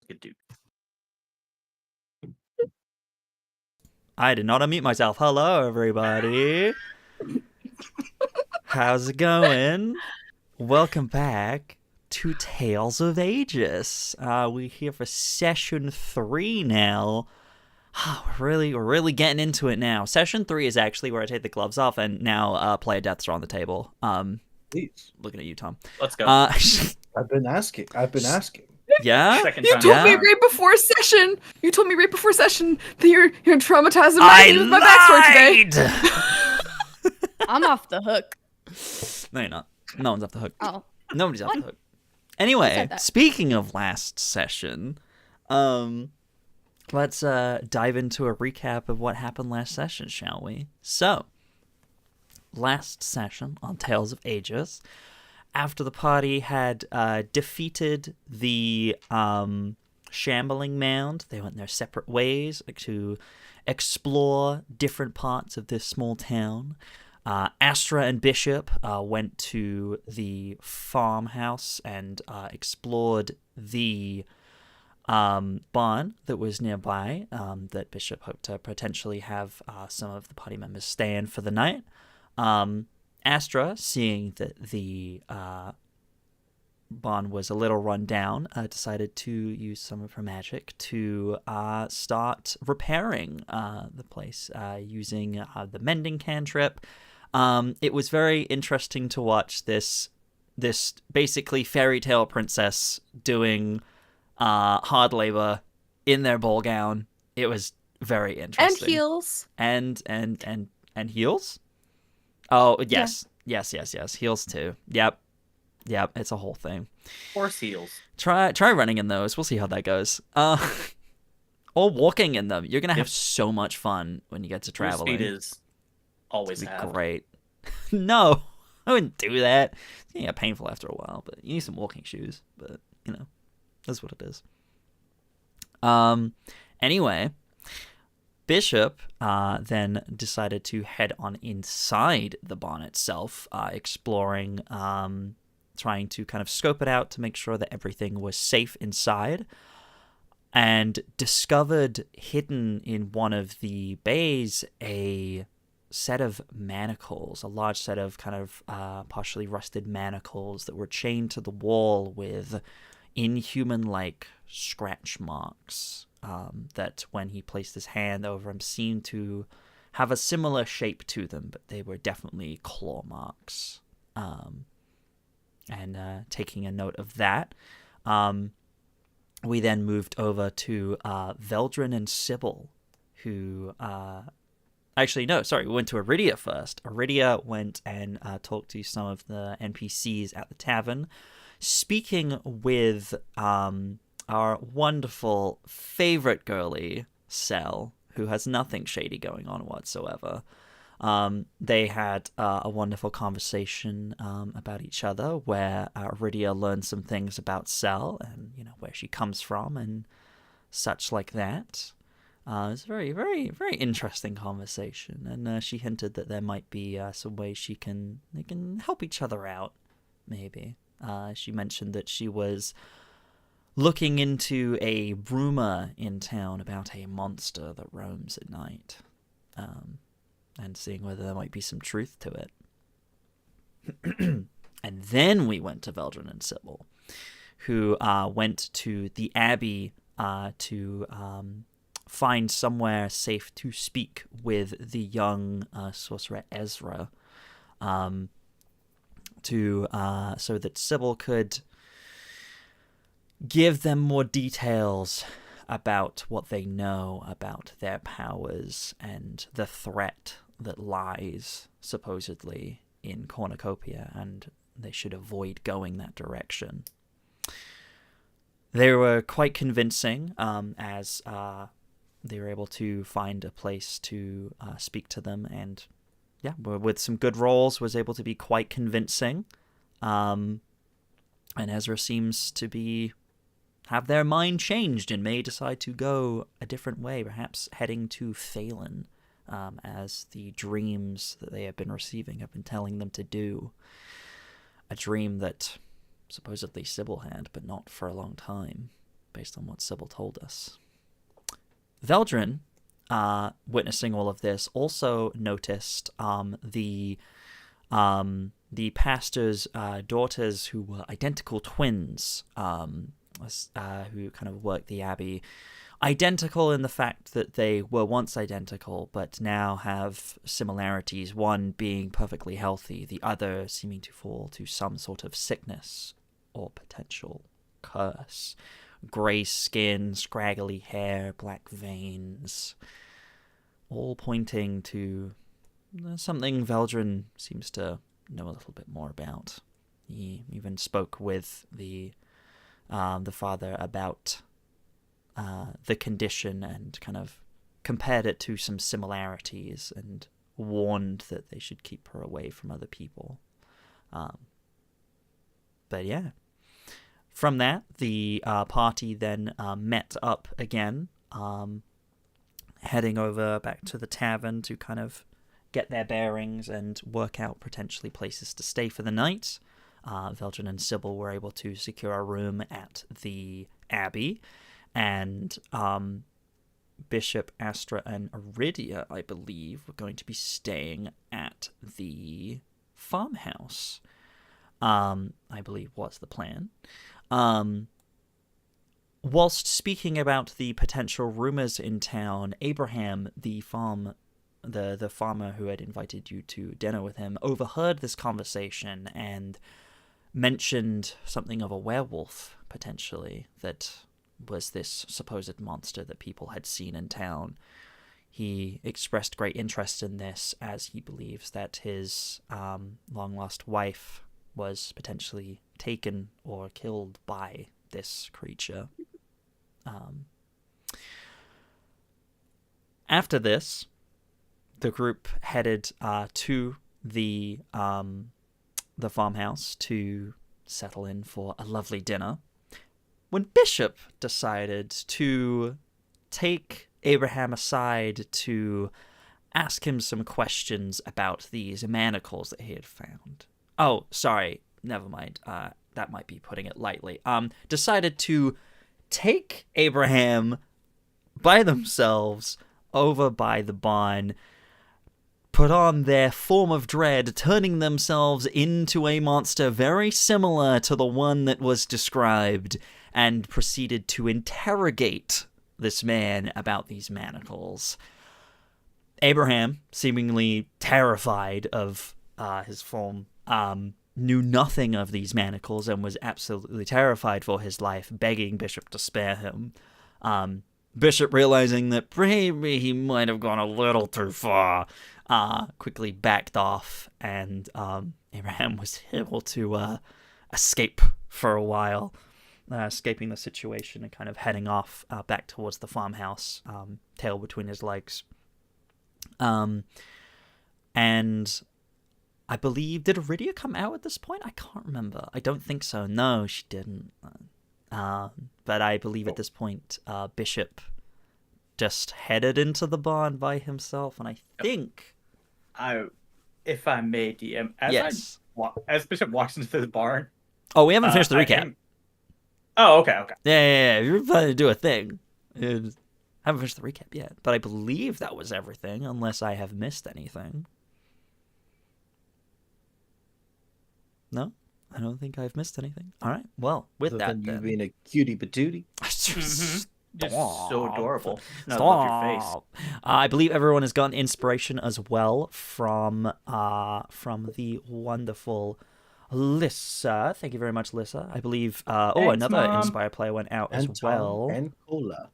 Good dude. I did not unmute myself. Hello, everybody. How's it going? Welcome back to Tales of Agius. We're here for session 3 now. We're really getting into it now. Session 3 is actually where I take the gloves off, and now player deaths are on the table. Please. Looking at you, Tom. Let's go. I've been asking. Yeah. Second You time told me around. right before session. You told me right before session that you're traumatizing me with my backstory today. I'm off the hook. No, you're not. No one's off the hook. Oh. Nobody's off the What? hook. Who Anyway, said that? speaking of last session, let's dive into a recap of what happened last session, shall we? So, last session on Tales of Agius, after the party had defeated the shambling mound, they went their separate ways to explore different parts of this small town. Astra and Bishop went to the farmhouse and explored the barn that was nearby, that Bishop hoped to potentially have some of the party members stay in for the night. Astra, seeing that the barn was a little run down, decided to use some of her magic to start repairing the place using the mending cantrip. It was very interesting to watch this basically fairy tale princess doing hard labor in their ball gown. It was very interesting. And heels. And heels? Oh, yes. Yeah. Yes. Heels too. Yep. It's a whole thing. Horse heels. Try running in those. We'll see how that goes. Or walking in them. You're gonna have so much fun when you get to traveling. Speed is always It'd be have. great. No, I wouldn't do that. It's gonna get painful after a while, but you need some walking shoes. But that's what it is. Anyway, Bishop then decided to head on inside the barn itself, exploring, trying to kind of scope it out to make sure that everything was safe inside, and discovered hidden in one of the bays a set of manacles, a large set of kind of partially rusted manacles that were chained to the wall with inhuman-like scratch marks that when he placed his hand over them seemed to have a similar shape to them, but they were definitely claw marks. And taking a note of that, we then moved over to Veldren and Sybil, who... Actually, no, sorry, we went to Aridia first. Aridia went and talked to some of the NPCs at the tavern, speaking with our wonderful favorite girly, Cell, who has nothing shady going on whatsoever. They had a wonderful conversation about each other, where Aridia learned some things about Cell and where she comes from and such like that. It was a very, very, very interesting conversation, and she hinted that there might be some ways they can help each other out, maybe. She mentioned that she was looking into a rumor in town about a monster that roams at night, and seeing whether there might be some truth to it. And then we went to Veldren and Sybil, who went to the Abbey to find somewhere safe to speak with the young sorcerer Ezra, so that Sybil could give them more details about what they know about their powers and the threat that lies supposedly in Cornucopia, and they should avoid going that direction. They were quite convincing, as they were able to find a place to speak to them, and with some good rolls was able to be quite convincing. And Ezra seems to have their mind changed and may decide to go a different way, perhaps heading to Phelan, as the dreams that they have been receiving have been telling them to do. A dream that supposedly Sybil had, but not for a long time. based on what Sybil told us. Veldren, witnessing all of this, also noticed the pastor's daughters, who were identical twins, who kind of worked the abbey. Identical in the fact that they were once identical, but now have similarities, one being perfectly healthy, the other seeming to fall to some sort of sickness or potential curse. Grey skin, scraggly hair, black veins, all pointing to something Veldren seems to know a little bit more about. He even spoke with the father about the condition and kind of compared it to some similarities and warned that they should keep her away from other people. But yeah. From that, the party then met up again, heading over back to the tavern to kind of get their bearings and work out potentially places to stay for the night. Veldren and Sybil were able to secure a room at the Abbey, and Bishop, Astra, and Aridia, I believe, were going to be staying at the farmhouse. I believe was the plan. Whilst speaking about the potential rumors in town, Abraham, the farmer who had invited you to dinner with him, overheard this conversation and mentioned something of a werewolf, potentially, that was this supposed monster that people had seen in town. He expressed great interest in this, as he believes that his long-lost wife was potentially taken or killed by this creature. After this, the group headed to the farmhouse to settle in for a lovely dinner, when Bishop decided to take Abraham aside to ask him some questions about these manacles that he had found. Oh, sorry, never mind. That might be putting it lightly. Decided to take Abraham by themselves over by the barn, put on their form of dread, turning themselves into a monster very similar to the one that was described, and proceeded to interrogate this man about these manacles. Abraham, seemingly terrified of his form, knew nothing of these manacles and was absolutely terrified for his life, begging Bishop to spare him. Bishop, realizing that maybe he might have gone a little too far, quickly backed off, and Abraham was able to escape for a while, escaping the situation and kind of heading off back towards the farmhouse, tail between his legs. And I believe, did Aridia come out at this point? I can't remember. I don't think so. No, she didn't. But I believe at this point, Bishop just headed into the barn by himself, and I think... if I may, DM, yes. As Bishop walks into the barn... Oh, we haven't finished the recap. Oh, okay. Yeah. You're planning to do a thing. I haven't finished the recap yet, but I believe that was everything, unless I have missed anything. No? I don't think I've missed anything. All right. Well, with Other that, than you then... being a cutie patootie. Just so adorable. Stop. No, love your face. I believe everyone has gotten inspiration as well from the wonderful Lissa. Thank you very much, Lissa. I believe Thanks, another Mom. Inspire play went out And as well. Tom and Cola.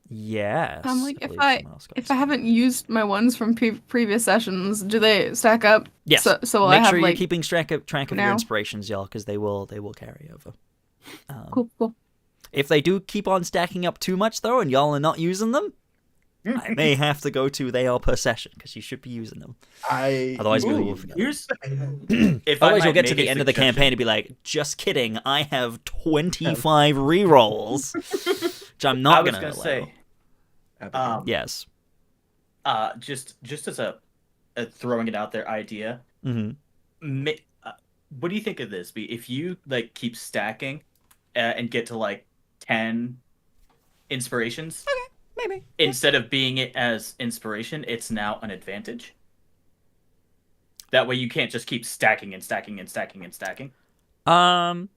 Yes. I'm like, believe if I someone else got haven't used my ones from previous sessions, do they stack up? Yes. So will Make I have sure you're like keeping track of your now? inspirations, y'all, because they will carry over. Cool. If they do keep on stacking up too much, though, and y'all are not using them, I may have to go to they are per session, because you should be using them. Otherwise, we will forget. Otherwise, you'll get to the end of the campaign and be like, just kidding, I have 25 rerolls, which I'm not going to allow. Say, yes. Just as a throwing it out there idea, Mm-hmm. What do you think of this? If you like keep stacking and get to like 10 inspirations. Maybe. Instead of being it as inspiration, it's now an advantage. That way you can't just keep stacking and stacking and stacking and stacking. We'll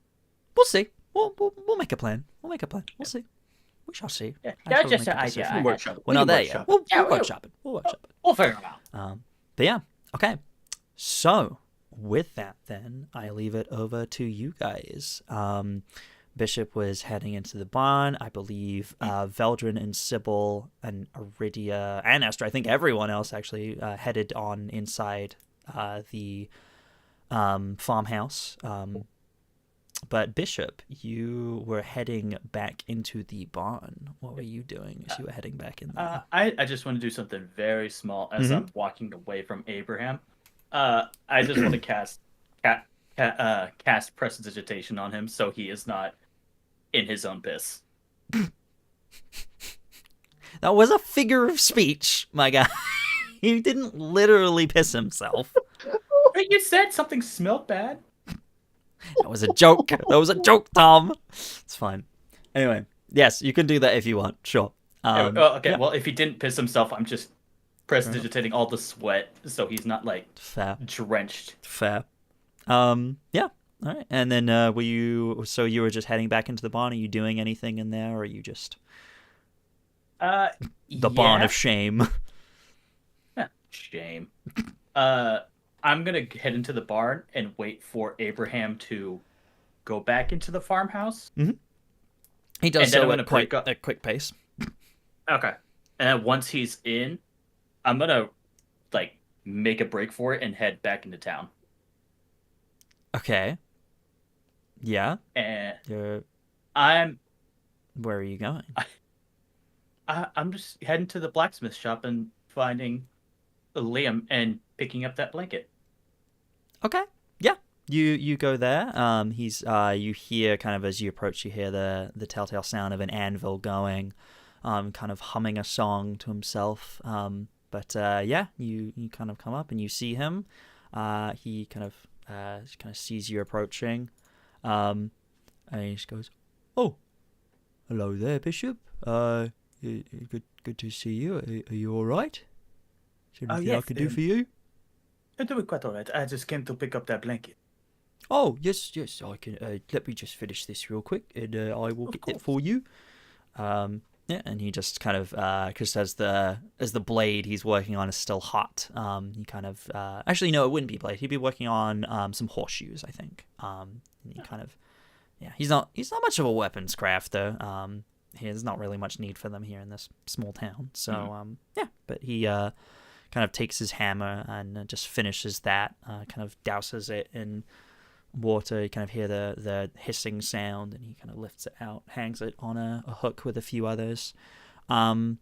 see. We'll make a plan. We'll see. We shall see. Yeah, I that's shall just make an a idea. decision. I had. Workshop. We're not there yet. Workshop. We'll Yeah, workshop it. We'll workshop it. We'll figure it out. But yeah, okay. So with that, then I leave it over to you guys. Bishop was heading into the barn. I believe Veldren and Sybil and Aridia and Astra, I think everyone else actually headed on inside the farmhouse. But Bishop, you were heading back into the barn. What were you doing as you were heading back in there? I just want to do something very small as I'm walking away from Abraham. I just want to cast prestidigitation on him so he is not in his own piss. That was a figure of speech, my guy. He didn't literally piss himself. But you said something smelled bad. That was a joke. That was a joke, Tom. It's fine. Anyway, yes, you can do that if you want. Sure. Okay, yeah. well, if he didn't piss himself, I'm just prestidigitating all the sweat so he's not, like, Fair. drenched. Fair. Yeah. All right. And then so you were just heading back into the barn? Are you doing anything in there, or are you just the barn of shame? Shame. I'm gonna head into the barn and wait for Abraham to go back into the farmhouse. Mm-hmm. He does And then so I'm at gonna quite a quick pace. Okay. And then once he's in, I'm gonna, like, make a break for it and head back into town. Okay. Yeah. And Where I'm are you going? I'm just heading to the blacksmith shop and finding Liam and picking up that blanket. Okay. Yeah. You go there. He's you hear kind of as you approach, you hear the telltale sound of an anvil going, kind of humming a song to himself. But yeah, you kind of come up and you see him. He kind of sees you approaching, and he just goes, "Oh, hello there, Bishop. Good to see you. Are you all right? Is there anything I could do for you?" I'm doing quite all right. I just came to pick up that blanket. Oh, yes, I can. Let me just finish this real quick, and I will get it for you. Yeah, and he just kind of, because as the blade he's working on is still hot, he kind of, actually no, it wouldn't be blade. He'd be working on some horseshoes, I think. And he kind of, yeah, he's not much of a weapons crafter. There's not really much need for them here in this small town. So, yeah, but he kind of takes his hammer and just finishes that, kind of douses it in water. You kind of hear the hissing sound, and he kind of lifts it out, hangs it on a hook with a few others, and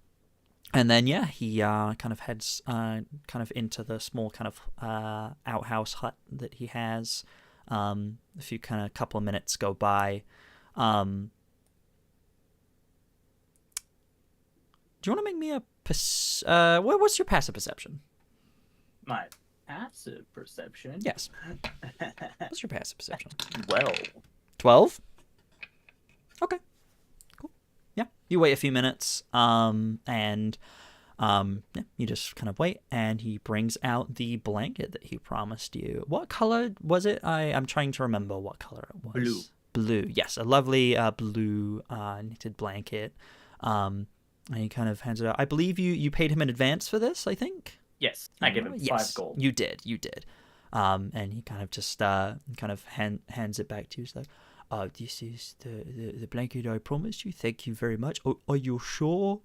then yeah, he kind of heads kind of into the small kind of outhouse hut that he has. A few kind of couple of minutes go by. Do you want to make me a what's your passive perception? My passive perception? Yes. What's your passive perception? 12. Okay. Cool. Yeah. You wait a few minutes, and yeah, you just kind of wait, and he brings out the blanket that he promised you. What color was it? I'm trying to remember what color it was. Blue. Blue. Yes, a lovely blue knitted blanket. And he kind of hands it out. I believe you paid him in advance for this, I think? Yes, I give him 5 gold. You did. And he kind of just kind of hands it back to you. He's like, this is the blanket I promised you. Thank you very much. Are you sure?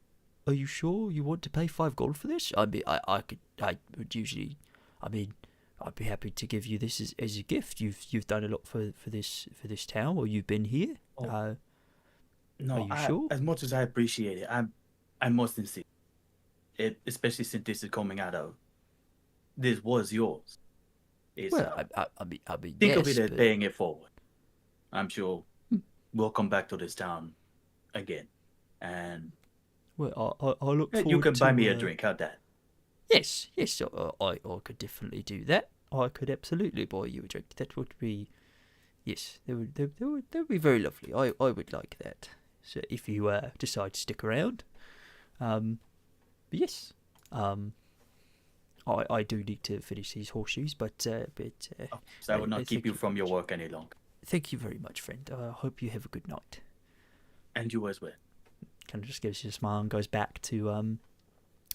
Are you sure you want to pay 5 gold for this? I mean, I would usually, I mean, I'd be happy to give you this as a gift. You've done a lot for this town, or you've been here. No, are you sure? As much as I appreciate it, I'm most sincere. Especially since this is coming out of, this was yours. It's, Well, I mean, think yes, of it as but... paying it forward. I'm sure we'll come back to this town again, and Well, I look forward you can to, buy me a drink. How'd that? Yes, I could definitely do that. I could absolutely buy you a drink. That would be, yes, that would be very lovely. I would like that. So if you decide to stick around, but yes, I do need to finish these horseshoes, but So I will I not keep thank you you from your much. work any longer. Thank you very much, friend. I hope you have a good night. And you as well. Kind of just gives you a smile and goes back to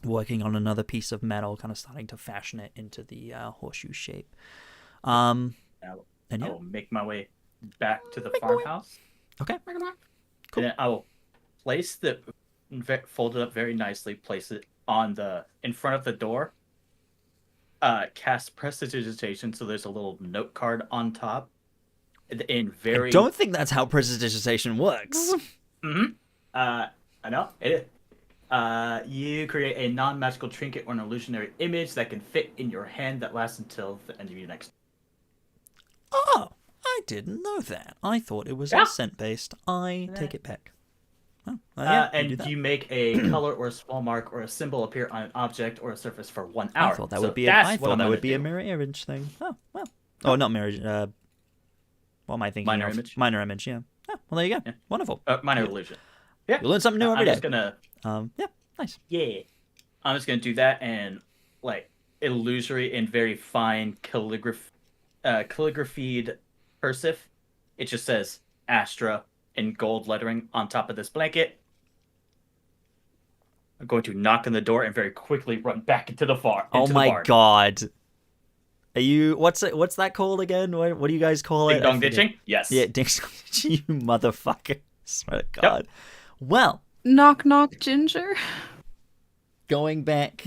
working on another piece of metal, kind of starting to fashion it into the horseshoe shape. And I yeah, will make my way back to the Make my way. farmhouse. okay. And then I will place the folded up very nicely. Place it in front of the door. Cast prestidigitation, so there's a little note card on top. In very. I don't think that's how prestidigitation works. I know it is. You create a non-magical trinket or an illusionary image that can fit in your hand that lasts until the end of your next. Oh, I didn't know that. I thought it was all scent-based. I take it back. Oh, yeah, you do And that. you make a color or a small mark or a symbol appear on an object or a surface for 1 hour. I thought that So would be that's I what thought I'm that gonna would be a do. mirror image thing. Oh, well. Oh, not mirror. What am I thinking Minor of? image. Minor image. Yeah. Oh, well, there you go. Yeah. Wonderful. Minor illusion. Yeah. You learn something new every I'm day. just gonna. Yeah. Nice. Yeah. I'm just gonna do that and like illusory and very fine calligraphied cursive. It just says Astra in gold lettering on top of this blanket. I'm going to knock on the door and very quickly run back into the barn. Oh my barn. god. Are you? What's that called again? What do you guys call it? Ding dong ditching? Yes. Yeah, ding dong ditching. You motherfucker. Swear to God. Well, Knock knock, Ginger. going back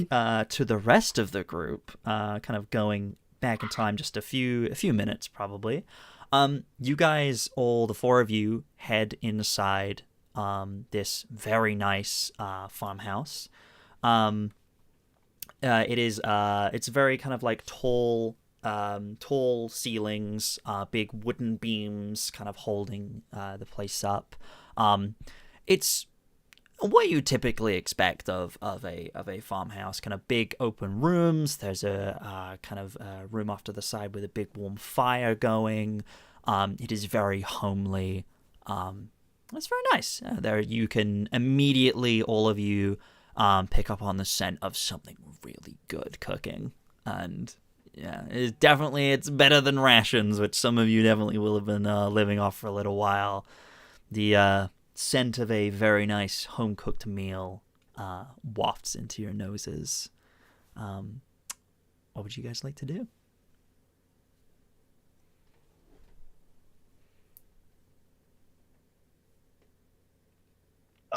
to the rest of the group, kind of going back in time just a few minutes probably. You guys, all the four of you, head inside this very nice farmhouse. It's very kind of like tall ceilings, big wooden beams kind of holding the place up. It's what you typically expect of a farmhouse, kind of big open rooms. There's a kind of room off to the side with a big warm fire going. It is very homely. It's very nice. There you can immediately, all of you, pick up on the scent of something really good cooking. And yeah, it's better than rations, which some of you definitely will have been living off for a little while. The scent of a very nice home-cooked meal wafts into your noses. What would you guys like to do?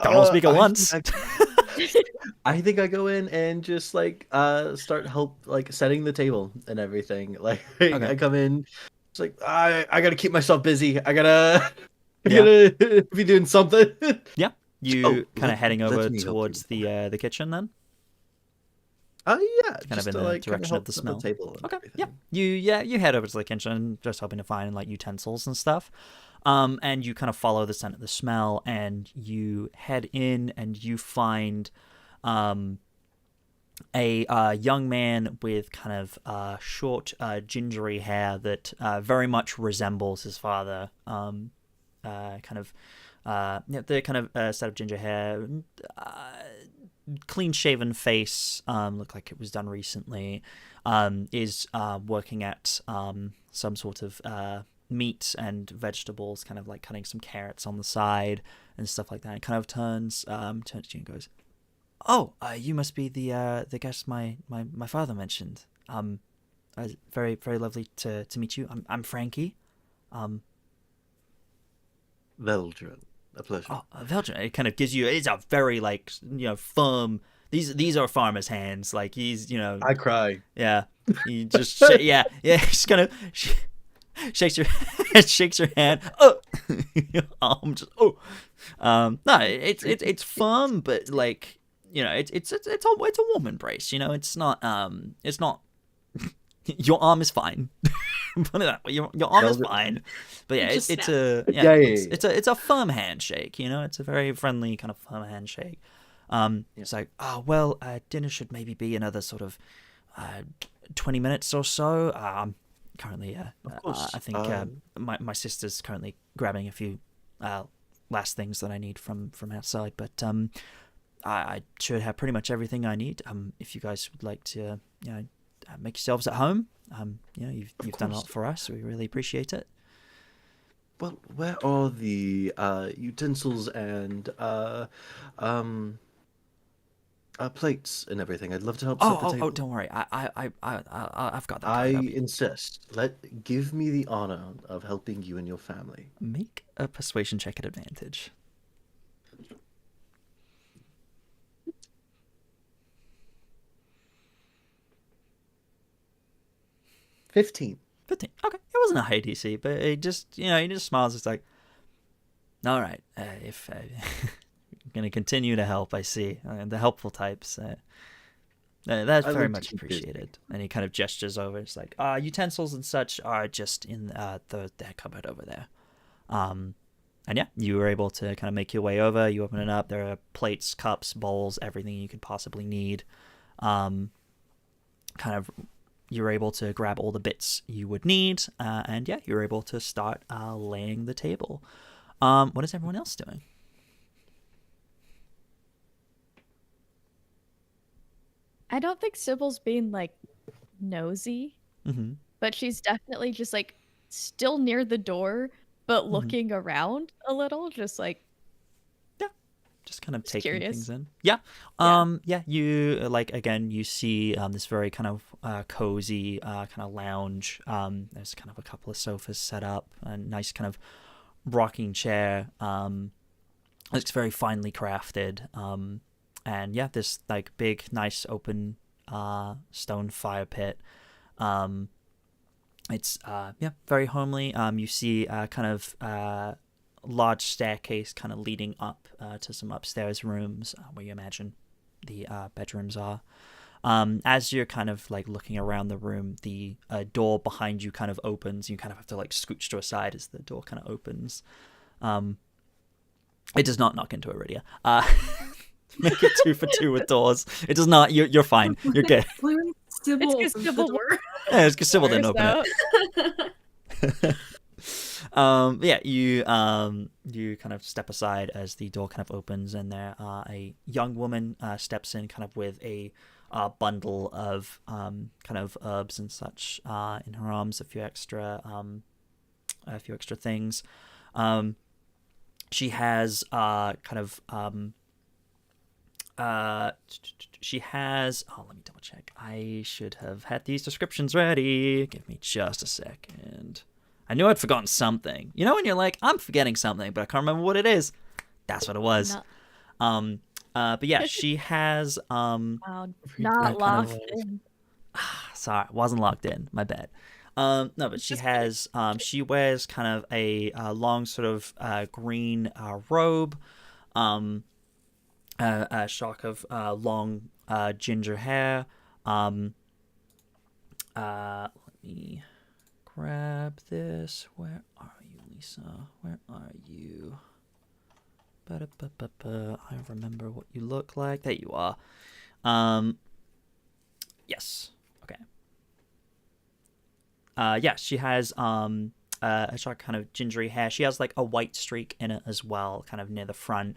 Don't all speak at once. I think I go in and just like start setting the table and everything. Like Okay. I come in, it's like I gotta keep myself busy. I gotta be doing something. Yeah, you kind of heading over let me help towards you. the kitchen then. Yeah, Kind of in the direction of the smell. Table and Okay, everything. yeah. You head over to the kitchen, just hoping to find like utensils and stuff. And you kind of follow the scent of the smell, and you head in, and you find a young man with kind of short, gingery hair that very much resembles his father. The kind of set of ginger hair, clean-shaven face, look like it was done recently, is working at some sort of meat and vegetables, kind of like cutting some carrots on the side and stuff like that. It kind of turns to you and goes, "Oh, you must be the guest my father mentioned. Very very lovely to meet you. I'm Frankie. Veldren, a pleasure. Oh, Veldren." It kind of gives you. It's a very like firm. These are farmer's hands. Like he's I cry. Yeah. He just yeah. He's kind of shakes your hand. Oh, arm just no. It's firm, but like it's a warm embrace. It's not. Your arm is fine. Put it that way. Your arm is fine. But yeah, it's a firm handshake. It's a very friendly kind of firm handshake. It's like, dinner should maybe be another sort of 20 minutes or so. Currently, Of course. I think my sister's currently grabbing a few last things that I need from outside. But I should have pretty much everything I need. If you guys would like to, make yourselves at home, you've done a lot for us. We really appreciate it. Well, where are the utensils and plates and everything? I'd love to help set the table. Don't worry. I've got that. I covered. insist. Give me the honor of helping you and your family. Make a persuasion check at advantage. 15. 15. Okay, it wasn't a high DC, but it just, he just smiles. It's like, all right, if you're going to continue to help, I see. The helpful types, that's very much appreciated. And he kind of gestures over. It's like, utensils and such are just in the cupboard over there. And yeah, you were able to kind of make your way over. You open it up. There are plates, cups, bowls, everything you could possibly need. You're able to grab all the bits you would need, and yeah, you're able to start laying the table. What is everyone else doing? I don't think Sybil's being like nosy, but she's definitely just like still near the door, but looking around a little, just like just kind of just taking curious. things in. You again, you see this very kind of cozy kind of lounge. There's kind of a couple of sofas set up, a nice kind of rocking chair. It's very finely crafted. And yeah, this like big, nice open stone fire pit. It's very homely. You see kind of large staircase kind of leading up to some upstairs rooms where you imagine the bedrooms are. As you're kind of like looking around the room, the door behind you kind of opens. You kind of have to like scooch to a side as the door kind of opens. It does not knock into Aridia. Make it 2 for 2 with doors. It does not. You're fine. You're good. Sybil It's 'cause opens Sybil the door. Yeah, it's because Sybil didn't open so. it. You kind of step aside as the door kind of opens, and there a young woman steps in, kind of with a bundle of kind of herbs and such in her arms, a few extra things. She has she has. Oh, let me double check. I should have had these descriptions ready. Give me just a second. I knew I'd forgotten something. You know when you're like, I'm forgetting something, but I can't remember what it is? That's what it was. But yeah, she has Wow, not locked in. sorry, wasn't locked in. My bad. No, but she has she wears kind of a long sort of green robe, a shock of long ginger hair. Let me grab this. Where are you, Lisa? Where are you? I remember what you look like. There you are. Yes. Okay. Yeah, she has a short kind of gingery hair. She has like a white streak in it as well, kind of near the front.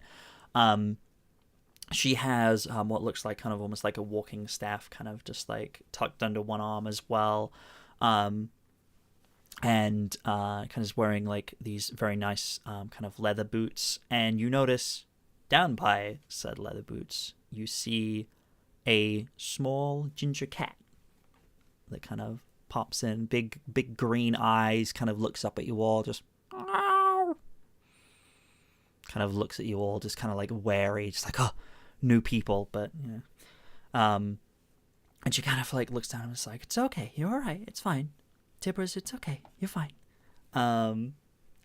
She has what looks like kind of almost like a walking staff, kind of just like tucked under one arm as well. And kind of is wearing like these very nice kind of leather boots. And you notice down by said leather boots, you see a small ginger cat that kind of pops in, big green eyes, kind of looks up at you all, just kind of looks at you all, just kind of like wary, just like, oh, new people, but you know. And she kind of like looks down and is like, it's okay, you're all right, it's fine. Tippers, it's okay, you're fine.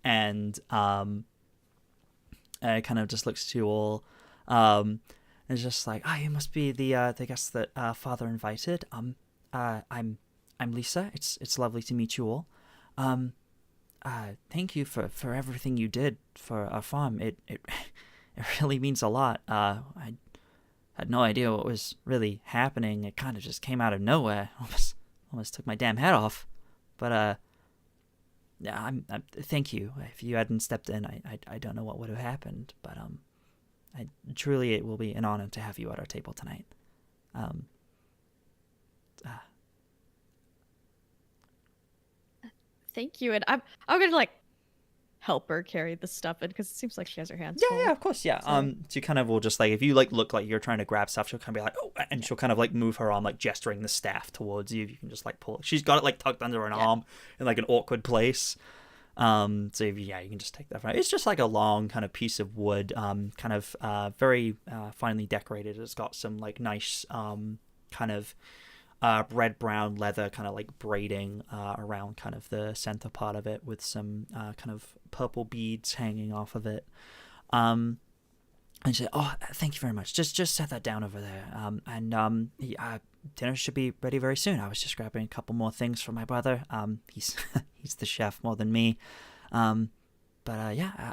And kind of just looks to you all, and is just like, you must be the guest that Father invited. I'm Lisa. It's lovely to meet you all. Thank you for everything you did for our farm. It really means a lot. I had no idea what was really happening. It kind of just came out of nowhere. Almost took my damn head off. But thank you. If you hadn't stepped in, I don't know what would have happened. But truly, it will be an honor to have you at our table tonight. Thank you, and I'm gonna like help her carry the stuff in because it seems like she has her hands full. Yeah, of course, yeah. So you kind of will just like, if you like look like you're trying to grab stuff, she'll kind of be like, oh, and she'll kind of like move her arm, like gesturing the staff towards you. You can just like pull it. She's got it like tucked under an arm in like an awkward place. So if, you can just take that from her. It's just like a long kind of piece of wood, kind of very finely decorated. It's got some like nice kind of red brown leather kind of like braiding around kind of the center part of it, with some kind of purple beads hanging off of it. And she said, oh, thank you very much. Just set that down over there. Dinner should be ready very soon. I was just grabbing a couple more things for my brother. He's he's the chef more than me.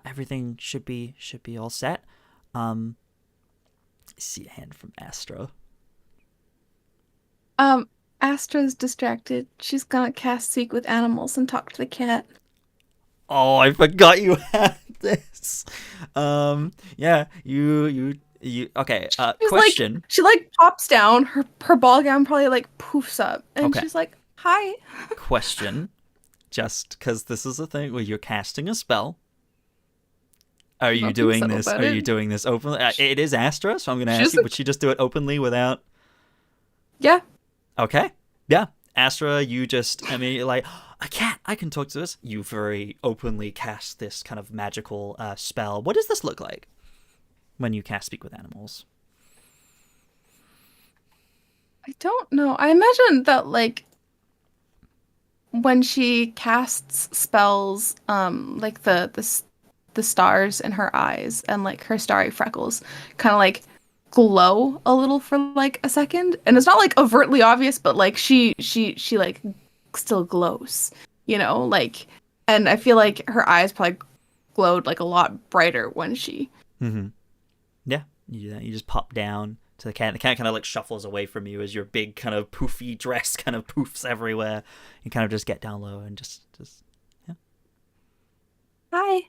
Everything should be all set. I see a hand from Astra. Astra's distracted. She's gonna cast Speak with Animals and talk to the cat. Oh, I forgot you had this. You okay, question. She pops down, her ball gown probably poofs up, and she's like, hi. Question. Just because this is a thing where you're casting a spell. Are you doing this? Are you doing this openly? It is Astra, so I'm going to ask you, would she just do it openly without? Yeah. Okay. Yeah. Astra, you just immediately like, a cat, I can talk to this. You very openly cast this kind of magical spell. What does this look like when you cast Speak with Animals? I don't know. I imagine that when she casts spells, the stars in her eyes and her starry freckles kind of glow a little for a second, and it's not overtly obvious, but she still glows, and I feel like her eyes probably glowed a lot brighter when she yeah, you do that. You just pop down to the cat. The cat kind of shuffles away from you as your big kind of poofy dress kind of poofs everywhere. You kind of just get down low and just yeah. Hi.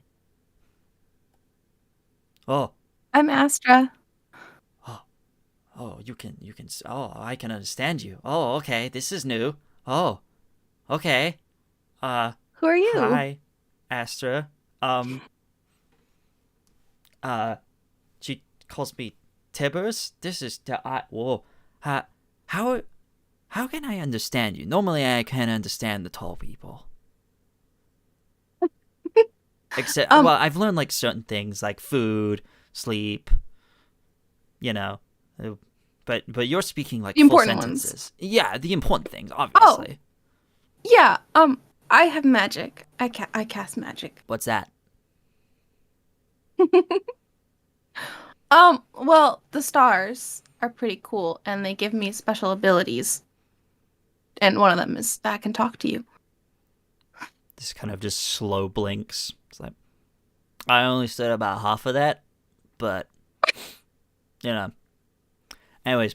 Oh. I'm Astra. Oh, you can, oh, I can understand you. Oh, okay, this is new. Oh, okay. Who are you? Hi, Astra. She calls me Tibbers. This is whoa. How can I understand you? Normally I can't understand the tall people. Except, well, I've learned certain things like food, sleep, but you're speaking the full important sentences. Ones. Yeah, the important things, obviously. Oh, yeah. I have magic. I cast magic. What's that? Well, the stars are pretty cool, and they give me special abilities. And one of them is that I can talk to you. This kind of just slow blinks. It's like, I only said about half of that, but anyways,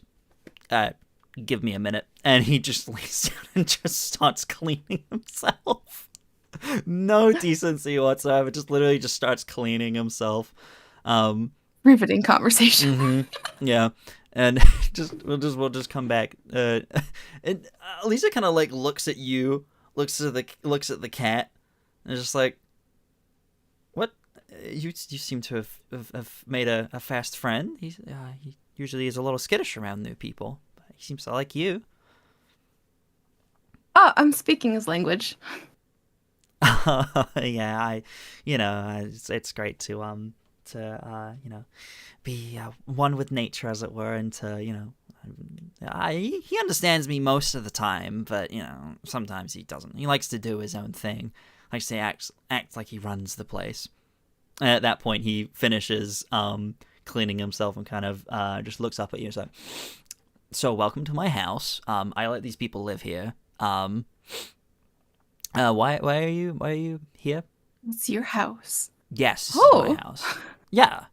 give me a minute. And he just lays down and just starts cleaning himself. No decency whatsoever. Just literally just starts cleaning himself. Riveting conversation. Mm-hmm. Yeah. And we'll just come back. And Lisa kind of looks at you, looks at the cat, and is just like, what? You seem to have made a fast friend. He usually is a little skittish around new people, but he seems to like you. Oh, I'm speaking his language. Yeah, it's great to be one with nature, as it were, and to he understands me most of the time, but sometimes he doesn't. He likes to do his own thing, likes to act like he runs the place. And at that point, he finishes cleaning himself and kind of just looks up at you and says, "So welcome to my house. I let these people live here. Why are you here?" It's your house. Yes, this is my house. Yeah.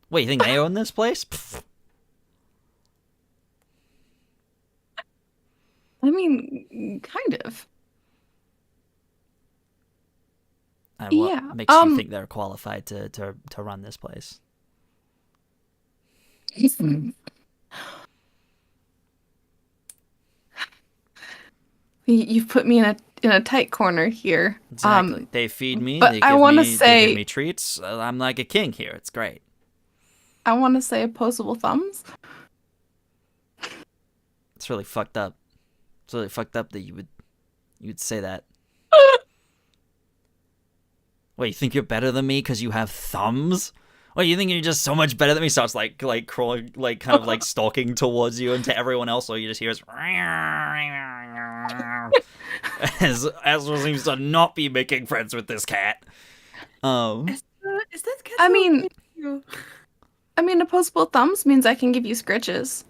What, you think they own this place? Pfft. I mean, kind of. And what Yeah, makes you think they're qualified to run this place? You've put me in a tight corner here. Exactly. They feed me. But They I give want to me. They give say me treats. I'm like a king here. It's great. I want to say opposable thumbs. It's really fucked up. It's really fucked up that you'd say that. Wait, you think you're better than me because you have thumbs? Well, you think you're just so much better than me? Starts like crawling, like kind of like stalking towards you and to everyone else. All you just hear is as Astra seems to not be making friends with this cat. Is that cat? I mean, opposable thumbs means I can give you scritches.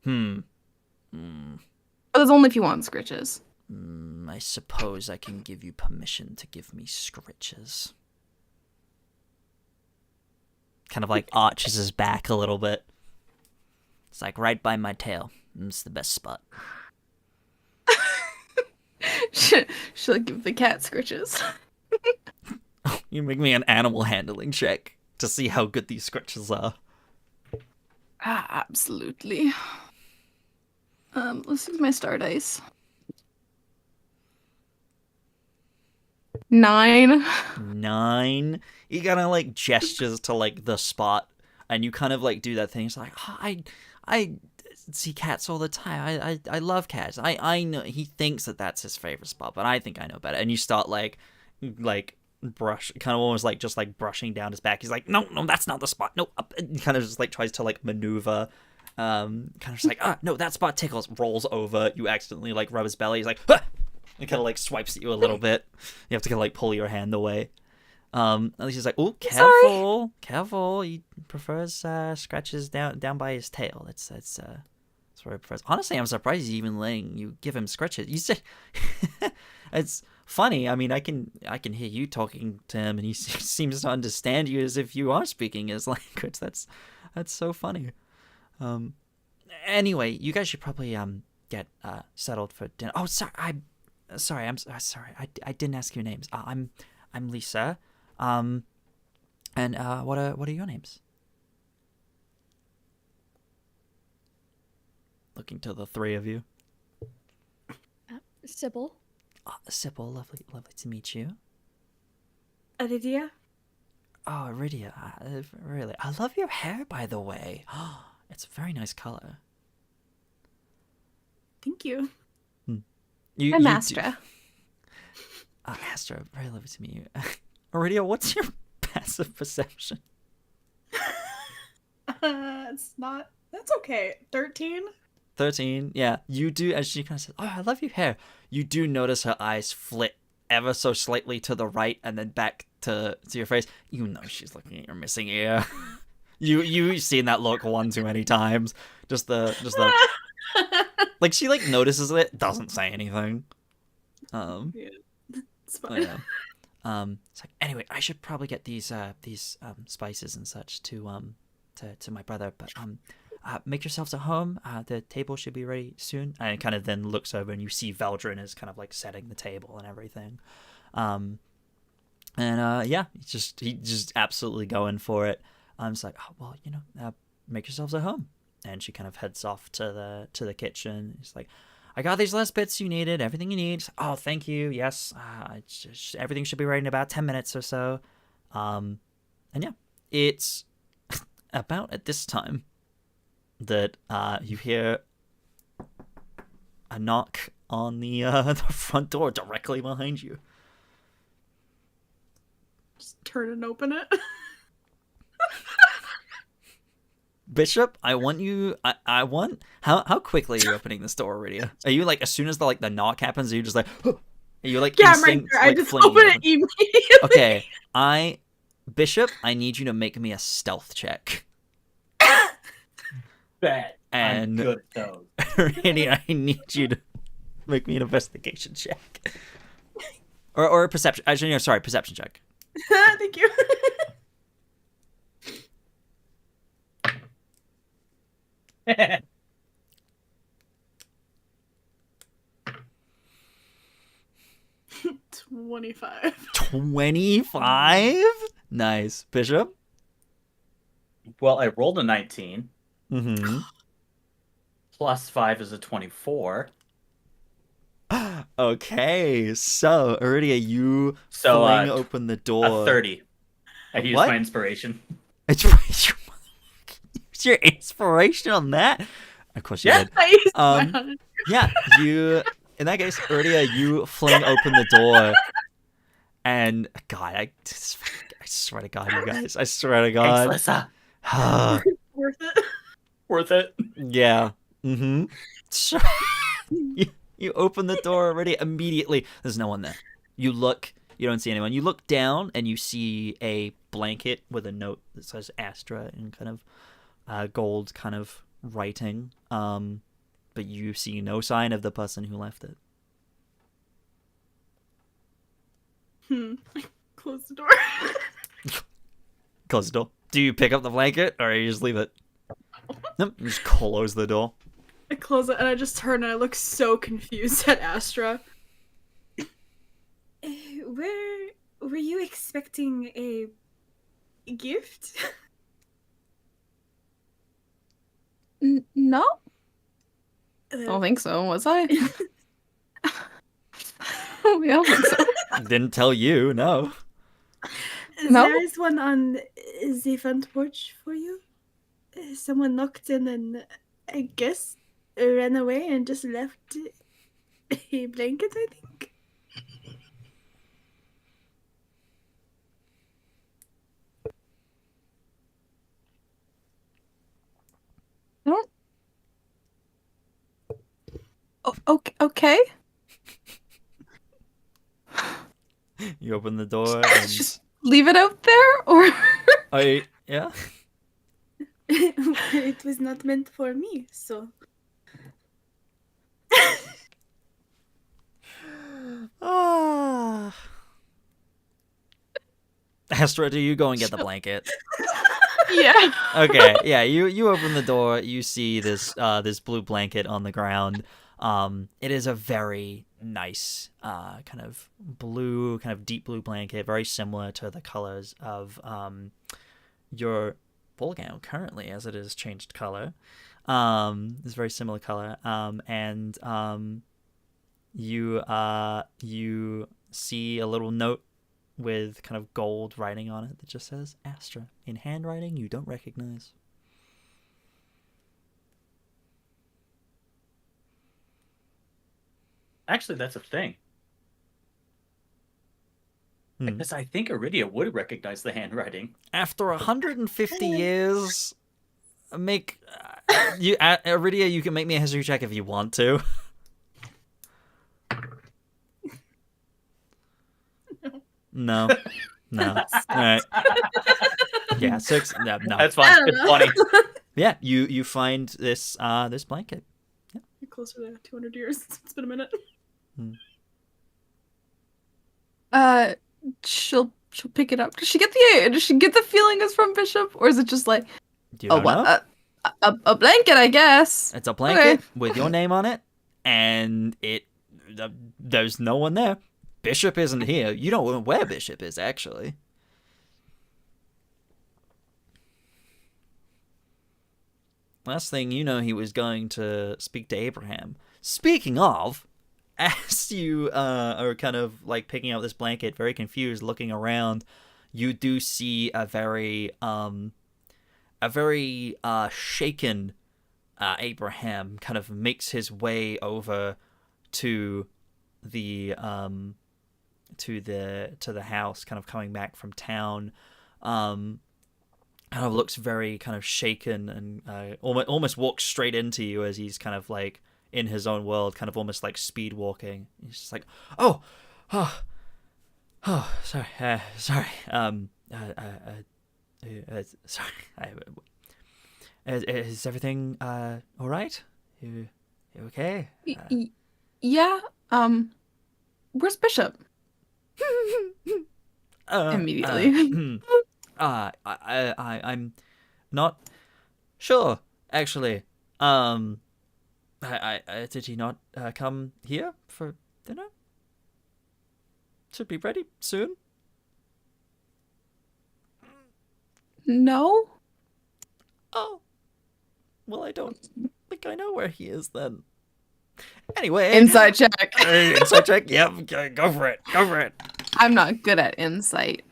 But that's only if you want scritches. I suppose I can give you permission to give me scritches. Kind of like arches his back a little bit. It's like right by my tail. It's the best spot. She'll give the cat scritches. You make me an animal handling check to see how good these scritches are. Absolutely. Let's use my star dice. 9. 9. You kind of like gestures to like the spot, and you kind of like do that thing. It's like, oh, I see cats all the time. I love cats. I know he thinks that that's his favorite spot, but I think I know better. And you start like brush, kind of almost like just like brushing down his back. He's like, no, that's not the spot. No, up. And he kind of just like tries to like maneuver. Kind of just like, no, that spot tickles. Rolls over. You accidentally like rub his belly. He's like, ah! It kind of like swipes at you a little bit. You have to kind of like pull your hand away. At least he's like, oh, careful. He prefers scratches down by his tail. That's what he prefers. Honestly, I'm surprised he's even letting you give him scratches. You said it's funny. I mean, I can hear you talking to him, and he seems to understand you as if you are speaking his language. That's so funny. Anyway, you guys should probably get settled for dinner. Oh, sorry. I'm sorry. I didn't ask your names. I'm Lisa. And what are your names? Looking to the three of you. Sybil. Sybil, lovely to meet you. Aridia? Oh, Aridia, really. I love your hair, by the way. It's a very nice color. Thank you. I'm Astra. Astra, very lovely to meet you. Aridia, what's your passive perception? It's not. That's okay. 13? 13, yeah. You do, as she kind of says, oh, I love your hair. You do notice her eyes flit ever so slightly to the right and then back to your face. You know she's looking at your missing ear. You've seen that look one too many times. Just the like she like notices it, doesn't say anything. Yeah, it's fine. Yeah. It's like, anyway, I should probably get these spices and such to my brother, but make yourselves at home. The table should be ready soon. And kind of then looks over and you see Veldren is kind of like setting the table and everything. Yeah, he's just absolutely going for it. I'm just like, oh, well, make yourselves at home. And she kind of heads off to the kitchen. She's like, I got these last bits you needed, everything you need. Oh, thank you. Yes, everything should be ready in about 10 minutes or so. And yeah, it's about at this time that you hear a knock on the front door directly behind you. Just turn and open it. Bishop, I want you. I want. How quickly are you opening this door already? Are you like as soon as the knock happens? Are you just like? Are you like? Yeah, I'm right there. I just open it immediately. Okay, Bishop, I need you to make me a stealth check. Bet. And I'm good at those. Really, I need you to make me an investigation check, or a perception. Actually, no, sorry, perception check. Thank you. 20. 25. 25? Nice. Bishop? Well, I rolled a 19. Mm-hmm. Plus 5 is a 24. Okay, so Aridia, you So, fling open the door. A 30. I used What? my inspiration. It's your inspiration on that? Of course you did. I used my 100. Yeah, you. In that case, Aridia, you fling open the door, and God, I swear to God, you guys, I swear to God. Thanks, Lissa. Worth it. Worth it. Yeah. Mm-hmm. Sure. You open the door already immediately. There's no one there. You look. You don't see anyone. You look down and you see a blanket with a note that says Astra in kind of gold kind of writing. But you see no sign of the person who left it. Close the door. Close the door. Do you pick up the blanket or you just leave it? Nope. You just close the door. I close it and I just turn and I look so confused at Astra. Were you expecting a gift? No? I don't think so. Was I? I don't think so. Didn't tell you, no. No? There is one on the front porch for you. Someone knocked in and I guess ran away and just left a blanket, I think. No. Okay. You open the door and... Just leave it out there, or? Yeah? It was not meant for me, so. Astra, do you go and get the blanket? Yeah. Okay, yeah, you open the door, you see this this blue blanket on the ground. It is a very nice kind of blue, kind of deep blue blanket, very similar to the colors of your ball gown currently, as it has changed color. It's very similar color. And you see a little note with kind of gold writing on it that just says Astra in handwriting you don't recognize. Actually, that's a thing. Because I think Aridia would recognize the handwriting. After 150 years, Aridia, you can make me a history check if you want to. No. All right. Yeah, 6. No. That's fine. It's funny. Yeah, you find this this blanket. You're closer to 200 years. It's been a minute. She'll pick it up. Does she get the feeling it's from Bishop, or is it just like a blanket? I guess it's a blanket okay. with your name on it, and there's no one there. Bishop isn't here. You don't know where Bishop is actually. Last thing you know, he was going to speak to Abraham. Speaking of, as you are kind of like picking up this blanket, very confused, looking around, you do see a very shaken Abraham kind of makes his way over to the house, kind of coming back from town. Kind of looks very kind of shaken and almost walks straight into you as he's kind of like in his own world, kind of almost like speed walking. He's just like, sorry, sorry, is everything all right? You okay? Yeah. Where's Bishop? Immediately. I'm not sure actually. Did he not come here for dinner? should be ready soon. No. Oh, well, I don't think I know where he is then. Anyway, Inside check. Inside check. Yep, go for it. Go for it. I'm not good at insight.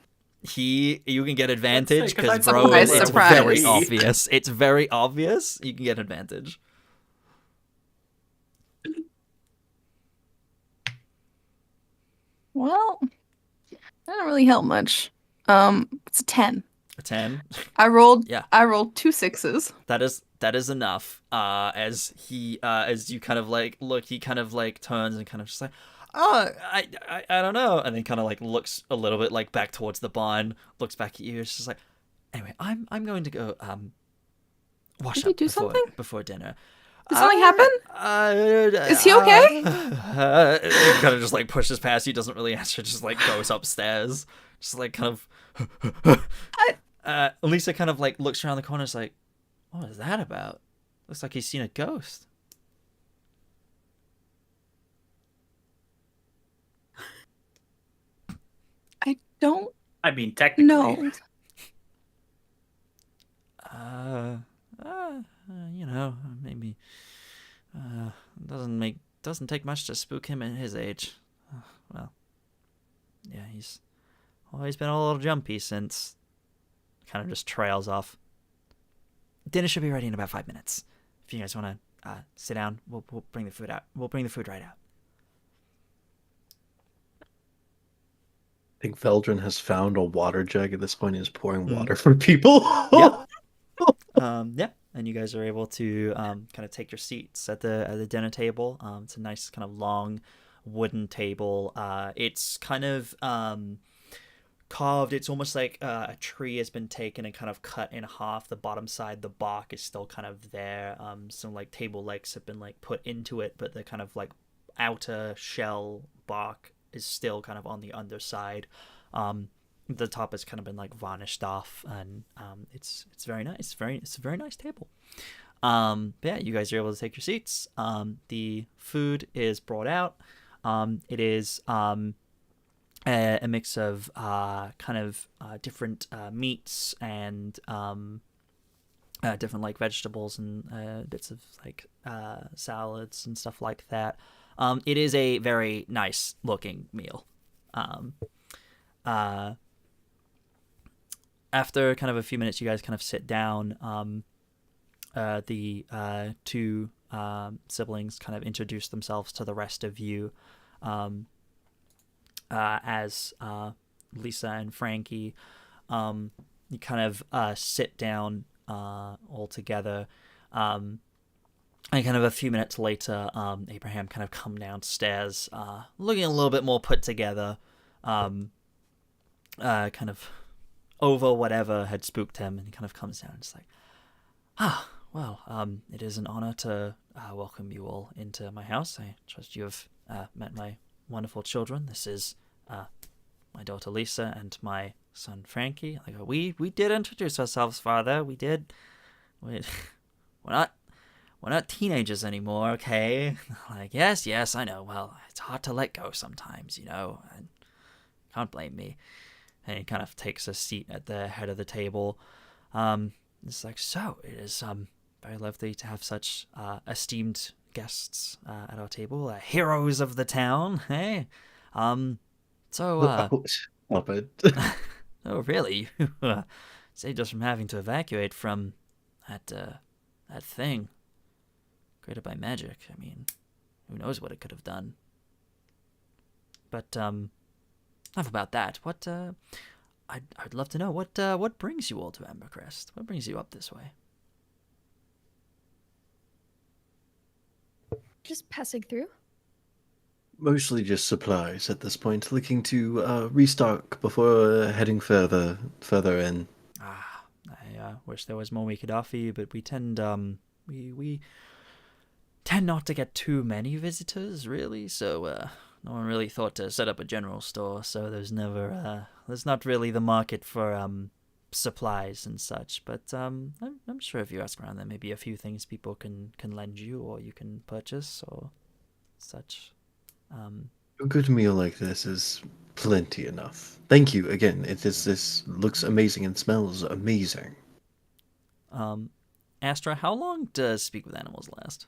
You can get advantage Let's say, 'cause because I bro, thought it's we were very surprised. obvious. It's very obvious. You can get advantage. Well, that doesn't really help much. It's a 10. A 10. I rolled. Yeah. I rolled 2 6s. That is enough. As you kind of like look, he kind of like turns and kind of just like, oh, I don't know, and then kind of like looks a little bit like back towards the barn, looks back at you. It's just like, anyway, I'm going to go wash Did he up do before something? before dinner. Did something happen? Is he okay? He kind of just like pushes past you, doesn't really answer, just like goes upstairs, just like kind of. Lisa kind of like looks around the corner, is like, what is that about? Looks like he's seen a ghost. I don't I mean, technically. know. You know, maybe doesn't take much to spook him at his age. Well, yeah, he's always been a little jumpy since. Kind of just trails off. Dinner should be ready in about 5 minutes. If you guys want to sit down, we'll bring the food out. We'll bring the food right out. I think Veldren has found a water jug at this point and is pouring water for people. Yeah. Yeah, and you guys are able to kind of take your seats at the dinner table. It's a nice kind of long wooden table. It's kind of carved. It's almost like a tree has been taken and kind of cut in half. The bottom side, the bark is still kind of there. Some like table legs have been like put into it, but the kind of like outer shell bark is still kind of on the underside. The top has kind of been like varnished off, and it's very nice. It's a very nice table. But yeah, you guys are able to take your seats. The food is brought out. It is a mix of kind of different meats and different like vegetables and bits of like salads and stuff like that. It is a very nice looking meal. After kind of a few minutes, you guys kind of sit down. The two siblings kind of introduce themselves to the rest of you. As Lisa and Frankie, you kind of sit down all together. And kind of a few minutes later, Abraham kind of come downstairs, looking a little bit more put together, kind of over whatever had spooked him, and he kind of comes down and is like, well, it is an honor to welcome you all into my house. I trust you have met my wonderful children. This is my daughter Lisa and my son Frankie. Like we did introduce ourselves, Father. We did. We're not teenagers anymore, okay? Like yes, I know. Well, it's hard to let go sometimes, you know. And can't blame me. And he kind of takes a seat at the head of the table. It's like, so it is very lovely to have such esteemed guests at our table, heroes of the town, hey? Stop it. Oh, really? You saved us from having to evacuate from that thing created by magic. I mean, who knows what it could have done? But enough about that. What I'd love to know what brings you all to Ambercrest? What brings you up this way? Just passing through. Mostly just supplies at this point, looking to restock before heading further in. I wish there was more we could offer you, but we tend we tend not to get too many visitors, really. So no one really thought to set up a general store. So there's not really the market for supplies and such. But I'm sure if you ask around, there may be a few things people can lend you, or you can purchase, or such. A good meal like this is plenty enough. Thank you again. This looks amazing and smells amazing. Astra, how long does Speak with Animals last?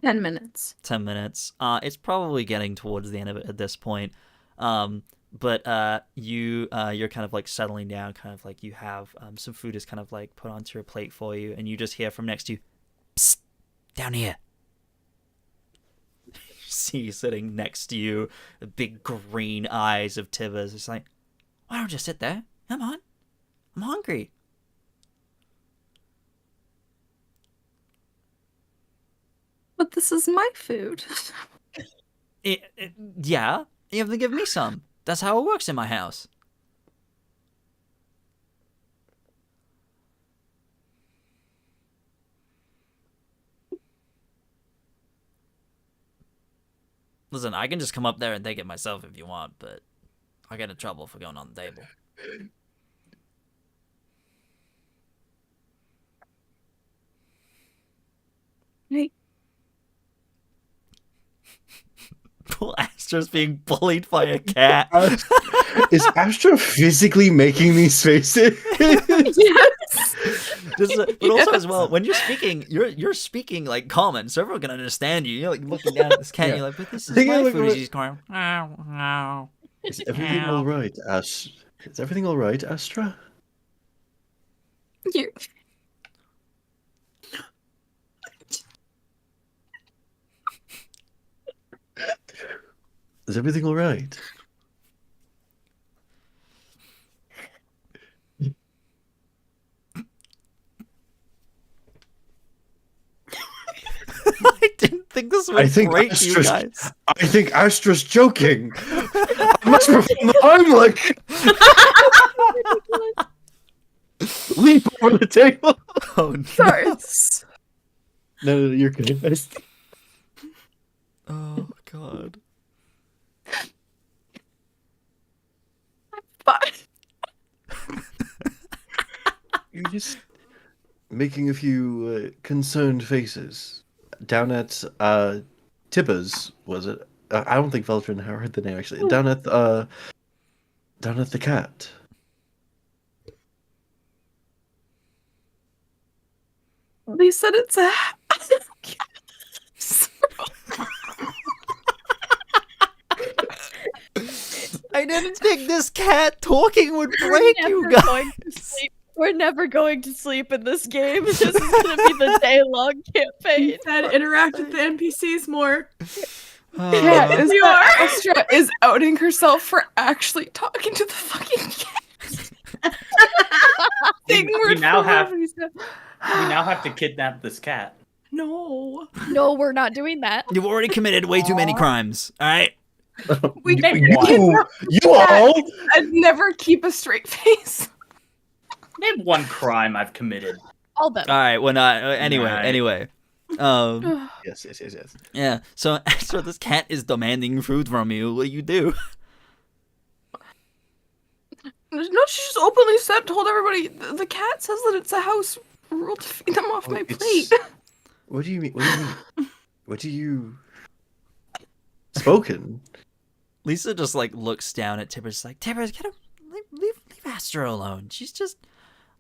10 minutes. 10 minutes. It's probably getting towards the end of it at this point. But you're kind of like settling down, kind of like you have some food is kind of like put onto your plate for you, and you just hear from next to you, "Psst, down here." See you sitting next to you, the big green eyes of Tibbers. It's like, why don't you sit there? Come on, I'm hungry. But this is my food. Yeah, you have to give me some. That's how it works in my house. Listen, I can just come up there and take it myself if you want, but I get in trouble for going on the table. Hey. Poor Astra's being bullied by a cat. Is Astra physically making these faces? Yes. But also as well, when you're speaking, you're speaking like common, so everyone can understand you. You're like looking down at this cat, and you're like, but this is my food. She's going, ow. Is everything all right, Ash? Is everything all right, Astra? You. Is everything all right? I didn't think this would break you guys. I think Astra's joking. I must perform the Heimlich. Leap over the table. Oh no. Sorry. No, you're good. Oh god. Fine. You're just making a few concerned faces. Down at Tibbers, was it? I don't think Veldren heard the name actually. Down at the cat. They said it's a. I didn't think this cat talking would We're break never you guys. going to sleep. We're never going to sleep in this game. This is going to be the day-long campaign. Said interact with the NPCs more. Cat is You that are. Astra is outing herself for actually talking to the fucking cat. Saying We word now for have- word, he said, We now have to kidnap this cat. No. No, we're not doing that. You've already committed way too many crimes. All right. We You all. I'd never keep a straight face. Name one crime I've committed. All them. All right. Well, not anyway. Right. Anyway. Yes. Yeah. So this cat is demanding food from you. What do you do? No, she just openly said, told everybody, the cat says that it's a house rule to feed them off my plate. What do you mean? What do you? Spoken. Lisa just like looks down at Tibbers, like Tibbers, leave Astra alone. She's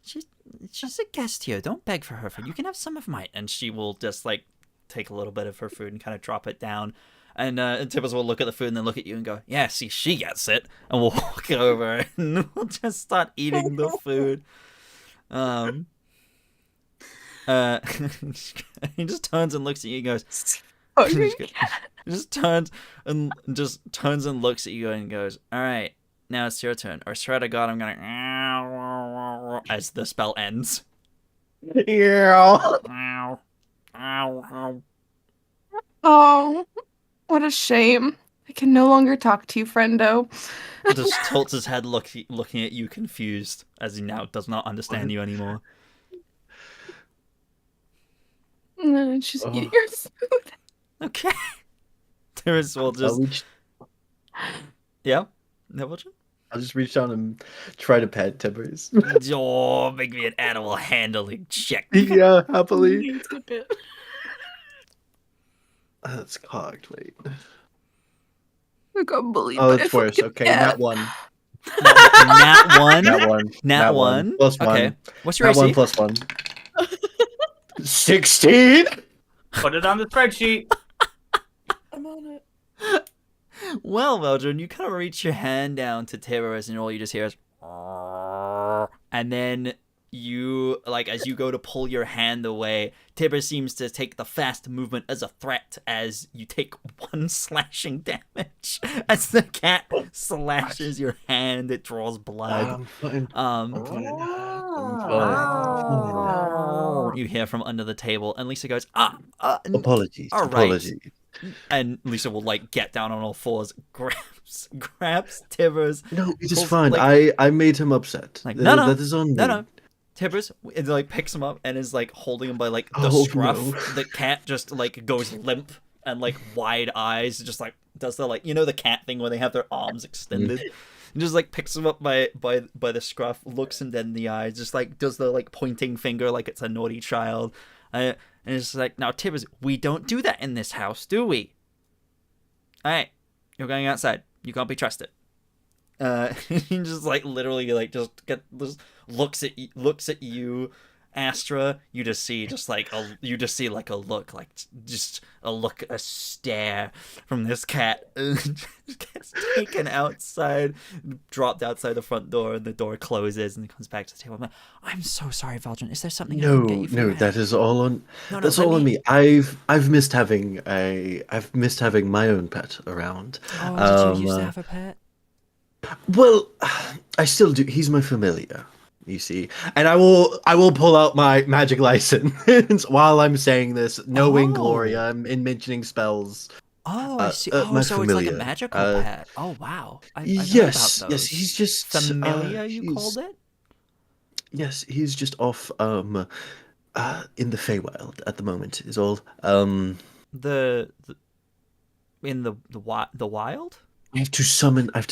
a guest here. Don't beg for her food. You can have some of mine. And she will just like take a little bit of her food and kind of drop it down. And Tibbers will look at the food and then look at you and go, yeah, see, she gets it. And we'll walk over and we'll just start eating the food. He just turns and looks at you and goes, Okay. just turns and looks at you and goes, all right, now it's your turn. Or swear to God, I'm gonna as the spell ends. Yeah. Oh, what a shame. I can no longer talk to you, friendo. Just tilts his head looking at you confused as he now does not understand you anymore. And she's Oh. eating your food. Okay. Terrence will just... Yeah? I'll just reach down and try to pet Tibbers. Oh, make me an animal handling check. Yeah, happily. It's a bit. That's cocked, wait. I can't believe Oh, it. it's worse. Okay, Yeah. nat 1. Nat 1. Nat 1. Nat 1. Plus 1. Okay. What's your Nat 1 AC? plus 1. 16? Put it on the spreadsheet. I'm on it. Well, Veldren, you kind of reach your hand down to Tiberius, and all you just hear is, and then you, like, as you go to pull your hand away, Tiberius seems to take the fast movement as a threat as you take 1 slashing damage. As the cat slashes your hand, it draws blood. I'm fine. You hear from under the table, and Lisa goes, Apologies. all right. Apologies. And Lisa will, like, get down on all fours, grabs Tiberius. No, it is pulls, fine. like- I made him upset. Like, no. That is on me. No. Tiberius, it, like, picks him up and is, like, holding him by, like, the Oh, scruff. no. The cat just, like, goes limp and, like, wide eyes, just, like, does the, like, you know, the cat thing where they have their arms extended? And just, like, picks him up by the scruff, looks him dead in the eyes, just, like, does the, like, pointing finger like it's a naughty child. And it's like, now, Tiberius, we don't do that in this house, do we? Alright, you're going outside. You can't be trusted. He just, like, literally, like, just looks at you, Astra. You just see like a look, like just a look, a stare from this cat. Just gets taken outside, dropped outside the front door, and the door closes, and it comes back to the table. I'm so sorry, Veldren. Is there something I can get you for your that hand? is all on. No, That's let all on me- me. I've missed having my own pet around. Oh, did you used to have a pet? Well, I still do. He's my familiar, you see, and I will pull out my magic license while I'm saying this, knowing Oh. Gloria and mentioning spells. Oh, I see. my So it's like a familiar, magical pet. Oh, wow. I've heard yes, about those. yes, he's just familiar. You called it? Yes, he's just off in the Feywild at the moment. Is all. In the wild. I have to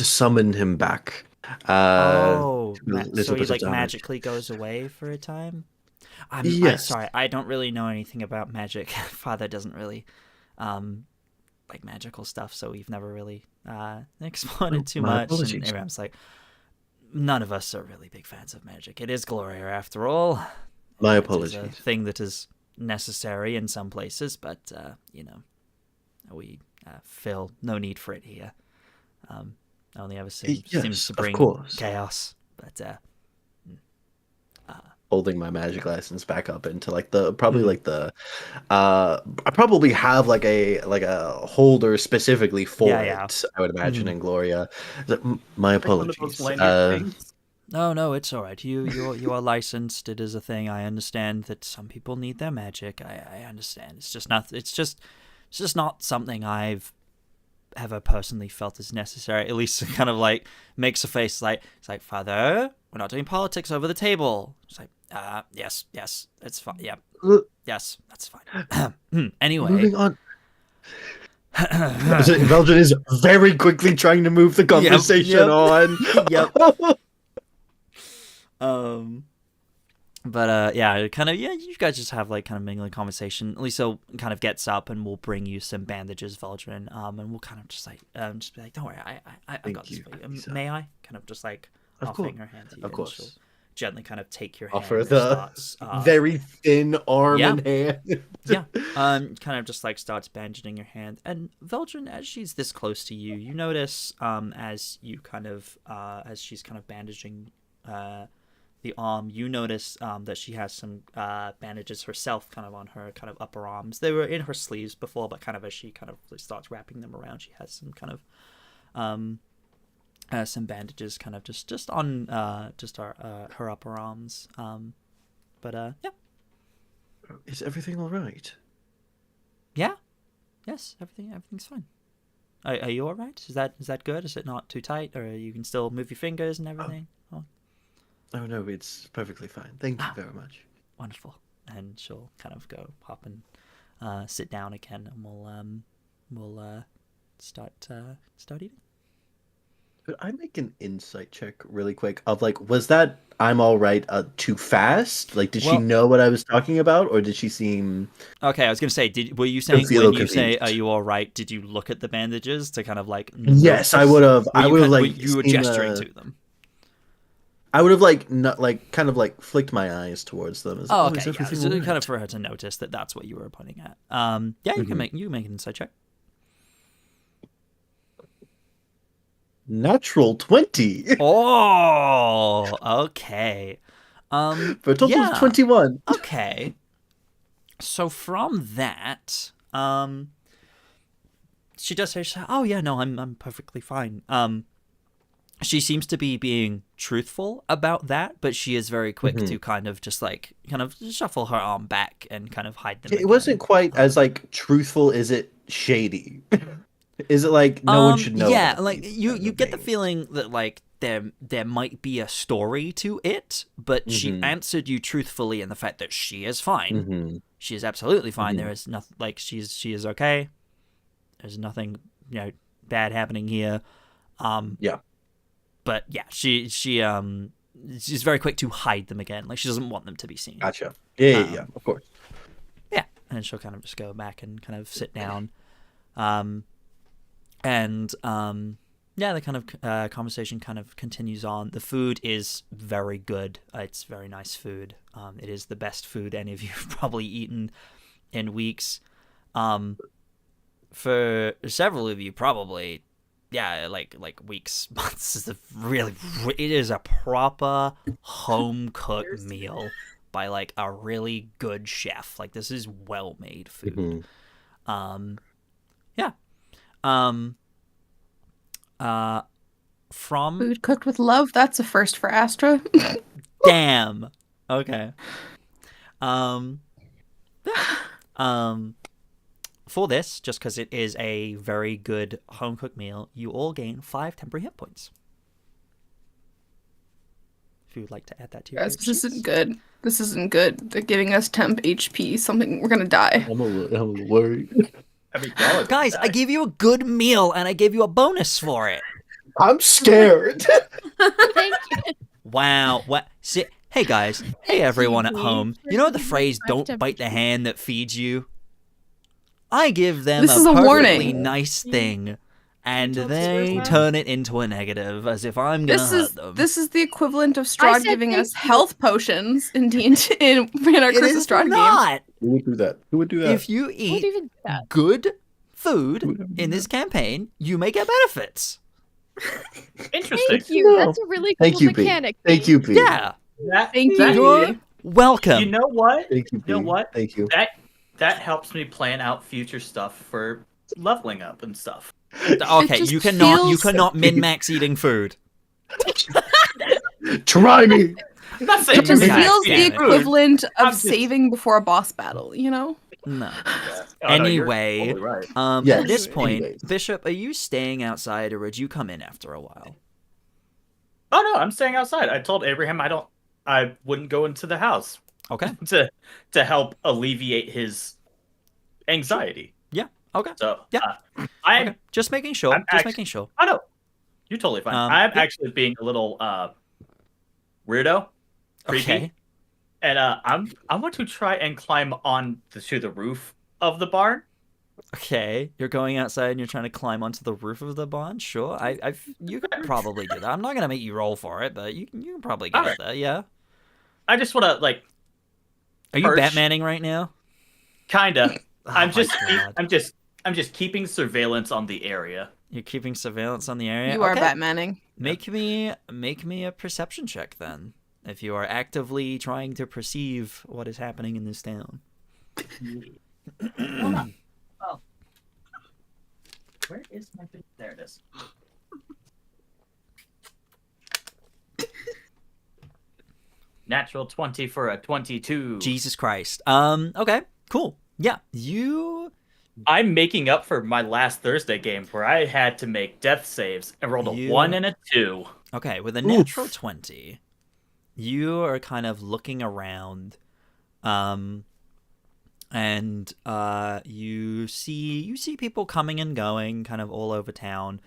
summon him back. So to a he little bit of like damage. magically goes away for a time. I'm Yes. sorry, I don't really know anything about magic. Father doesn't really like magical stuff, so we've never really explored it too my much. apologies. And Abraham's like, none of us are really big fans of magic. It is Gloria after all. My It is a apologies. thing that is necessary in some places, but we feel no need for it here. Only ever seems Yes, to of bring course. chaos, but Holding my magic license back up into like the I probably have like a holder specifically for Yeah. it. I would imagine Mhm. in Gloria. My Like one of those apologies. lanyard things. no, it's all right. You are licensed. It is a thing. I understand that some people need their magic. I understand. It's just not something I've ever personally felt is necessary. At least it kind of like makes a face like, it's like, Father, we're not doing politics over the table. It's like, yes, it's fine. Yeah, yes, that's fine. Anyway, Moving on. Veldren is very quickly trying to move the conversation on. Yep. But you guys just have like kind of mingling conversation. Lisa kind of gets up and will bring you some bandages, Veldren, and we'll kind of just like just be like, don't worry, I got this you, for you. Lisa. May I? Kind of just like Of offering course. her hand to you. Of and course. she'll gently kind of take your Offer hand. the Starts, very thin arm yeah. and hand. yeah. Kind of just like starts bandaging your hand. And Veldren, as she's this close to you, you notice as you kind of as she's kind of bandaging the arm, you notice that she has some bandages herself kind of on her kind of upper arms. They were in her sleeves before, but kind of as she kind of starts wrapping them around, she has some kind of some bandages kind of just on her upper arms. Yeah. Is everything all right? Yeah. Yes, everything's fine. Are you all right? Is that good? Is it not too tight, or you can still move your fingers and everything? Oh no, it's perfectly fine. Thank you very much. Wonderful. And she'll kind of go hop and sit down again, and we'll start eating. Could I make an insight check really quick of like, was that I'm all right too fast? Like, did she Well- know what I was talking about, or did she seem? Okay, I was gonna say, were you saying feel when you say confused. "Are you all right"? Did you look at the bandages to kind of like? Yes, I notice? would have. Were I you would have kind- like you were seen gesturing the- to them. I would have like not like kind of like flicked my eyes towards them. As, Oh, is okay, yeah. everything So all kind right?" of for her to notice that that's what you were pointing at. Yeah, you can make an insight check. Natural 20 Oh, okay. for a total yeah. of 21. Okay. So from that, she does say, "Oh yeah, no, I'm perfectly fine." She seems to be being truthful about that, but she is very quick to kind of shuffle her arm back and kind of hide them. It wasn't quite as like truthful. Is it shady? Is it like no one should know? Yeah, about like these you kinds of get the things? feeling that like there might be a story to it, but she answered you truthfully in the fact that she is fine. She is absolutely fine. There is nothing like she is okay. There's nothing bad happening here. Yeah. But yeah, she's very quick to hide them again. Like she doesn't want them to be seen. Gotcha. Yeah, of course. Yeah, and she'll kind of just go back and kind of sit down. Yeah, the kind of conversation kind of continues on. The food is very good. It's very nice food. It is the best food any of you have probably eaten in weeks. For several of you, probably, yeah, like weeks, months. Is it is a proper home cooked meal by like a really good chef. Like this is well made food. Yeah. From Food cooked with love. That's a first for Astra. damn. Okay. For this, just because it is a very good home cooked meal, you all gain 5 temporary hit points. If you would like to add that to your Guys, this character isn't sheets. good. This isn't good. They're giving us temp HP. Something we're gonna die. I'm a little worried. I mean, y'all are Guys, I gave you a good meal and I gave you a bonus for it. I'm scared. Thank you. Wow. What? See, hey guys. Hey everyone at you, home. Reed, You know the for phrase giving me "Don't bite the hand that feeds you"? I give them This a is a perfectly warning. nice thing, and told they Swearsman. turn it into a negative, as if I'm gonna hurt them. This is the equivalent of Strahd said giving thank us you. health potions in D&D in our It Curse of is Strahd game. not. Who would do that? Who would do that? If you Don't eat even do that. good food in this campaign, you may get benefits. Interesting. Thank you. No. That's a really Thank cool you, Pete. mechanic. Thank you, Pete. Yeah. Thank that- you. You're welcome. You know what? Thank you, Pete. You know what? Thank you. That helps me plan out future stuff for leveling up and stuff. Okay, just you cannot feels- min-max eating food. Try me. I'm not saying It just Okay. feels the Yeah. equivalent I'm of just- saving before a boss battle, you know? No. Oh, no, you're Anyway, totally right. Yes, at this point, anyways. Bishop, are you staying outside or would you come in after a while? Oh no, I'm staying outside. I told Abraham I wouldn't go into the house Okay. to help alleviate his anxiety. Yeah. Okay. So Yeah. I'm Okay. Just making sure. I'm Just making sure. oh no, you're totally fine. I'm yeah. actually being a little weirdo, creepy, Okay. and I want to try and climb on to the roof of the barn. Okay. You're going outside and you're trying to climb onto the roof of the barn. Sure. You could probably do that. I'm not gonna make you roll for it, but you can probably get Alright. there. Yeah. I just want to like Are you Perch. Batmaning right now? kinda. Oh I'm my just God. I'm just keeping surveillance on the area. You're keeping surveillance on the area. You are Okay. Batmaning. Make me a perception check then. If you are actively trying to perceive what is happening in this town. Oh. Where is my bit? There it is. Natural 20 for a 22. Jesus Christ. Okay. Cool. Yeah. I'm making up for my last Thursday game where I had to make death saves and rolled a You- 1 and a 2. Okay, with a natural 20, you are kind of looking around, and you see people coming and going, kind of all over town.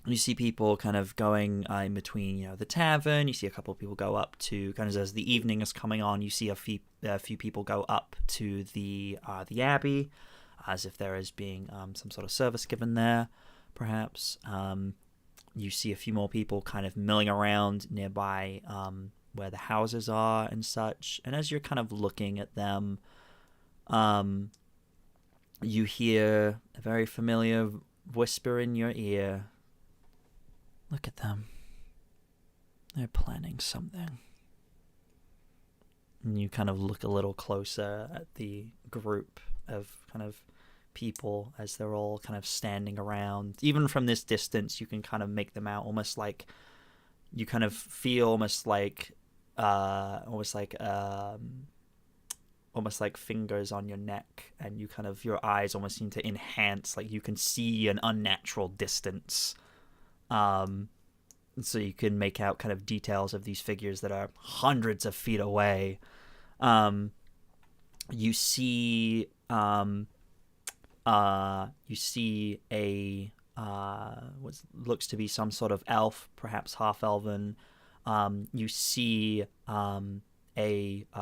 You see people kind of going in between, the tavern. You see a couple of people go up to, kind of as the evening is coming on, you see a few people go up to the abbey, as if there is being some sort of service given there, perhaps. You see a few more people kind of milling around nearby where the houses are and such. And as you're kind of looking at them, you hear a very familiar whisper in your ear. Look at them. They're planning something. And you kind of look a little closer at the group of kind of people as they're all kind of standing around. Even from this distance, you can kind of make them out almost like, you kind of feel almost like fingers on your neck, and you kind of, your eyes almost seem to enhance, like you can see an unnatural distance. So you can make out kind of details of these figures that are hundreds of feet away. You see a what looks to be some sort of elf, perhaps half elven. You see a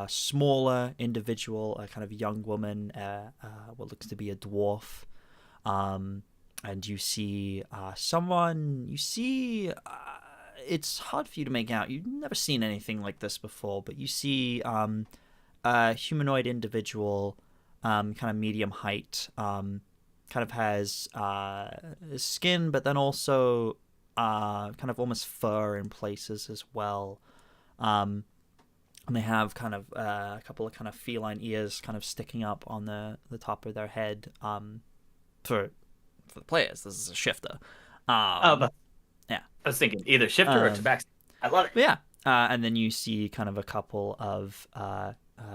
smaller individual, a kind of young woman, what looks to be a dwarf. And you see it's hard for you to make out. You've never seen anything like this before, but you see a humanoid individual, kind of medium height, kind of has skin, but then also kind of almost fur in places as well. And they have kind of a couple of kind of feline ears kind of sticking up on the top of their head. For the players, this is a shifter. But yeah, I was thinking either shifter or tabaxi. I love it. Yeah, and then you see kind of a couple of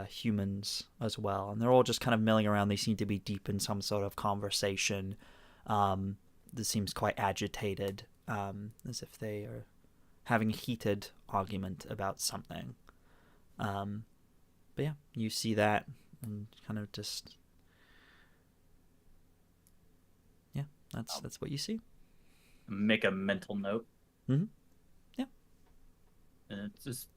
humans as well, and they're all just kind of milling around. They seem to be deep in some sort of conversation. This seems quite agitated, as if they are having a heated argument about something. But yeah, you see that, and kind of just, yeah, that's what you see. Make a mental note. Mm-hmm. Yeah. And it's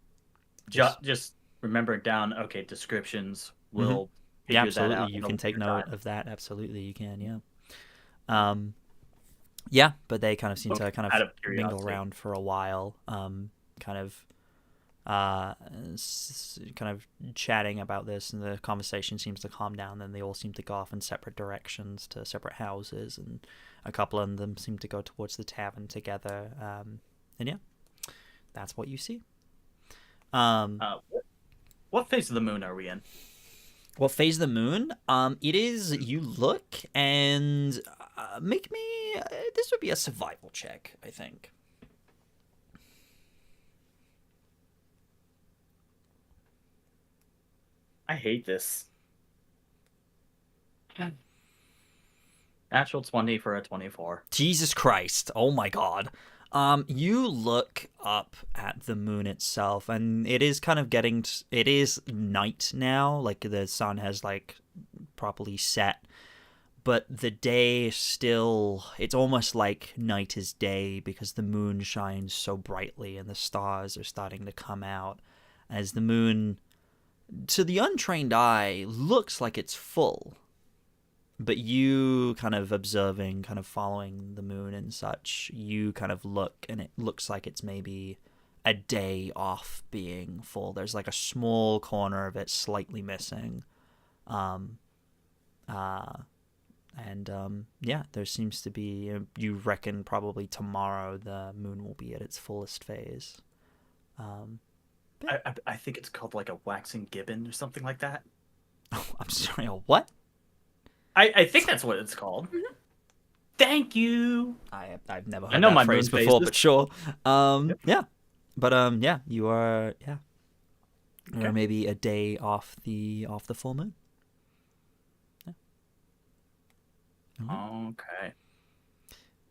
just remember it down. Okay, descriptions will figure Yeah, absolutely. that out. You in a can take later note time. of that. Absolutely, you can. Yeah. Yeah, but they kind of seem to kind Out of of mingle curiosity. around for a while. Kind of kind of chatting about this, and the conversation seems to calm down. Then they all seem to go off in separate directions to separate houses, and a couple of them seem to go towards the tavern together. And yeah, that's what you see. What phase of the moon are we in? What phase of the moon? It is, you look and make me, this would be a survival check, I think. I hate this. Natural 20 for a 24. Jesus Christ. Oh my god. You look up at the moon itself, and it is kind of it is night now, like the sun has like properly set, but the day is still, it's almost like night is day because the moon shines so brightly and the stars are starting to come out as the moon, to the untrained eye, looks like it's full. But you kind of observing, kind of following the moon and such, you kind of look, and it looks like it's maybe a day off being full. There's like a small corner of it slightly missing. Yeah, there seems to be, you reckon probably tomorrow the moon will be at its fullest phase. I think it's called like a waxing gibbon or something like that. Oh, I'm sorry, a what? I think that's what it's called. Thank you. I've never I heard know that my phrase moon before, phases. but sure. Yep. Yeah. But yeah, you are, yeah. Okay. Or maybe a day off the full moon. Yeah. Alright. Okay.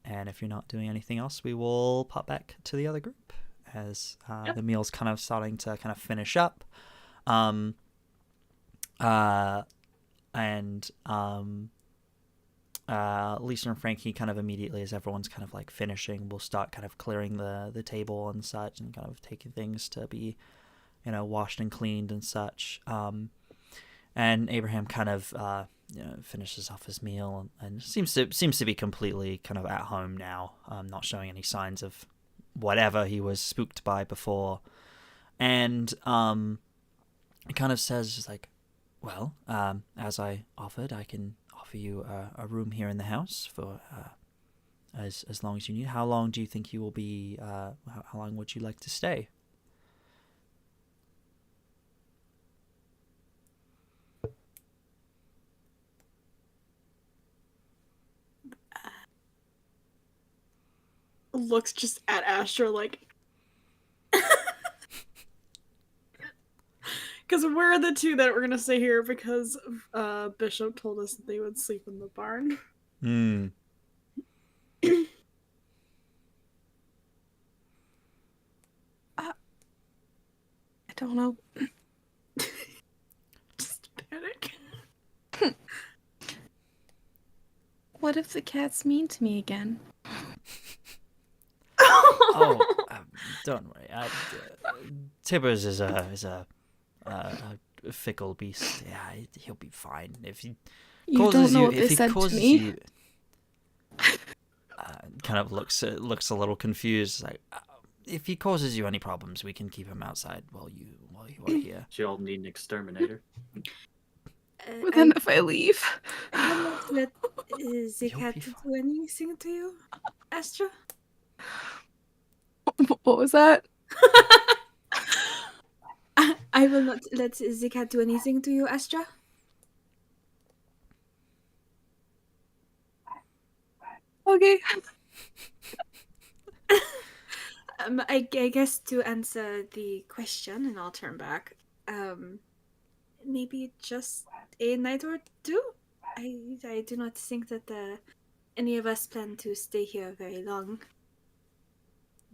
And if you're not doing anything else, we will pop back to the other group as the meal's kind of starting to kind of finish up. Lisa and Frankie kind of immediately, as everyone's kind of like finishing, will start kind of clearing the table and such, and kind of taking things to be, washed and cleaned and such. And Abraham kind of finishes off his meal and seems to be completely kind of at home now, not showing any signs of whatever he was spooked by before. And it kind of says just like, well, as I offered, I can offer you a room here in the house for as long as you need. How long do you think you will be? How long would you like to stay? Looks just at Astra like, because we're the two that we're gonna stay here because Bishop told us that they would sleep in the barn. Hmm. I don't know. Just panic. What if the cat's mean to me again? Oh, don't worry. Tibbers is a fickle beast. Yeah, he'll be fine. If he You causes don't know you, what if they he said to causes me. you, kind of looks a little confused. Like, if he causes you any problems, we can keep him outside while you are here. Do you all need an exterminator? But then if I leave, I will not let the You'll cat be do fine. anything to you, Astra. what was that? I will not let the cat do anything to you, Astra. Okay. I guess to answer the question, and I'll turn back. Maybe just a night or two. I do not think that any of us plan to stay here very long.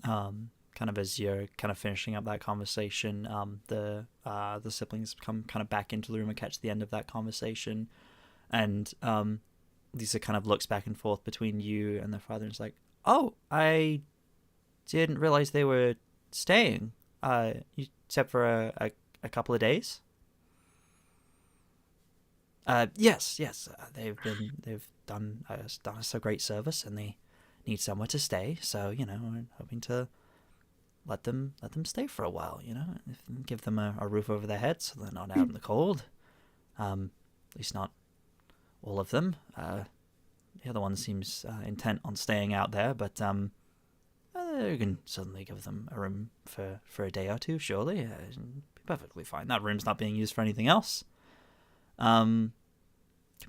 Kind of as you're kind of finishing up that conversation, the siblings come kind of back into the room and catch the end of that conversation, and Lisa kind of looks back and forth between you and the father and is like, "Oh, I didn't realize they were staying, except for a couple of days." Yes, they've done us a great service, and they need somewhere to stay. So we're hoping to let them stay for a while. Give them a roof over their heads so they're not out in the cold. At least not all of them. The other one seems intent on staying out there, but you can certainly give them a room for a day or two. Surely, be perfectly fine. That room's not being used for anything else. Can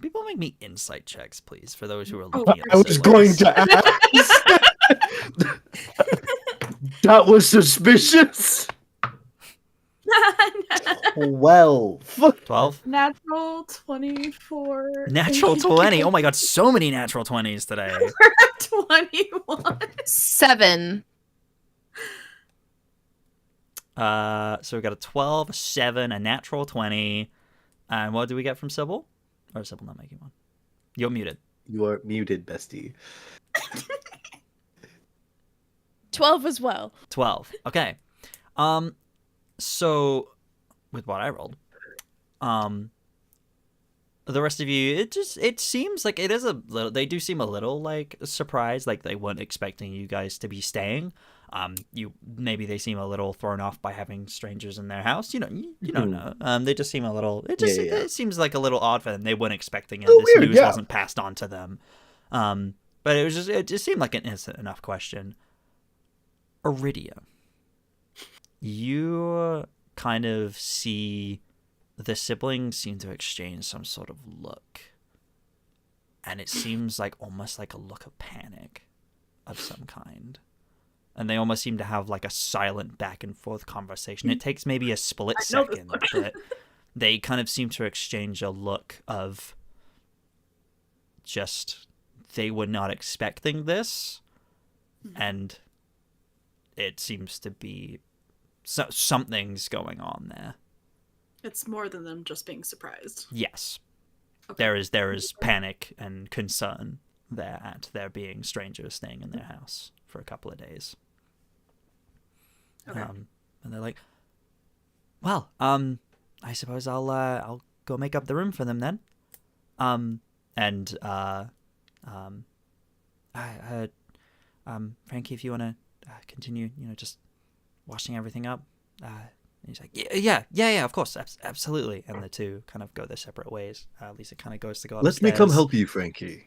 people make me insight checks, please, for those who are looking at the I was going to ask. That was suspicious. 12? Natural 24. Natural 20. Oh my god, so many natural 20s today. 21. 7. So we got a 12, a 7, a natural 20. And what do we get from Sybil? Or is Sybil not making one? You're muted. You are muted, bestie. 12 as well. 12. Okay. So with what I rolled, the rest of you, it seems like it is a little, they do seem a little like surprised, like they weren't expecting you guys to be staying. Maybe they seem a little thrown off by having strangers in their house. You don't know. They just seem a little. It seems like a little odd for them. They weren't expecting it. This weird, news wasn't passed on to them. But it just seemed like an innocent enough question. Aridia, you kind of see the siblings seem to exchange some sort of look, and it seems like almost like a look of panic of some kind. And they almost seem to have like a silent back and forth conversation. It takes maybe a split second, but they kind of seem to exchange a look of just they were not expecting this, and it seems to be something's going on there. It's more than them just being surprised. Yes. there is panic and concern there at there being strangers staying in their house for a couple of days. Okay. And they're like, well, I suppose I'll go make up the room for them then. Frankie, if you want to continue, just washing everything up. He's like, yeah, of course, absolutely. And the two kind of go their separate ways. Lisa kind of goes to go upstairs. Let me come help you, Frankie.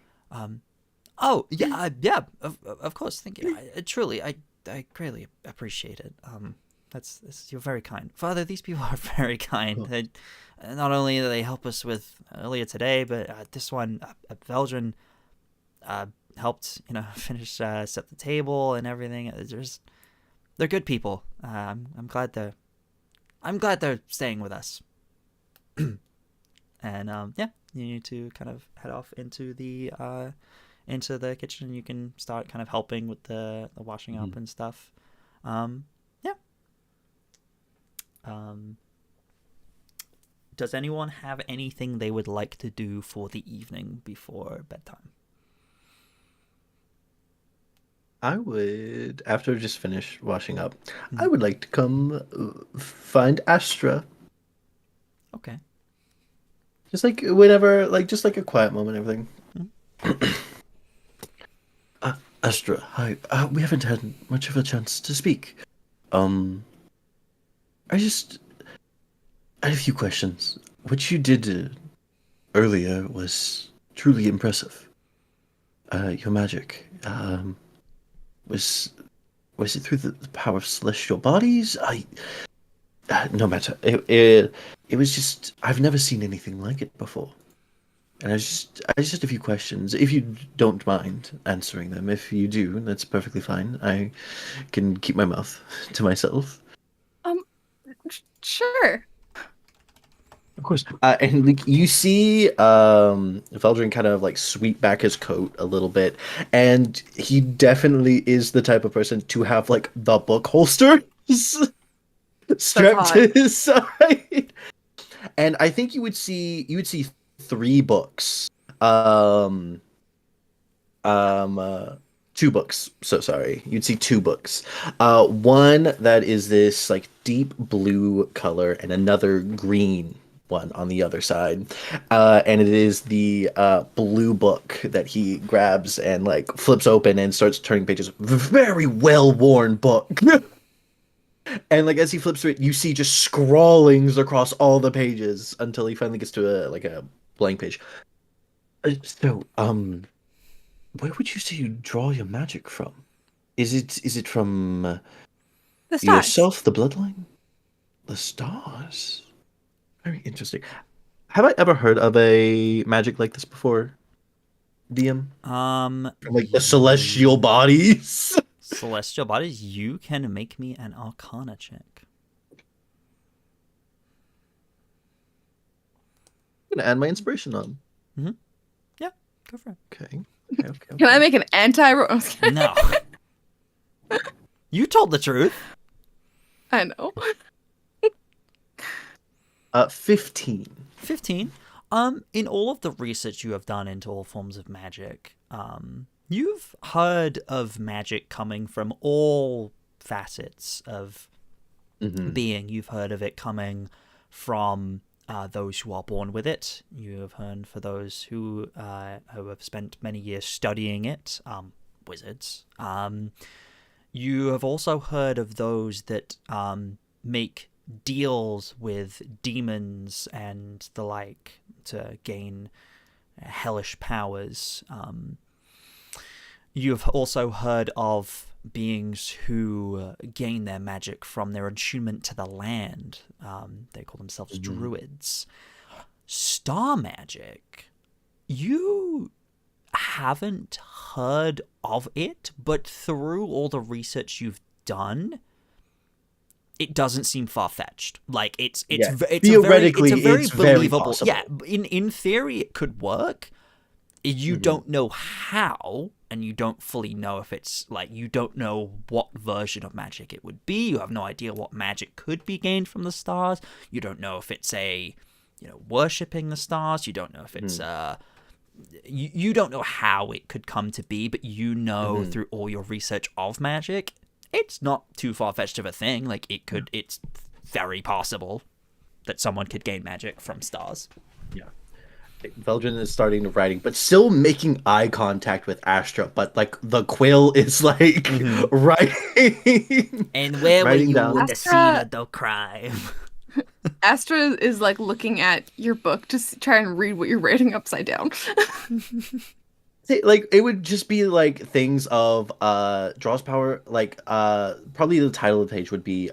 Oh yeah, of course. Thank you. I greatly appreciate it. You're very kind, Father. These people are very kind. Oh. They, not only do they help us with earlier today, but this one, Veldren, helped finish set the table and everything. They're good people. I'm glad they're staying with us. And you need to kind of head off into the kitchen. You can start kind of helping with the washing up and stuff. Does anyone have anything they would like to do for the evening before bedtime? I would, after just finish washing up, I would like to come find Astra. Okay. Just like whenever, just like a quiet moment, everything. Astra, hi. We haven't had much of a chance to speak. I had a few questions. What you did earlier was truly impressive. Your magic, was it through the power of celestial bodies? No matter. It was just, I've never seen anything like it before. And I just had a few questions. If you don't mind answering them, if you do, that's perfectly fine. I can keep my mouth to myself. Sure. Of course. And you see Veldren kind of sweep back his coat a little bit, and he definitely is the type of person to have the book holster strapped to his side. And I think you would see 3 books. 2 books. So sorry. You'd see 2 books. One that is this deep blue color and another green one on the other side. And it is the blue book that he grabs and flips open and starts turning pages. Very well-worn book. And as he flips through it, you see just scrawlings across all the pages until he finally gets to a blank page. So, where would you say you draw your magic from? Is it from The stars. yourself, the bloodline? The stars. Very interesting. Have I ever heard of a magic like this before, DM? The celestial bodies. Celestial bodies. You can make me an Arcana check. I'm gonna add my inspiration on. Yeah, go for it. Okay. Can I make an anti-roll? No. You told the truth. I know. 15. 15. In all of the research you have done into all forms of magic, you've heard of magic coming from all facets of being. You've heard of it coming from those who are born with it. You have heard for those who have spent many years studying it, wizards. You have also heard of those that make deals with demons and the like to gain hellish powers. You have also heard of beings who gain their magic from their attunement to the land. They call themselves druids. Star magic, you haven't heard of it, but through all the research you've done, it doesn't seem far-fetched. It's theoretically, a very it's very believable. possible. Yeah, in theory, it could work. You don't know how, and you don't fully know if it's you don't know what version of magic it would be. You have no idea what magic could be gained from the stars. You don't know if it's a worshipping the stars. You don't know if it's you don't know how it could come to be, but through all your research of magic, it's not too far-fetched of a thing. Like, it's very possible that someone could gain magic from stars. Yeah. Veldren is starting to writing, but still making eye contact with Astra, but like the quill is like writing. And where were Writing you down. in the scene of the crime? Astra is like looking at your book to try and read what you're writing upside down. Like, it would just be like things of draws power, like probably the title of the page would be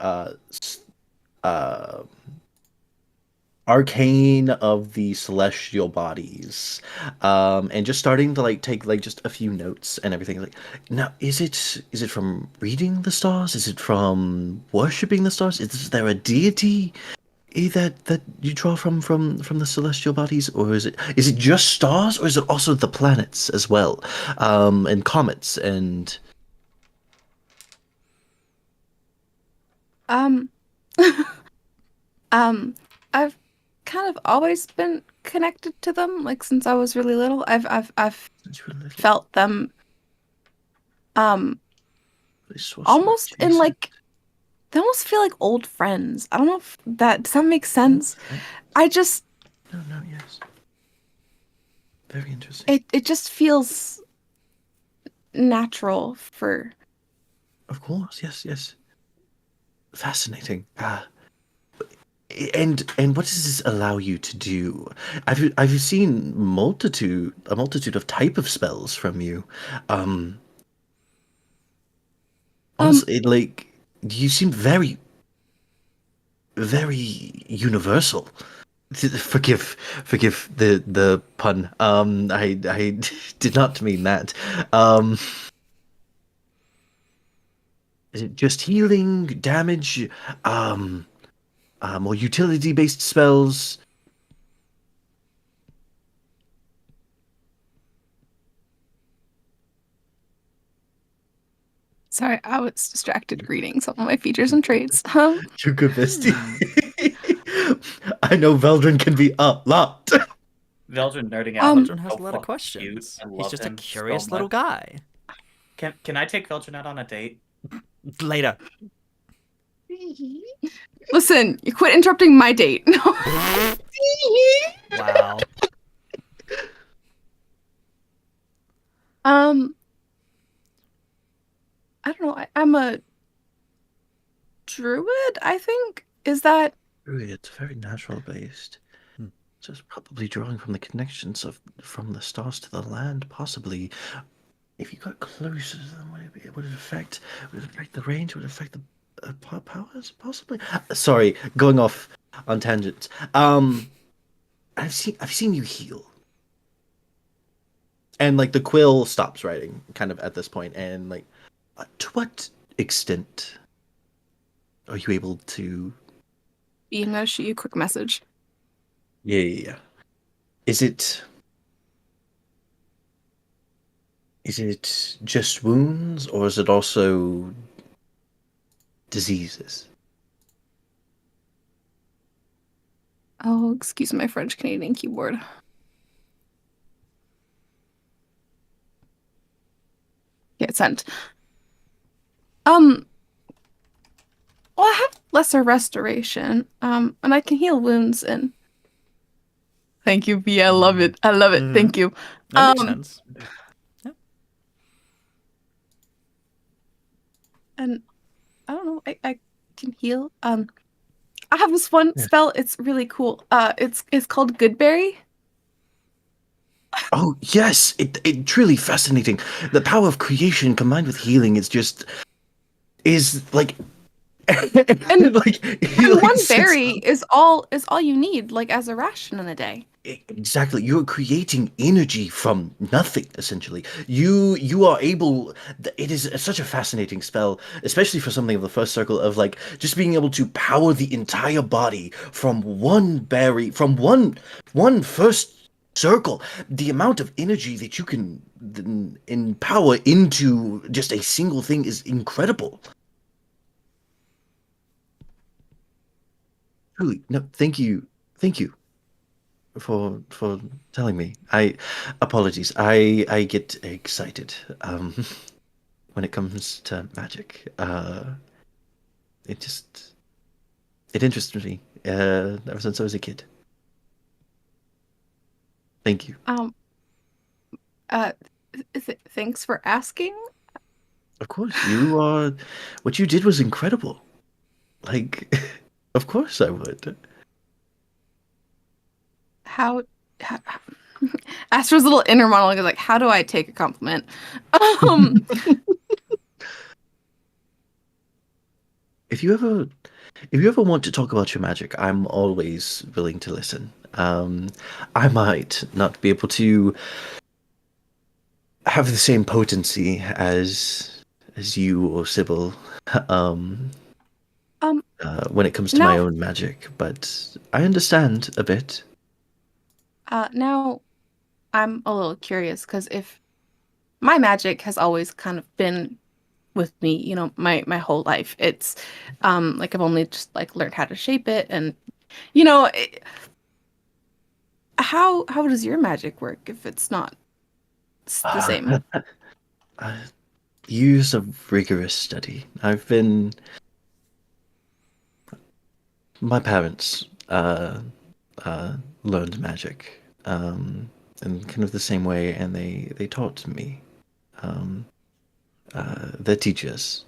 Arcane of the Celestial Bodies, and just starting to like take like just a few notes and everything. Like, now is it from reading the stars? Is it from worshipping the stars? Is there a deity that you draw from the celestial bodies, or is it just stars, or is it also the planets as well, and comets and I've kind of always been connected to them, like since I was really little. I've felt them almost in like, they almost feel like old friends. I don't know if does that make sense? I just no, yes, very interesting. it just feels natural for. Of course, yes, fascinating. And what does this allow you to do? I've seen a multitude of type of spells from you. Honestly, like, you seem very, very universal. Forgive the pun. I did not mean that. Is it just healing, damage, more utility-based spells? Sorry, I was distracted reading some of my features and traits. You're good, bestie. I know Veldren can be a lot. Veldren nerding out. Veldren has so a lot of fucking questions. cute. I He's love just a him curious so little much. guy. Can I take Veldren out on a date? Later. Listen, you quit interrupting my date. Wow. I don't know. I'm a druid, I think. Is that? Really, it's very natural based. Just probably drawing from the connections from the stars to the land, possibly. If you got closer to them, would it affect the range? Would it affect the powers? Possibly. Sorry, going off on tangents. I've seen you heal. And like the quill stops writing kind of at this point, and like, to what extent are you able to? I'm gonna shoot you a quick message. Yeah. Is it just wounds, or is it also diseases? Oh, excuse my French Canadian keyboard. Get sent. Well, I have lesser restoration. And I can heal wounds and. Thank you, B. I love it. I love it. Thank you. That makes sense. Yeah. And I don't know. I can heal. I have this one spell. It's really cool. It's called Goodberry. Oh yes, it truly fascinating. The power of creation combined with healing is like, and like, and one berry is all you need, like, as a ration in a day. Exactly, you're creating energy from nothing. Essentially, you are able. It is such a fascinating spell, especially for something of the first circle of like just being able to power the entire body from one berry, from one first circle. The amount of energy that you can empower into just a single thing is incredible. Truly, no, thank you. for telling me. I apologies. I get excited when it comes to magic. It just it interests me ever since I was a kid. Thank you. Uh, thanks for asking. Of course, you are. What you did was incredible. Like, of course I would. How Astra's little inner monologue is like, how do I take a compliment? Um, If you ever, if you ever want to talk about your magic, I'm always willing to listen. I might not be able to have the same potency as you or Sybil, um, um, when it comes to my now, own magic, but I understand a bit. now I'm a little curious because if my magic has always kind of been with me, my whole life. It's like I've only just like learned how to shape it, and you know, it, how does your magic work if it's not the same? Uh, Years of rigorous study. My parents learned magic in kind of the same way, and they taught me. Um, they're teachers,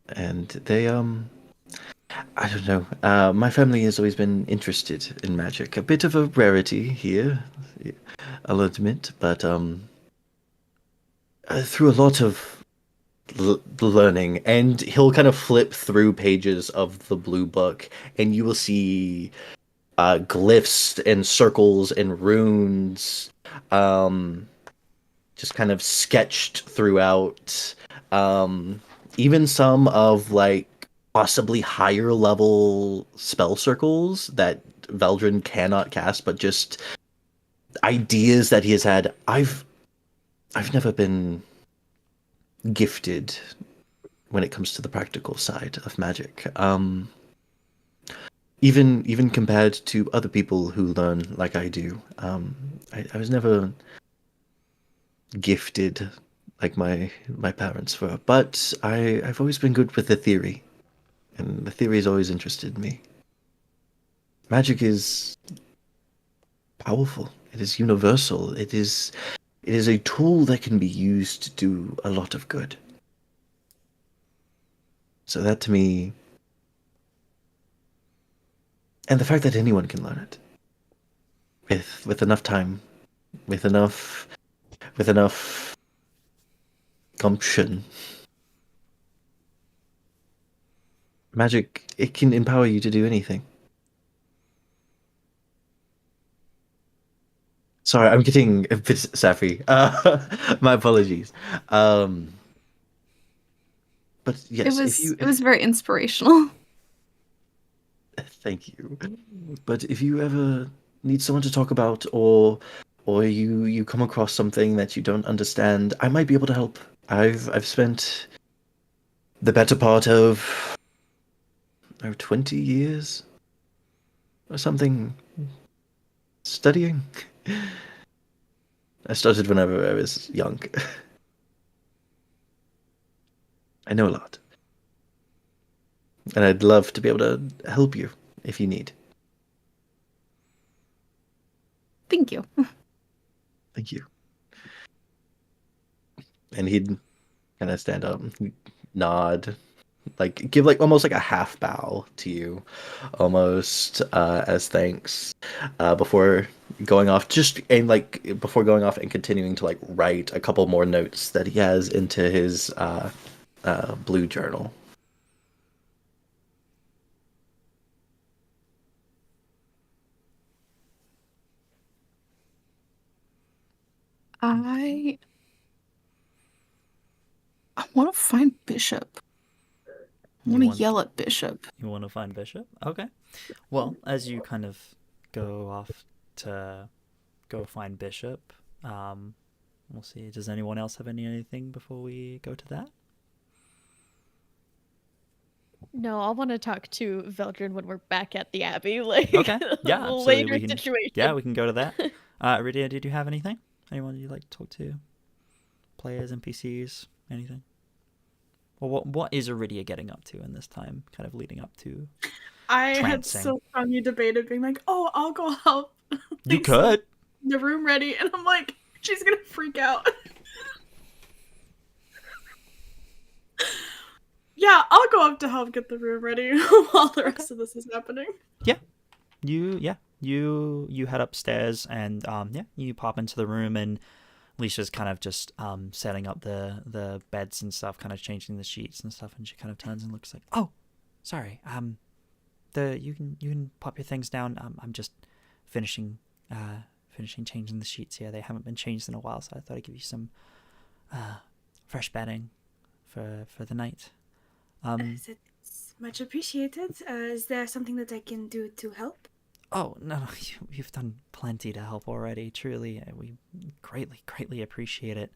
and I don't know. My family has always been interested in magic. A bit of a rarity here, I'll admit, but through a lot of learning, and he'll kind of flip through pages of the blue book, and you will see glyphs and circles and runes, um, just kind of sketched throughout. Um, Even some of like possibly higher level spell circles that Veldren cannot cast, but just ideas that he has had. I've never been gifted when it comes to the practical side of magic. Even compared to other people who learn like I do, I was never gifted like my parents were. But I've always been good with the theory, and the theory has always interested me. Magic is powerful. It is universal. It is a tool that can be used to do a lot of good. So that to me, and the fact that anyone can learn it with enough time, with enough gumption, magic, it can empower you to do anything. Sorry, I'm getting a bit sappy. My apologies. Um, but yes, if you It was very inspirational. thank you. But if you ever need someone to talk about, or you come across something that you don't understand, I might be able to help. I've spent the better part of 20 years or something studying. I started whenever I was young. I know a lot. And I'd love to be able to help you if you need. Thank you. Thank you. And he'd kind of stand up, nod, like give like almost like a half bow to you, almost as thanks, before going off. Just and like before going off and continuing to like write a couple more notes that he has into his blue journal. I want to find Bishop. I want to yell at Bishop. You want to find Bishop? Okay. Well, as you kind of go off to go find Bishop, we'll see. Does anyone else have anything before we go to that? No, I'll want to talk to Veldren when we're back at the Abbey. Like, Okay. Yeah, a absolutely. later We can. situation. Yeah, we can go to that. Aridia, did you have anything? Anyone you'd like to talk to? Players, NPCs, anything? Well, what is Aridia getting up to in this time, kind of leading up to I had trancing? so strongly debated being like, oh, I'll go help. You could. The room ready, and I'm like, she's gonna freak out. Yeah, I'll go up to help get the room ready while the rest of this is happening. Yeah. You head upstairs and you pop into the room, and Leisha's kind of just setting up the beds and stuff, kind of changing the sheets and stuff, and she kind of turns and looks like, "Oh, sorry. You can pop your things down. I'm just finishing changing the sheets here. They haven't been changed in a while, so I thought I'd give you some fresh bedding for the night." It's much appreciated. Is there something that I can do to help? Oh, no, you've done plenty to help already, truly. We greatly appreciate it.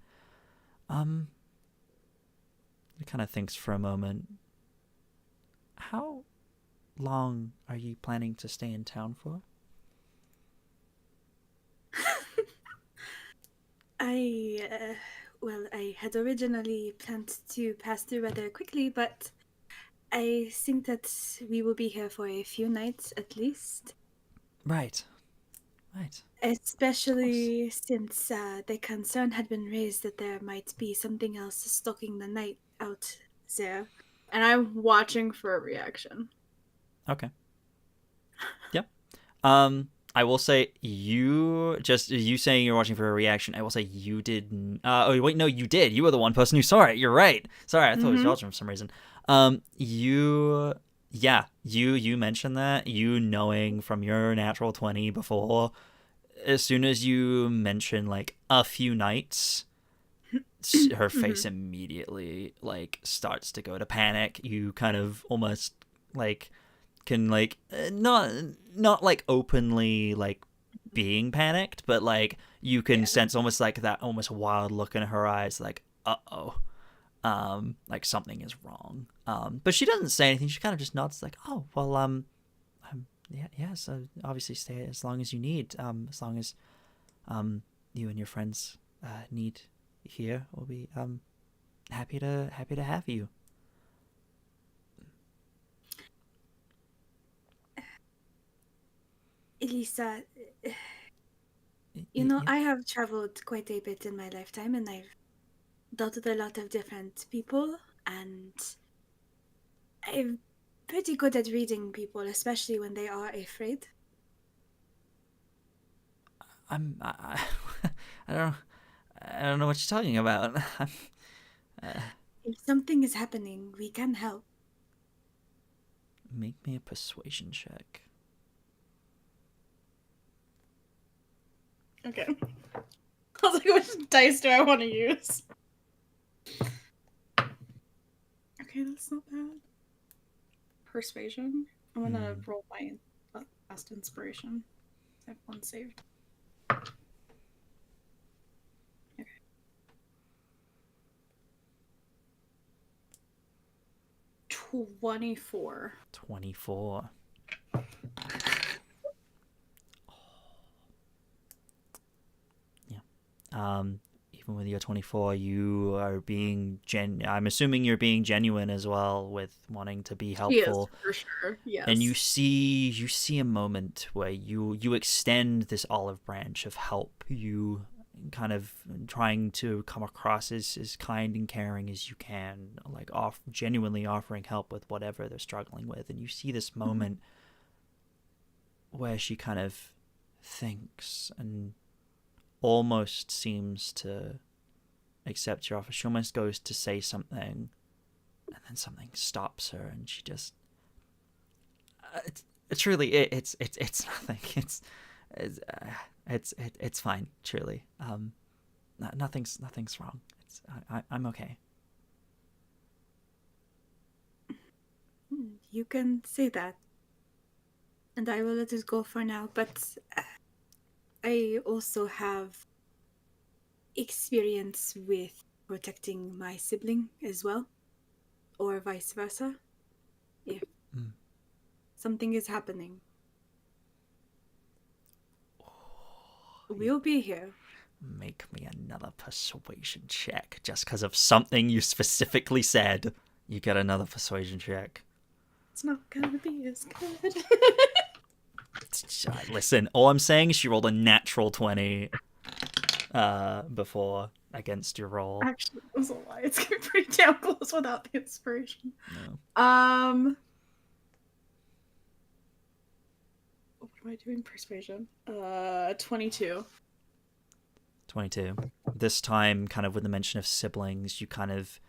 He kind of thinks for a moment. How long are you planning to stay in town for? I had originally planned to pass through rather quickly, but I think that we will be here for a few nights at least. Right. Especially since the concern had been raised that there might be something else stalking the night out there. And I'm watching for a reaction. Okay. Yep. I will say you saying you're watching for a reaction. I will say you didn't. Oh wait, no, you did. You were the one person who saw it. You're right. Sorry, I thought it was Veldren for some reason. You mentioned that, you knowing from your natural 20 before. As soon as you mention like a few nights, her face immediately like starts to go to panic. You kind of almost like can like not like openly like being panicked, but like you can sense almost like that almost wild look in her eyes, like like something is wrong. But she doesn't say anything. She kind of just nods, like, oh well, yeah, so obviously stay as long as you need. As long as you and your friends need here, we'll be happy to have you. Elisa, I have traveled quite a bit in my lifetime, and I've dealt with a lot of different people, and I'm pretty good at reading people, especially when they are afraid. I don't know what you're talking about. If something is happening, we can help. Make me a persuasion check. Okay. I was like, which dice do I want to use? Okay, that's not bad. Persuasion. I'm gonna roll my last inspiration. I have one saved. Okay. 24. 24. Even with your 24, you are being I'm assuming you're being genuine as well with wanting to be helpful. Yes, for sure. Yes. And you see a moment where you extend this olive branch of help. You kind of trying to come across as kind and caring as you can, like genuinely offering help with whatever they're struggling with. And you see this moment where she kind of thinks and almost seems to accept your offer. She almost goes to say something, and then something stops her, and she just it's really it's nothing. It's fine. Truly, nothing's wrong. I'm okay. You can say that, and I will let it go for now. But I also have experience with protecting my sibling as well, or vice versa. If Mm. something is happening, we'll be here. Make me another persuasion check. Just because of something you specifically said, you get another persuasion check. It's not gonna be as good. Listen, all I'm saying is she rolled a natural 20 before against your roll. Actually, it was a lie. It's gonna be pretty damn close without the inspiration. No. What am I doing? Persuasion. 22. 22. This time, kind of with the mention of siblings, you kind of,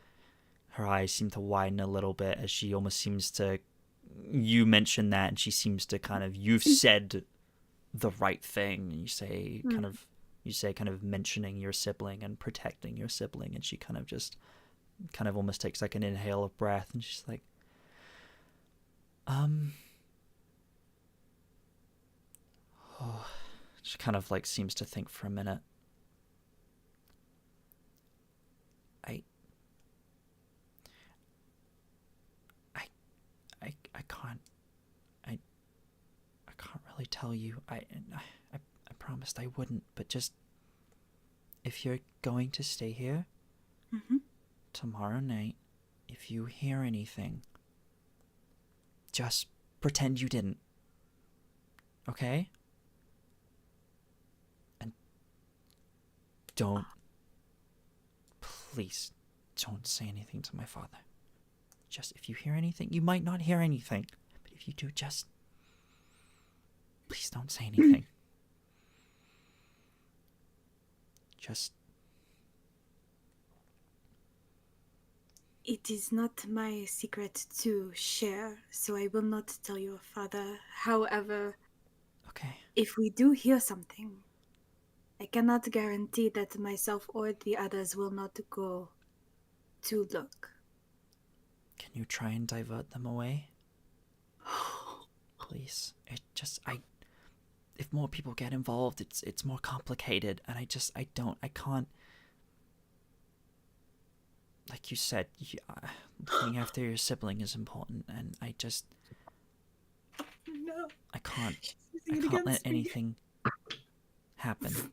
her eyes seem to widen a little bit as she almost seems to, you mention that and she seems to kind of, you've said the right thing. And you say kind of mentioning your sibling and protecting your sibling, and she kind of almost takes like an inhale of breath, and she's like, she kind of like seems to think for a minute. I can't really tell you. I promised I wouldn't, but just if you're going to stay here tomorrow night, if you hear anything, just pretend you didn't. Okay? And please don't say anything to my father. Just if you hear anything, you might not hear anything, but if you do, just please don't say anything. Just... It is not my secret to share, so I will not tell your father. However, Okay. if we do hear something, I cannot guarantee that myself or the others will not go to look. Can you try and divert them away? Please. If more people get involved, it's more complicated, and I can't. Like you said, looking after your sibling is important, and I can't let anything happen.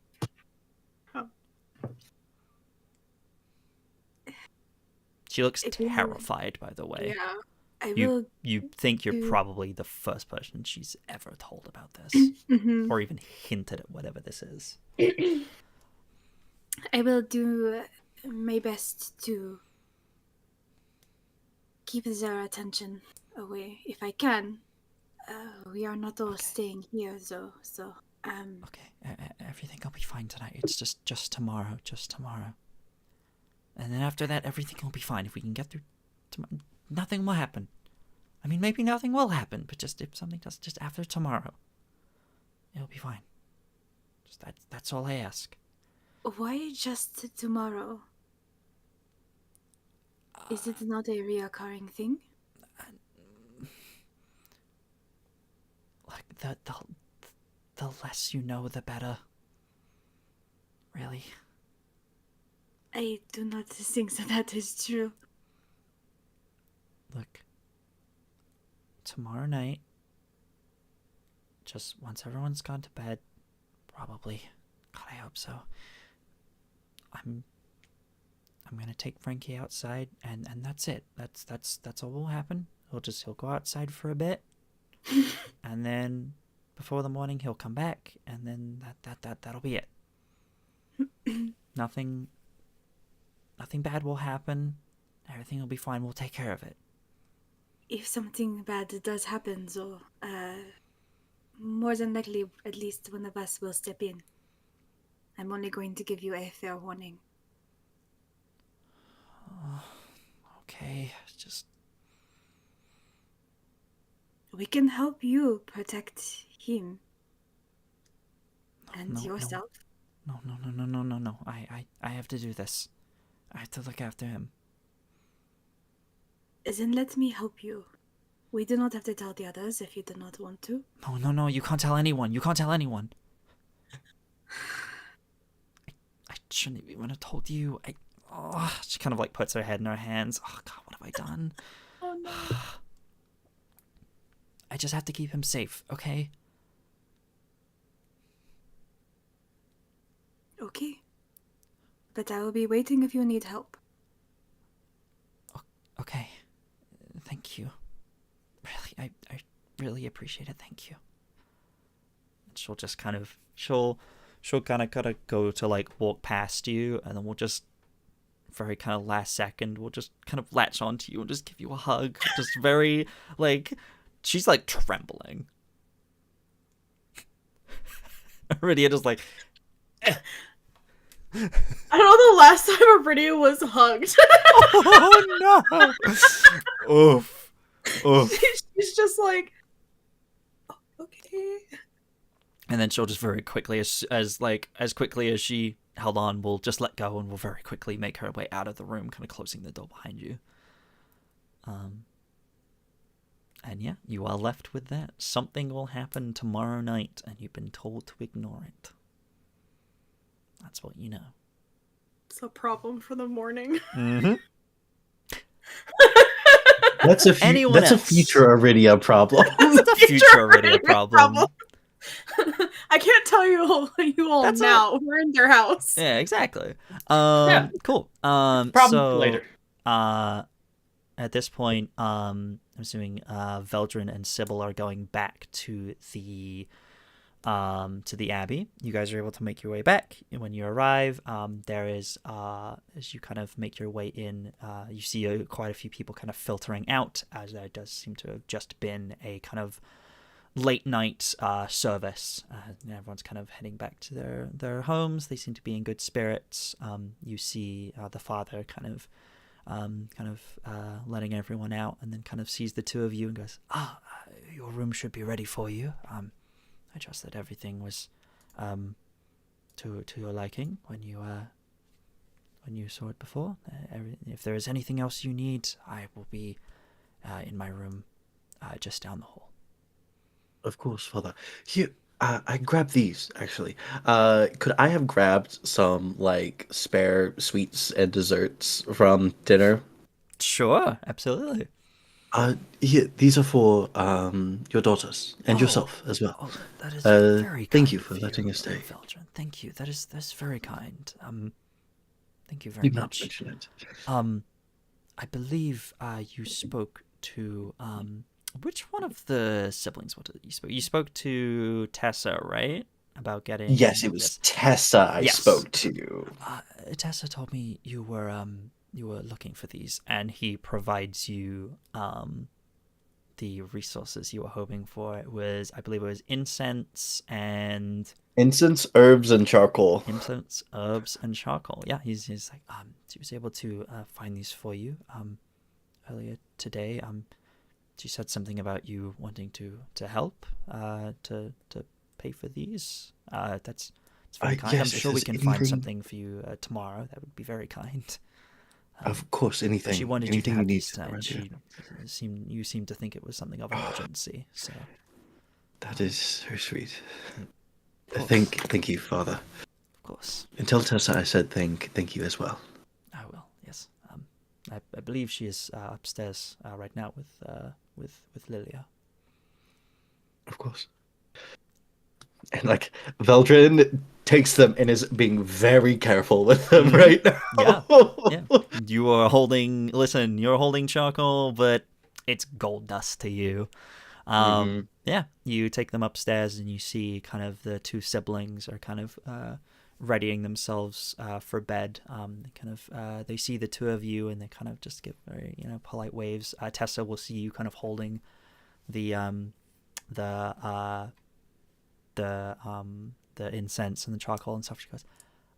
She looks terrified, by the way. Yeah, You think you're probably the first person she's ever told about this, or even hinted at whatever this is. I will do my best to keep their attention away if I can. We are not all staying here, though. So, Okay, everything will be fine tonight. It's just tomorrow, and then after that, everything will be fine. If we can get through tomorrow, nothing will happen. I mean, maybe nothing will happen, but just if something does, just after tomorrow, it'll be fine. Just that's all I ask. why just tomorrow? Is it not a reoccurring thing? Like the less you know, the better. Really. I do not think that is true. Look, tomorrow night, just once everyone's gone to bed, probably, God, I hope so, I'm gonna take Frankie outside, and that's it. That's all will happen. He'll go outside for a bit, and then before the morning he'll come back, and then that'll be it. Nothing bad will happen. Everything will be fine. We'll take care of it. If something bad does happen, though, more than likely, at least one of us will step in. I'm only going to give you a fair warning. Okay, just... We can help you protect him. And yourself. No. I have to do this. I have to look after him. Then let me help you. We do not have to tell the others if you do not want to. No, you can't tell anyone. I shouldn't even have told you. She kind of like puts her head in her hands. Oh God, what have I done? Oh no. I just have to keep him safe, okay? Okay. But I will be waiting if you need help. Okay. Thank you. Really, I really appreciate it. Thank you. And she'll just kind of she'll kind of go to like walk past you, and then we'll just very kind of last second we'll just kind of latch onto you and just give you a hug. Just very like she's like trembling. Aridia just like I don't know the last time Aridia was hugged. oh no. Oof. Oof. She's just like, oh, okay. And then she'll just very quickly, as quickly as she held on, will just let go and will very quickly make her way out of the room, kind of closing the door behind you. And yeah, you are left with that. Something will happen tomorrow night, and you've been told to ignore it. That's what you know. It's a problem for the morning. Mm-hmm. That's a future Aridia problem. That's a future Aridia problem. I can't tell you all That's now. We're in their house. Yeah, exactly. Yeah. Cool. Problem So, later. At this point, I'm assuming Veldren and Sybil are going back to the Abbey. You guys are able to make your way back. And when you arrive, there is as you kind of make your way in, you see quite a few people kind of filtering out, as there does seem to have just been a kind of late night service. And everyone's kind of heading back to their homes. They seem to be in good spirits. You see the father kind of letting everyone out, and then kind of sees the two of you and goes, your room should be ready for you. I trust that everything was to your liking when you saw it before. If there is anything else you need, I will be in my room just down the hall. Of course, Father. Here, I grabbed these, actually. Could I have grabbed some, like, spare sweets and desserts from dinner? Sure, absolutely. Here, these are for your daughters and yourself as well. Oh, that is very kind. Thank you for letting us stay. Veldren. Thank you. That's very kind. Thank you very Did not much. mention it. I believe you spoke to which one of the siblings? What did you spoke? You spoke to Tessa, right? About getting. Yes, it was Tessa I spoke to. Tessa told me you were looking for these, and he provides you the resources you were hoping for. I believe it was incense, herbs, and charcoal. Incense, herbs, and charcoal. Yeah, he's like he was able to find these for you earlier today. She said something about you wanting to help to pay for these. That's very kind. Yes, I'm sure we can anything... find something for you tomorrow. That would be very kind. Of course, anything. She wanted anything you to have you these tonight. You seemed to think it was something of emergency. So that is so sweet. Thank you, Father. Of course. And tell Tessa I said thank you as well. I will. Yes. I believe she is upstairs right now with Lilia. Of course. And like Veldren takes them and is being very careful with them right now. Yeah. You're holding charcoal, but it's gold dust to you. Yeah, you take them upstairs and you see kind of the two siblings are kind of readying themselves for bed. They see the two of you and they kind of just give very polite waves. Tessa will see you kind of holding the incense and the charcoal and stuff. She goes,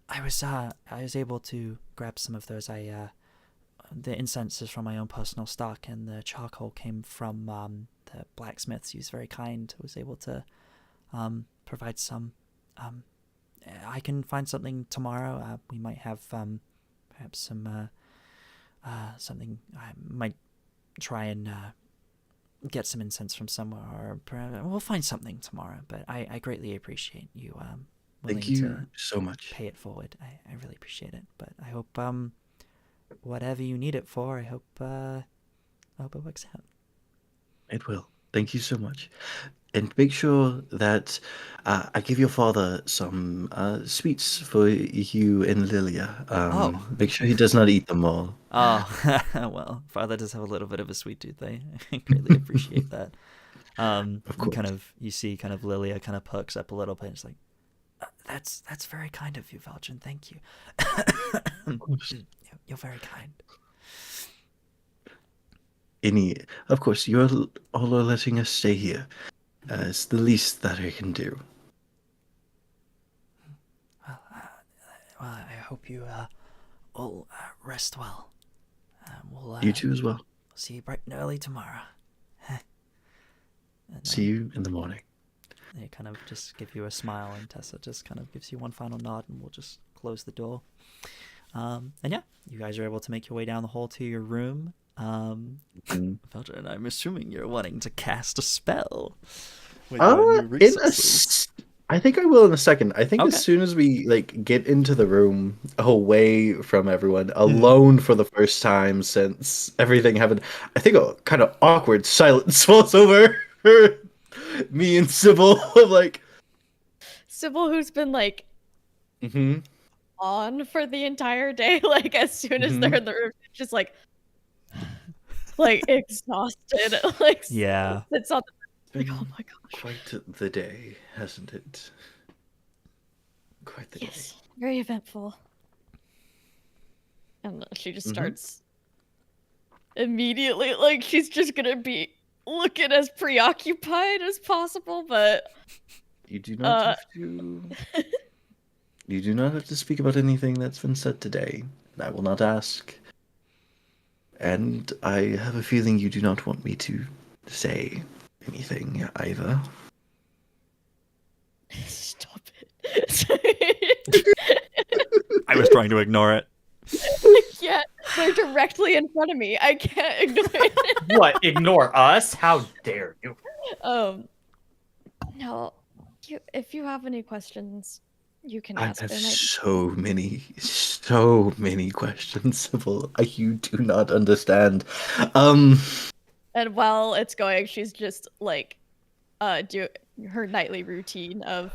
I was able to grab some of those. The incense is from my own personal stock, and the charcoal came from the blacksmiths. He was very kind. I was able to provide some. I can find something tomorrow. We might have perhaps some something. I might try and get some incense from somewhere, or perhaps we'll find something tomorrow. But I greatly appreciate you willing Thank you to so much. pay it forward. I really appreciate it. But I hope whatever you need it for, I hope it works out. It will. Thank you so much. And make sure that I give your father some sweets for you and Lilia. Make sure he does not eat them all. Oh, well, father does have a little bit of a sweet tooth. I greatly appreciate that. Of course. Kind of, you see, kind of Lilia kind of perks up a little bit. It's like, that's very kind of you, Veldren. Thank you. Of course. You're very kind. Of course, you're all are letting us stay here. It's the least that I can do. Well, I hope you all rest well. We'll You too as well. see you bright and early tomorrow. And, See you in the morning. They kind of just give you a smile, and Tessa just kind of gives you one final nod, and we'll just close the door. And yeah, you guys are able to make your way down the hall to your room. Veldren, I'm assuming you're wanting to cast a spell. I think I will in a second. I think Okay. as soon as we get into the room, away from everyone, alone for the first time since everything happened, I think a kind of awkward silence falls over me and Sybil. Sybil, who's been like Mm-hmm. on for the entire day, like as soon as they're in the room, just like exhausted, Yeah. it's on the, oh my gosh. Quite the day, hasn't it? Quite the day. Very eventful. And she just starts immediately, she's just gonna be looking as preoccupied as possible, but you do not have to. You do not have to speak about anything that's been said today. I will not ask. And I have a feeling you do not want me to say anything either. Stop it. I was trying to ignore it. Yeah, they're directly in front of me. I can't ignore it. What? Ignore us? How dare you? No. If you have any questions, you can I ask. have so many questions, Sybil. You do not understand. And while it's going, she's just do her nightly routine of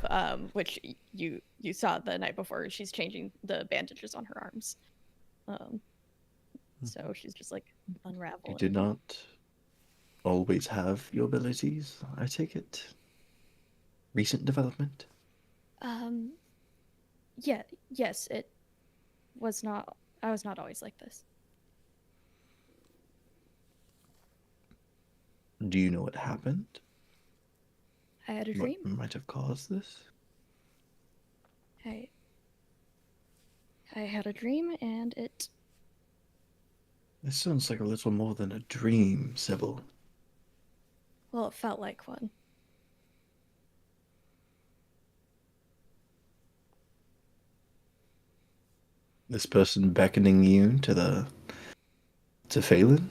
which you saw the night before. She's changing the bandages on her arms. So she's just unraveling. You do not always have your abilities, I take it. Recent development? Yeah, yes, it was not. I was not always like this. Do you know what happened? I had a dream. What might have caused this? I had a dream, and it. This sounds like a little more than a dream, Sybil. Well, it felt like one. This person beckoning you to Phelan?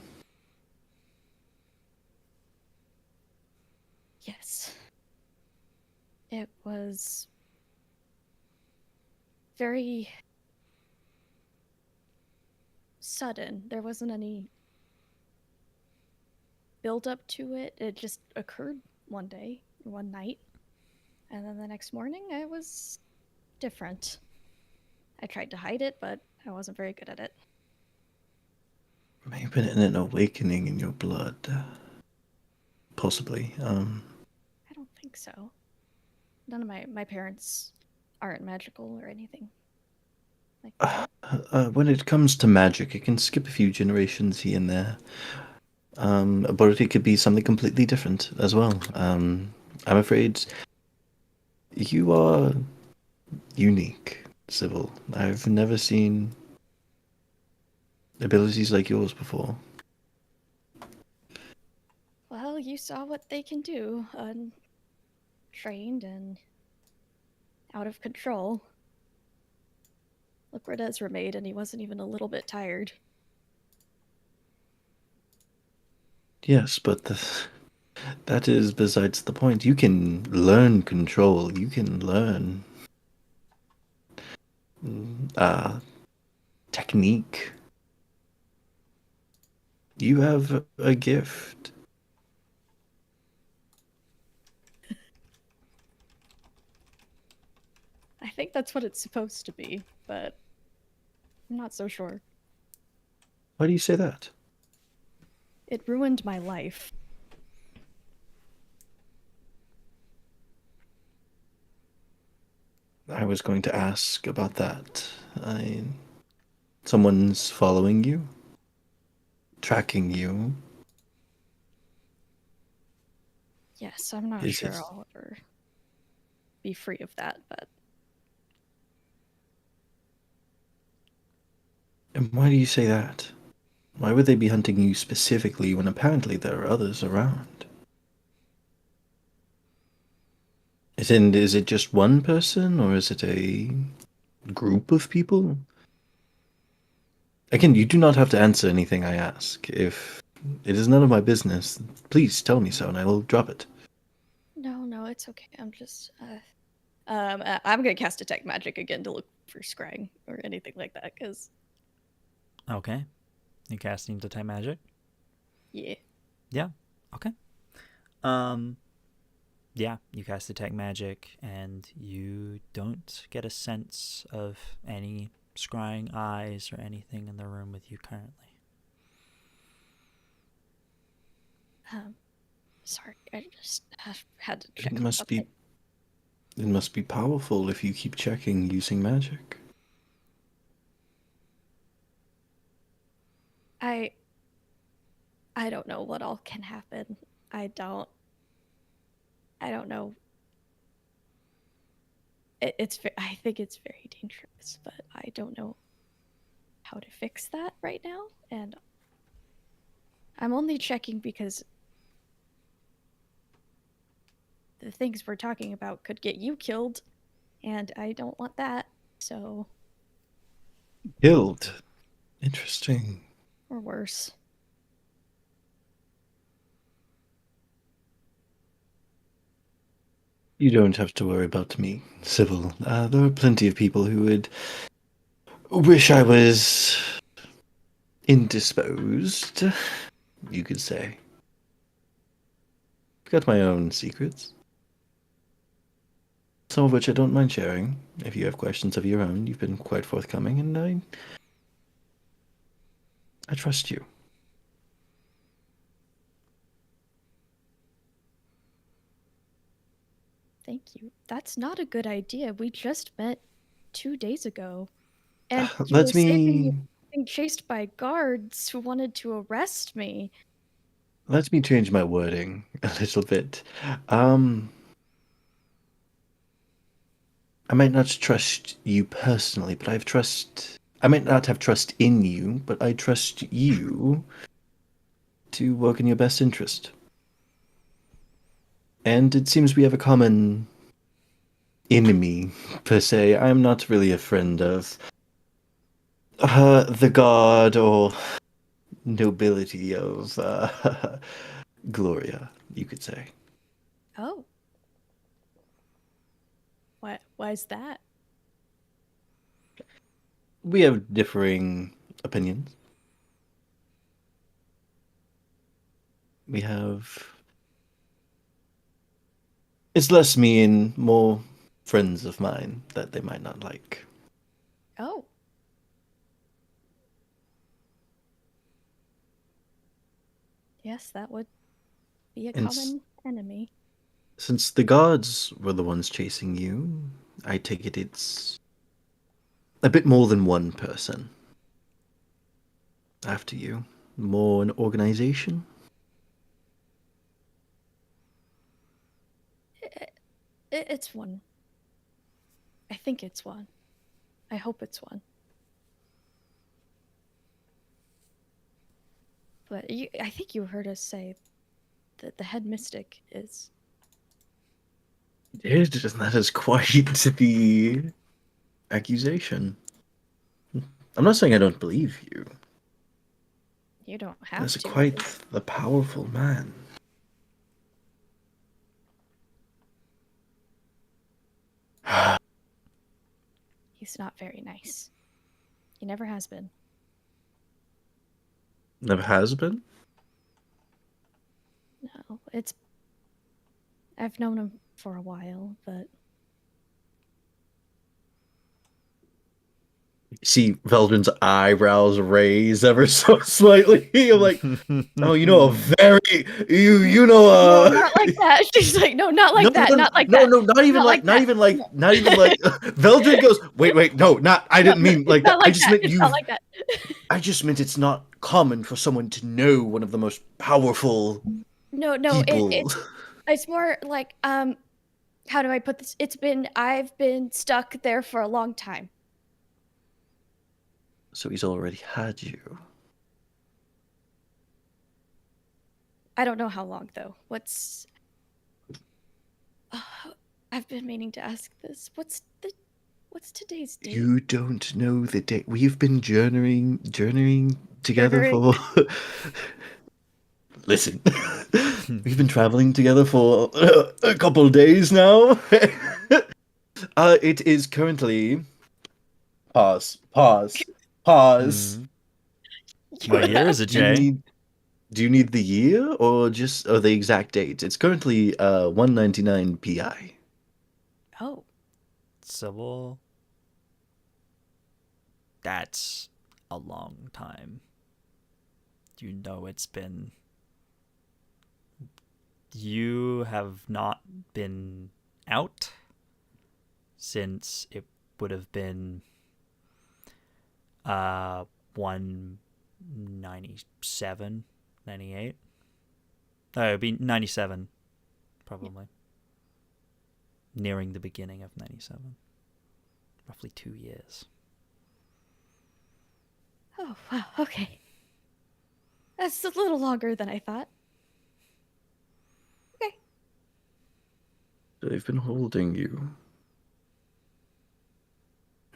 Yes. It was very sudden. There wasn't any build up to it. It just occurred one day, one night. And then the next morning, I was different. I tried to hide it, but I wasn't very good at it. Maybe an awakening in your blood. Possibly. I don't think so. None of my parents aren't magical or anything. When it comes to magic, it can skip a few generations here and there. But it could be something completely different as well. I'm afraid you are unique, Sybil. I've never seen abilities like yours before. Well, you saw what they can do. Untrained and out of control. Look where Ezra made, and he wasn't even a little bit tired. Yes, but that is besides the point. You can learn control. You can learn technique. You have a gift. think that's what it's supposed to be, but I'm not so sure. Why do you say that? It ruined my life. I was going to ask about that. Someone's following you? Tracking you? Yes, I'm not Is sure it- I'll ever be free of that, but And why do you say that? Why would they be hunting you specifically when apparently there are others around? Is it just one person, or is it a group of people? Again, you do not have to answer anything I ask. If it is none of my business, please tell me so and I will drop it. no, it's okay. I'm just I'm gonna cast detect magic again to look for scrying or anything like that, because Okay. You casting detect magic? yeah. Yeah. Okay. Yeah, you cast detect magic and you don't get a sense of any scrying eyes or anything in the room with you currently. Sorry, I just had to check It on must something. it must be powerful if you keep checking using magic. I don't know what all can happen. I don't know. I think it's very dangerous, but I don't know how to fix that right now, and I'm only checking because the things we're talking about could get you killed, and I don't want that. So, Killed. Interesting. or worse. You don't have to worry about me, Sybil. There are plenty of people who would wish I was indisposed, you could say. I've got my own secrets. Some of which I don't mind sharing. If you have questions of your own, you've been quite forthcoming, and I trust you. Thank you. That's not a good idea. We just met 2 days ago, and you were Let saying you me were being chased by guards who wanted to arrest me. let me change my wording a little bit. I might not trust you personally, but I might not have trust in you, but I trust you to work in your best interest. And it seems we have a common enemy, per se. I'm not really a friend of the god or nobility of Gloria, you could say. Oh, why is that? We have differing opinions. We have. It's less me and more friends of mine that they might not like. Oh. Yes, that would be a And common enemy. since the gods were the ones chasing you, I take it's a bit more than one person after you. More an organization. It's one. I think it's one. I hope it's one. But I think you heard us say that the head mystic is. That is quite the accusation. I'm not saying I don't believe you. You don't have That's to. quite the powerful man. He's not very nice. He never has been. Never has been? No, it's. I've known him for a while, but See Veldren's eyebrows raise ever so slightly. I'm like, oh, you know, a very you know No, not like that. She's like, no, not like that. Not like that. no, not even Not like, like not that. even like, not even like. Veldren goes, wait, no, not. I didn't mean like that. Not I like just that. meant It's you. not like that. I just meant it's not common for someone to know one of the most powerful No, people. it's more like how do I put this? I've been stuck there for a long time. So he's already had you. I don't know how long though. I've been meaning to ask this. What's today's date? You don't know the date. We've been journeying together Journeying. for. Listen, we've been traveling together for a couple days now. It is currently. Pause. Mm. What year is it, Do you Jay? need? Do you need the year or just the exact date? It's currently 199 pi. Oh, Sybil. That's a long time. You know it's been... You have not been out since it would have been 197, 98. Oh, it'd be 97, probably. Nearing the beginning of 97. Roughly 2 years. oh, wow. Okay, that's a little longer than I thought. Okay. They've been holding you.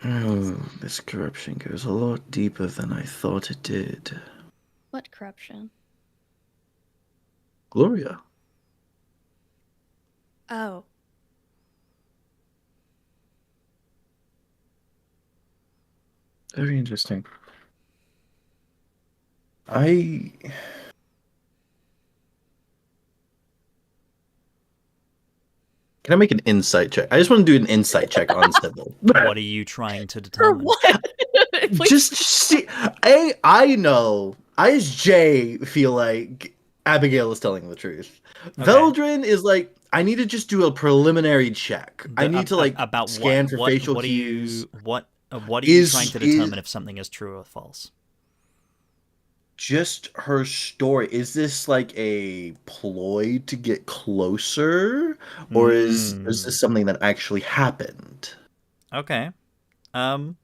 Oh, this corruption goes a lot deeper than I thought it did. What corruption? Gloria. Oh. Very interesting. Can I make an insight check? I just want to do an insight check on Sybil. What are you trying to For determine? what? Please. Just see, I know. I as Jay feel like Abigail is telling the truth. Okay. Veldren is like, I need to just do a preliminary check. I need to like about scan what? for What? facial What are cues. you? What are you Is- trying to is- determine if something is true or false? Just her story. Is this like a ploy to get closer, or is this something that actually happened? Okay. Alright.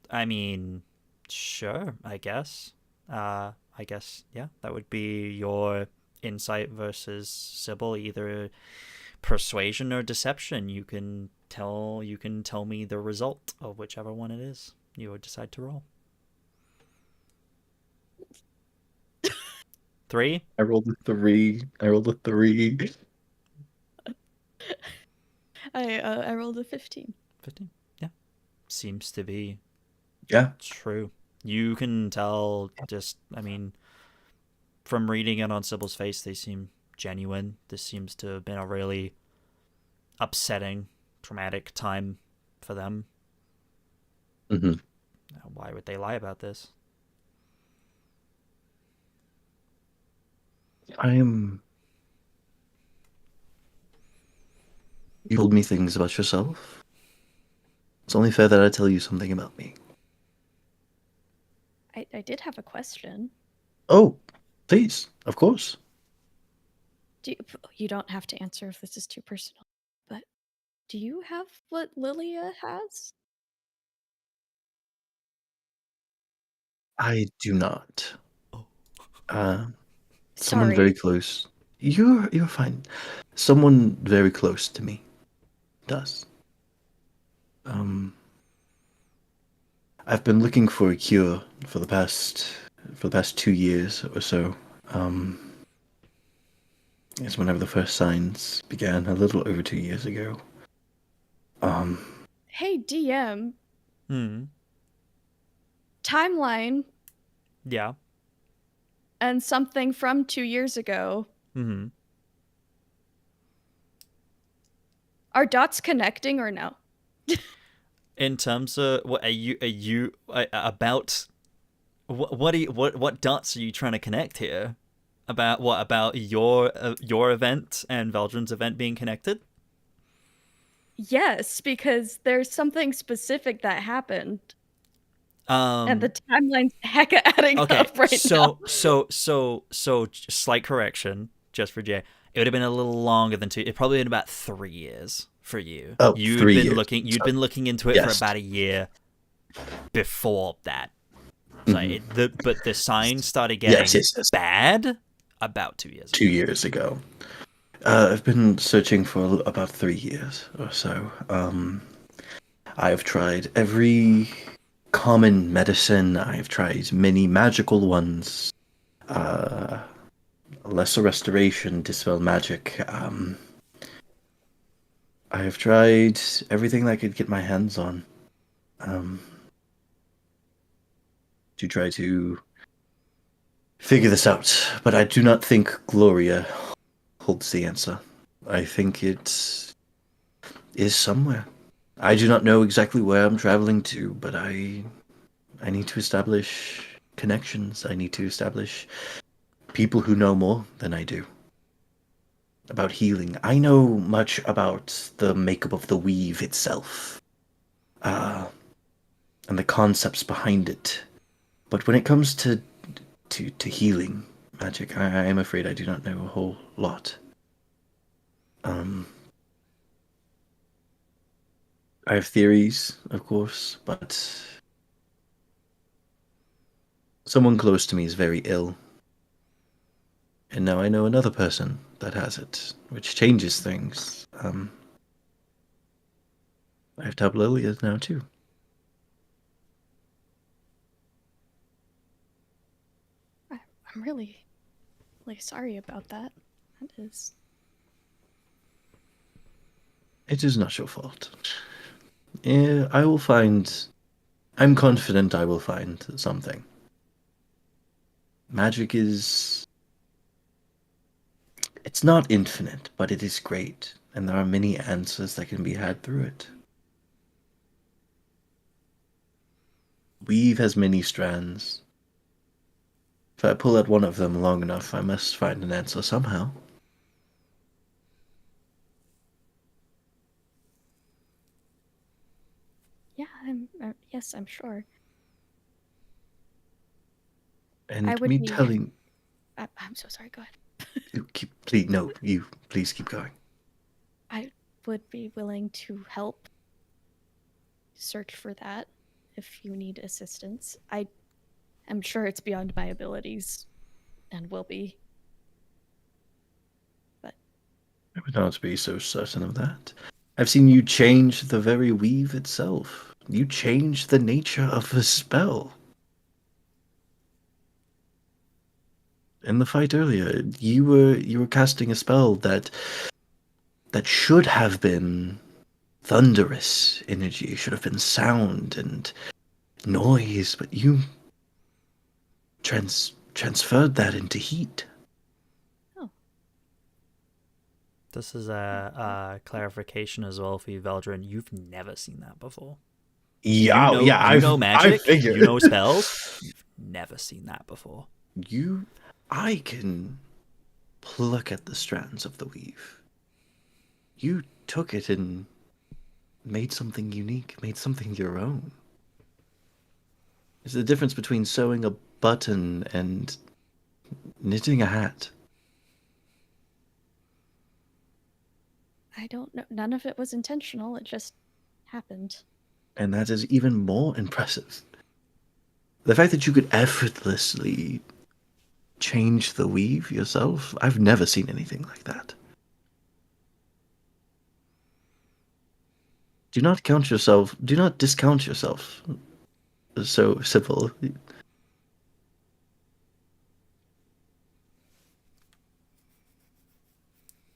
I mean, sure. I guess. I guess. Yeah, that would be your insight versus Sybil. Either persuasion or deception. You can tell me the result of whichever one it is you would decide to roll. 3. I rolled a 3. I rolled a 3. I rolled a 15. 15. Yeah, seems to be Yeah. true. You can tell just, I mean, from reading it on Sybil's face, they seem genuine. This seems to have been a really upsetting, traumatic time for them. Mm-hmm. Why would they lie about this? You told me things about yourself. It's only fair that I tell you something about me. I did have a question. Oh, please, of course. You don't have to answer if this is too personal, but do you have what Lilia has? I do not. Oh. Someone Sorry. very close. You're fine. Someone very close to me does. I've been looking for a cure for the past 2 years or so. It's whenever the first signs began, a little over 2 years ago. Hey, DM. Hmm. Timeline Yeah. and something from 2 years ago. Mm-hmm. Are dots connecting or no? In terms of what are you about? What dots are you trying to connect here? About your event and Veldren's event being connected? Yes, because there's something specific that happened, and the Um. timeline's hecka adding Okay. up right now. So, slight correction, just for Jay. It would have been a little longer than 2. It probably been about 3 years for you. Oh, You'd 3 been years. looking. You'd been looking into it for Yes. about a year before that. So but the signs started getting yes. bad about 2 years ago. 2 years ago. I've been searching for about 3 years or so. I have tried every common medicine. I have tried many magical ones. Lesser restoration, dispel magic. I have tried everything that I could get my hands on. To try to figure this out, but I do not think Gloria holds the answer. I think it is somewhere. I do not know exactly where I'm traveling to, but I need to establish connections. I need to establish people who know more than I do about healing. I know much about the makeup of the weave itself, and the concepts behind it. But when it comes to healing magic, I am afraid I do not know a whole lot. I have theories, of course, but someone close to me is very ill. And now I know another person that has it, which changes things. I have Tablilias now too. I'm really sorry about that. That is. It is not your fault. I will find. I'm confident I will find something. Magic is. It's not infinite, but it is great, and there are many answers that can be had through it. Weave has many strands. If I pull at one of them long enough, I must find an answer somehow. Yeah, yes, I'm sure. And I would me be- telling I'm so sorry. Go ahead. Please keep going. I would be willing to help search for that if you need assistance. I am sure it's beyond my abilities and will be. But I would not be so certain of that. I've seen you change the very weave itself. You changed the nature of the spell. In the fight earlier, you were casting a spell that should have been thunderous energy, should have been sound and noise, but you transferred that into heat. This is a clarification as well for you, Veldren. You've never seen that before. Yeah, you know magic. I figured. You know spells. You've never seen that before. I can pluck at the strands of the weave. You took it and made something unique, made something your own. There's a difference between sewing a button and knitting a hat. I don't know. None of it was intentional. It just happened. And that is even more impressive. The fact that you could effortlessly change the weave yourself, I've never seen anything like that. Do not discount yourself. So, Sybil.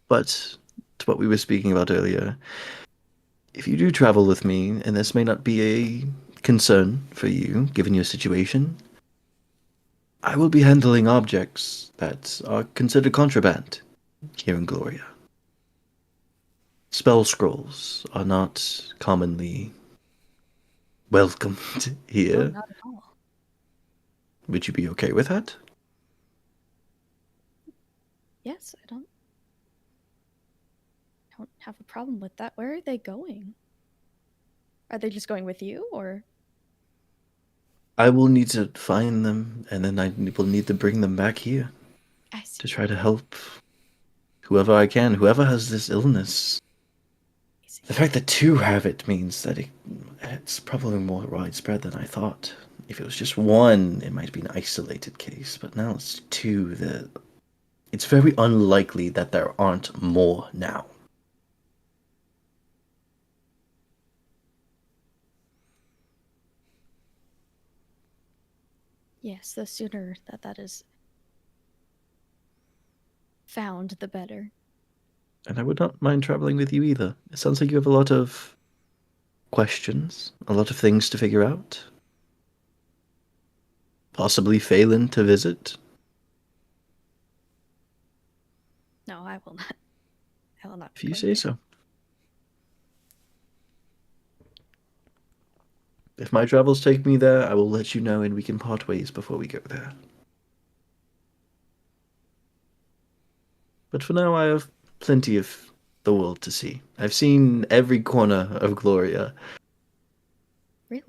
But to what we were speaking about earlier, if you do travel with me, and this may not be a concern for you, given your situation, I will be handling objects that are considered contraband here in Gloria. Spell scrolls are not commonly welcomed Oh, here. not at all. Would you be okay with that? Yes, I don't have a problem with that. Where are they going? Are they just going with you, or? I will need to find them, and then I will need to bring them back here I see. to try to help whoever I can, whoever has this illness. I see. The fact that two have it means that it's probably more widespread than I thought. If it was just one, it might be an isolated case, but now it's two. It's very unlikely that there aren't more now. Yes, the sooner that is found, the better. And I would not mind traveling with you either. It sounds like you have a lot of questions, a lot of things to figure out. Possibly Phelan to visit. No, I will not. I will not. If be you going say there. so. If my travels take me there, I will let you know and we can part ways before we go there. But for now, I have plenty of the world to see. I've seen every corner of Gloria. Really?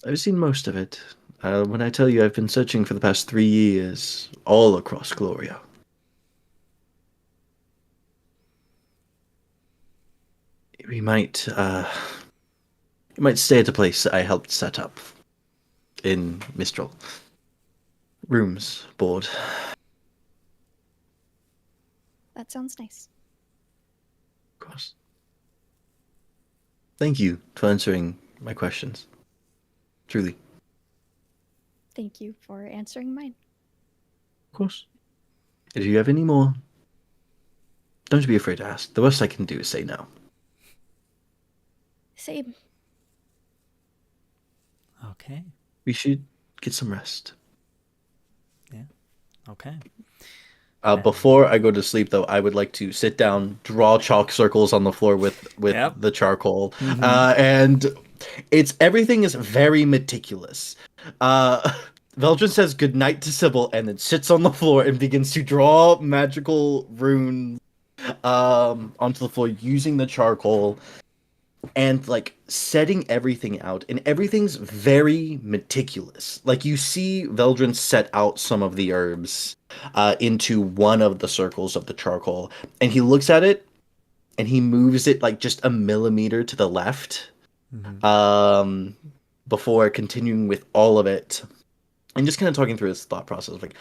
I've seen most of it. When I tell you I've been searching for the past 3 years, all across Gloria. We might, you might stay at a place I helped set up in Mistral. Rooms, board. That sounds nice. Of course. Thank you for answering my questions. Truly. Thank you for answering mine. Of course. If you have any more, don't be afraid to ask. The worst I can do is say no. Same. Okay. We should get some rest. Okay. Before I go to sleep, though, I would like to sit down, draw chalk circles on the floor with Yep. the charcoal, Mhm. and everything is very meticulous. Veldren says goodnight to Sybil, and then sits on the floor and begins to draw magical runes onto the floor using the charcoal, and like setting everything out, and everything's very meticulous. Like you see Veldren set out some of the herbs into one of the circles of the charcoal, and he looks at it and he moves it like just a millimeter to the left before continuing with all of it, and just kind of talking through his thought process, like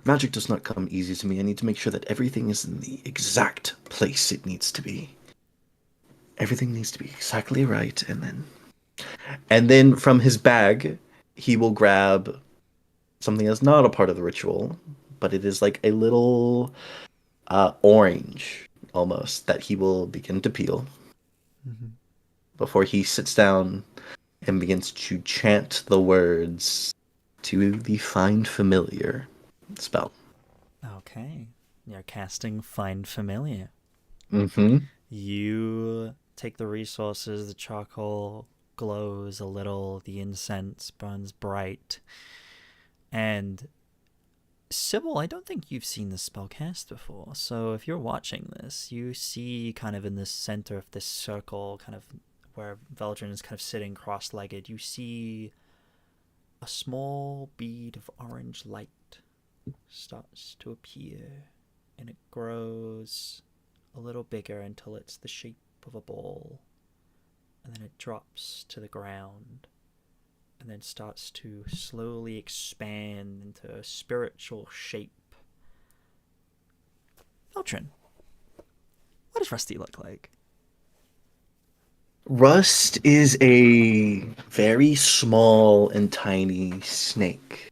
magic does not come easy to me. I need to make sure that everything is in the exact place it needs to be. Everything needs to be exactly right, and then from his bag, he will grab something that's not a part of the ritual, but it is like a little orange almost that he will begin to peel before he sits down and begins to chant the words to the Find Familiar spell. Okay. You're casting Find Familiar. Mm-hmm. You take the resources, the charcoal glows a little, the incense burns bright. And Sybil, I don't think you've seen this spell cast before. So if you're watching this, you see kind of in the center of this circle, kind of where Veldren is kind of sitting cross-legged, you see a small bead of orange light starts to appear, and it grows a little bigger until it's the shape of a ball, and then it drops to the ground, and then starts to slowly expand into a spiritual shape. Veldren, what does Rusty look like? Rust is a very small and tiny snake.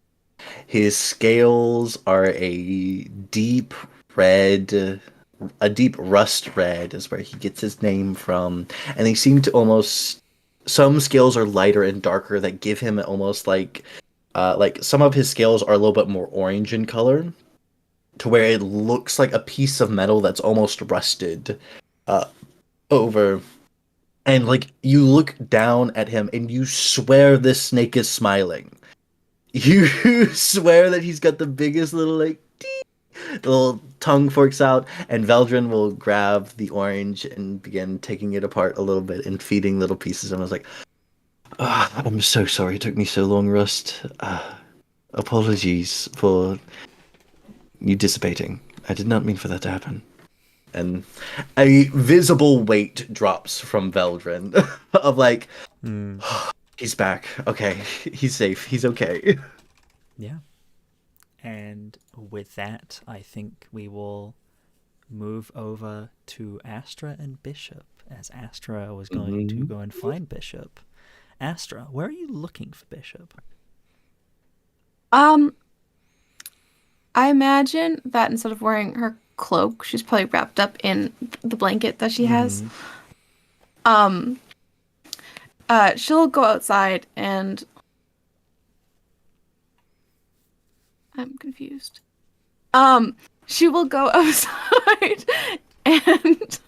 His scales are a deep red, a deep rust red is where he gets his name from. And they seem to almost, some scales are lighter and darker that give him almost like some of his scales are a little bit more orange in color, to where it looks like a piece of metal that's almost rusted over And like you look down at him and you swear this snake is smiling. You swear that he's got the biggest little like little tongue forks out, and Veldren will grab the orange and begin taking it apart a little bit and feeding little pieces. And I was like, I'm so sorry it took me so long, Rust. Apologies for you dissipating. I did not mean for that to happen. And a visible weight drops from Veldren of like, he's back. Okay, he's safe. He's okay. Yeah. And with that, I think we will move over to Astra and Bishop, as Astra was going to go and find Bishop. Astra, where are you looking for Bishop? I imagine that instead of wearing her cloak, she's probably wrapped up in the blanket that she has. She'll go outside and I'm confused. She will go outside and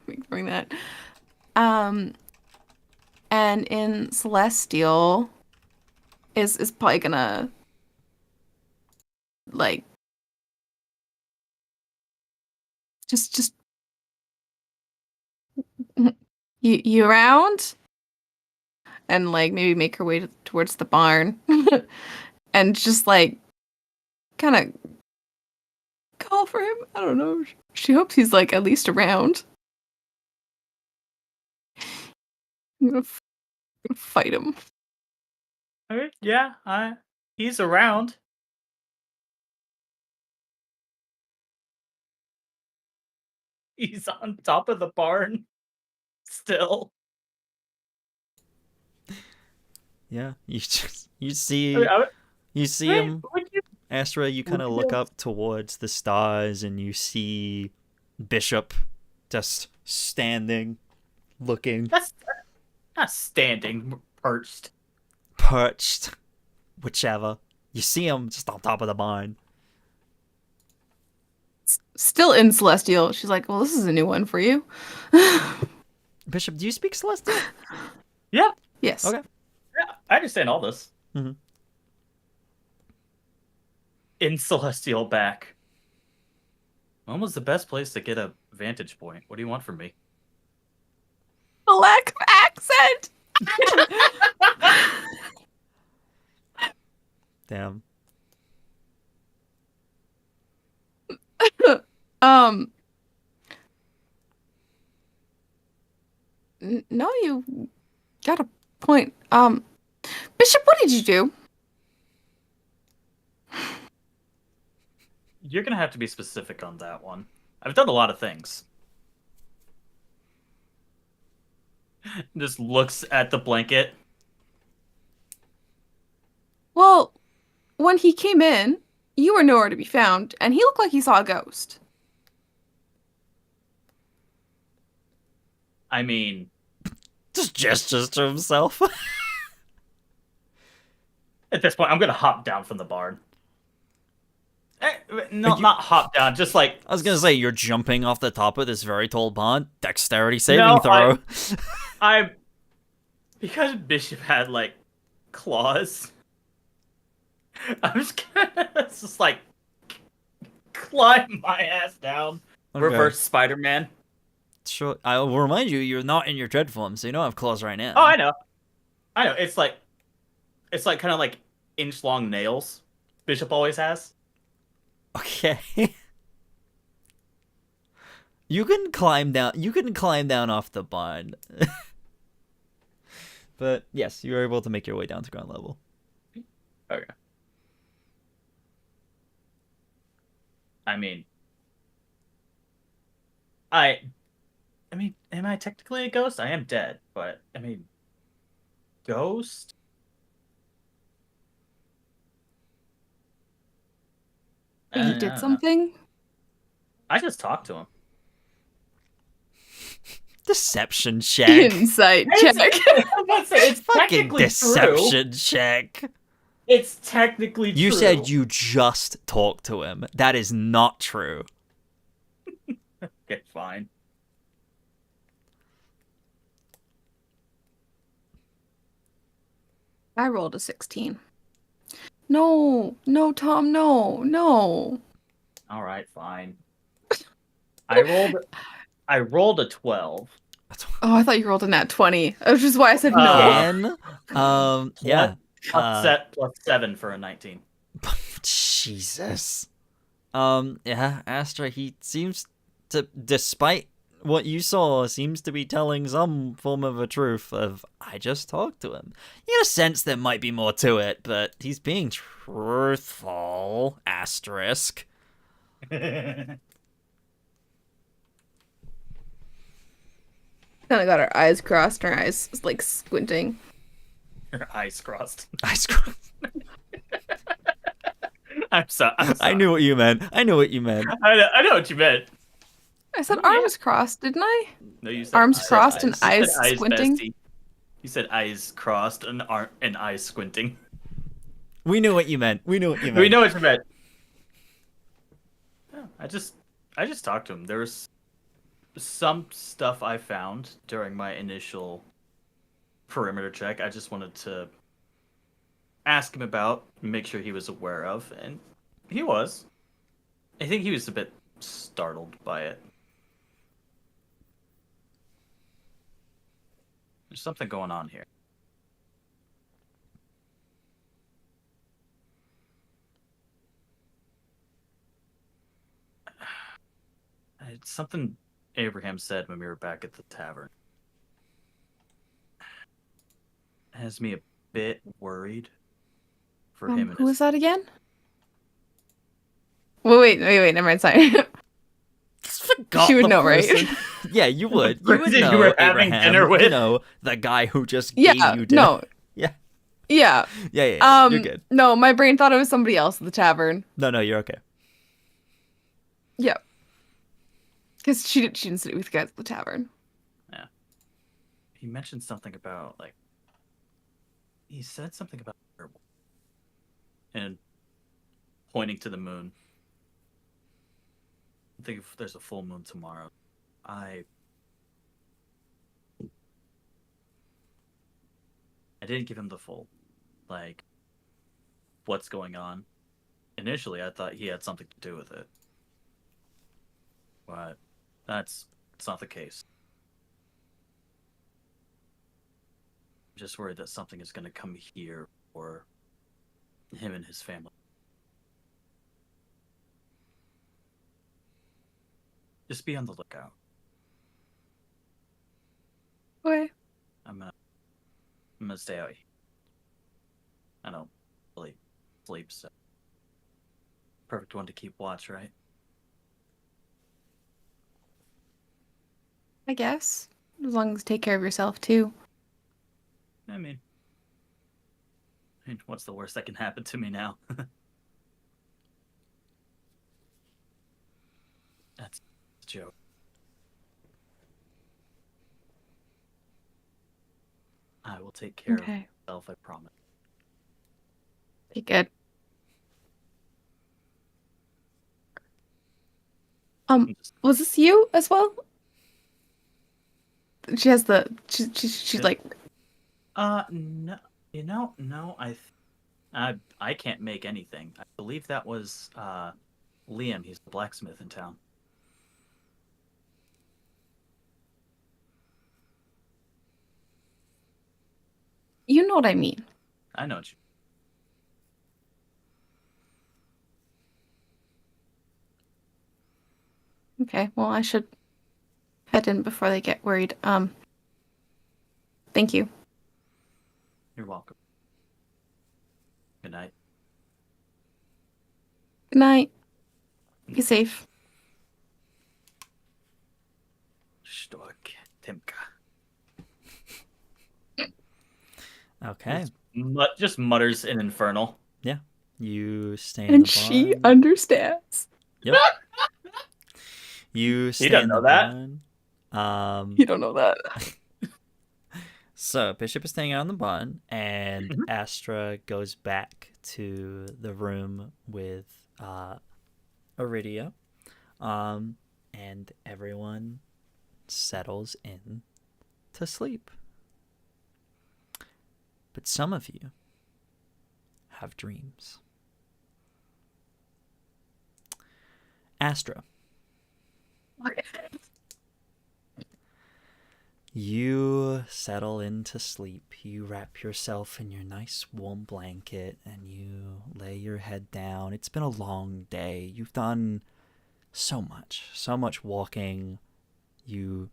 ignoring that. And in Celestial is probably gonna like just you around and like maybe make her way towards the barn and just like kind of call for him. I don't know. She hopes he's like at least around. I'm gonna fight him. Okay, yeah, he's around. He's on top of the barn still. Yeah, you see I mean, him. Astra, you kind of look up towards the stars and you see Bishop just standing, looking. That's not standing, perched. Whichever. You see him just on top of the barn. Still in Celestial. She's like, well, this is a new one for you. Bishop, do you speak Celestial? Yeah. Yes. Okay. Yeah, I understand all this. Mm-hmm. In Celestial back. When was the best place to get a vantage point? What do you want from me? A lack of accent. Damn. No, you got a point. Bishop, what did you do? You're gonna have to be specific on that one. I've done a lot of things. Just looks at the blanket. Well, when he came in, you were nowhere to be found, and he looked like he saw a ghost. I mean, Just gestures to himself. at this point, I'm gonna hop down from the barn. No, not hop down. Just like I was gonna say, you're jumping off the top of this very tall barn. Dexterity saving throw. I because Bishop had like claws. I'm just gonna just like climb my ass down. Okay. Reverse Spider-Man. Sure. I will remind you, you're not in your dread form, so you don't have claws right now. Oh, I know. It's like kind of like inch-long nails. Bishop always has. Okay. You can climb down. You can climb down off the barn. But yes, you're able to make your way down to ground level. Okay. I mean, am I technically a ghost? I am dead, but I mean, ghost? You did something? I just talked to him. Deception check. Insight check. I'm about to say, it's Fucking technically deception true. check. It's technically true. You said you just talked to him. That is not true. Okay, fine. I rolled a 16. No, Tom, no. All right, fine. I rolled a 12. Oh, I thought you rolled a nat 20, which is why I said no. Again? Yeah. Plus 7 for a 19. Jesus. Yeah, Astra, he seems to, despite what you saw, seems to be telling some form of a truth of, I just talked to him. You get a sense there might be more to it, but he's being truthful, asterisk. Kind of got our eyes crossed, our eyes like squinting. Your eyes crossed. Eyes crossed. I'm sorry. I knew what you meant. I know what you meant. I said arms crossed, didn't I? No, you said Arms eyes. crossed and You said eyes squinting. bestie. You said eyes crossed and eyes squinting. We knew what you meant. We know what you We know what you meant. Yeah, I just talked to him. There was some stuff I found during my initial perimeter check. I just wanted to ask him about, make sure he was aware of, and he was. I think he was a bit startled by it. There's something going on here. It's something Abraham said when we were back at the tavern. It has me a bit worried for him and Who was his... that again? Wait, never mind, sorry. Forgot She would the know, right? person. Yeah, you would. You would person know, you were having Abraham. dinner with. You know, the guy who just Yeah, gave you dinner. no. Yeah. Yeah. Yeah, you're good. No, my brain thought it was somebody else at the tavern. No, you're okay. Yep. Because she didn't sit with you guys at the tavern. Yeah. He mentioned something about, like... He said something about... And pointing to the moon. I think if there's a full moon tomorrow, I didn't give him the full, like, what's going on. Initially, I thought he had something to do with it. But it's not the case. I'm just worried that something is going to come here for him and his family. Just be on the lookout. Okay. I'm gonna stay out here. I don't really sleep, so perfect one to keep watch, right? I guess. As long as you take care of yourself, too. I mean, what's the worst that can happen to me now? That's a joke. I will take care of myself, I promise. Be good. Was this you as well? She has the she's like No, no, I can't make anything. I believe that was Liam. He's the blacksmith in town. you know what I mean. I know what you. Okay, well I should head in before they get worried. Thank you. You're welcome. Good night. Good night. Be safe. Stork, Timka. Okay. Just mutters in Infernal. Yeah. You stay in And the she barn. understands. Yep. You stay doesn't in the know that. barn. You don't know that. So Bishop is staying out in the barn, and Astra goes back to the room with Aridia, and everyone settles in to sleep. But some of you have dreams. Astra, you settle into sleep. You wrap yourself in your nice warm blanket and you lay your head down. It's been a long day. You've done so much walking. You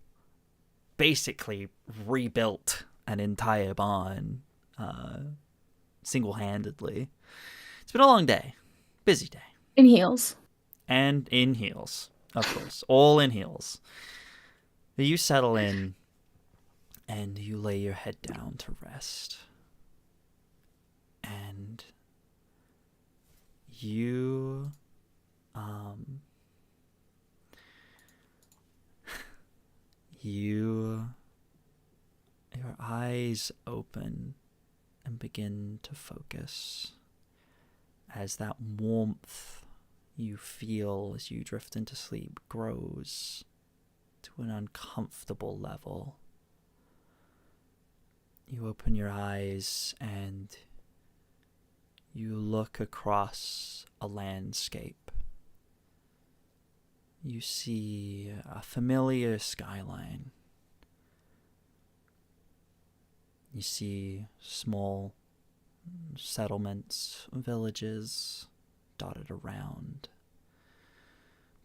basically rebuilt an entire barn single-handedly. It's been a long day. Busy day. In heels. And in heels, of course. All in heels. You settle in and you lay your head down to rest. And you your eyes open and begin to focus as that warmth you feel as you drift into sleep grows to an uncomfortable level. You open your eyes and you look across a landscape. You see a familiar skyline. You see small settlements, villages dotted around.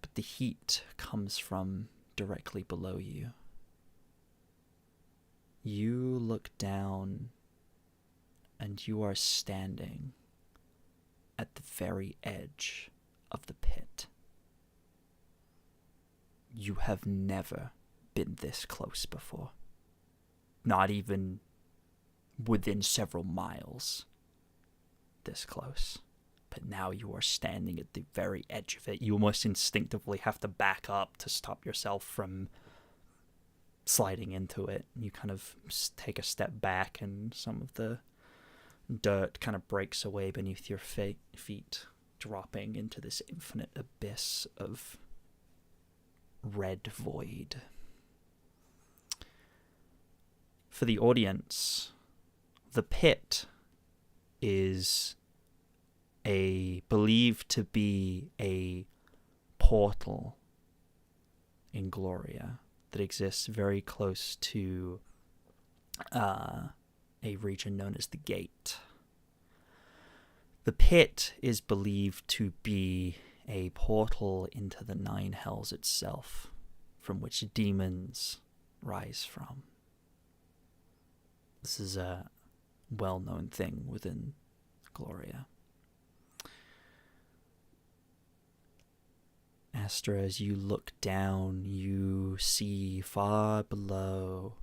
But the heat comes from directly below you. You look down and you are standing at the very edge of the pit. You have never been this close before. Not even within several miles this close. But now you are standing at the very edge of it. You almost instinctively have to back up to stop yourself from sliding into it. You kind of take a step back and some of the dirt kind of breaks away beneath your feet, dropping into this infinite abyss of red void. For the audience, the pit is believed to be a portal in Gloria that exists very close to a region known as the Gate. The pit is believed to be a portal into the Nine Hells itself, from which demons rise from. This is a well-known thing within Gloria. Astra, as you look down, you see far below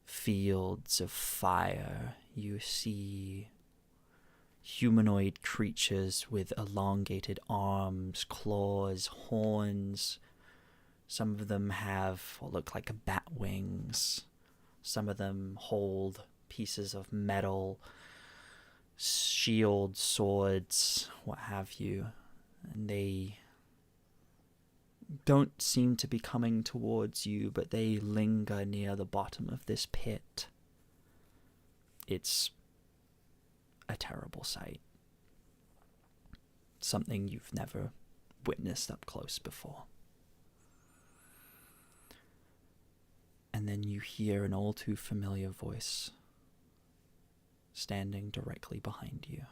fields of fire. You see humanoid creatures with elongated arms, claws, horns. Some of them have what look like bat wings. Some of them hold pieces of metal, shields, swords, what have you. And they don't seem to be coming towards you, but they linger near the bottom of this pit. It's a terrible sight. Something you've never witnessed up close before. And then you hear an all too familiar voice standing directly behind you.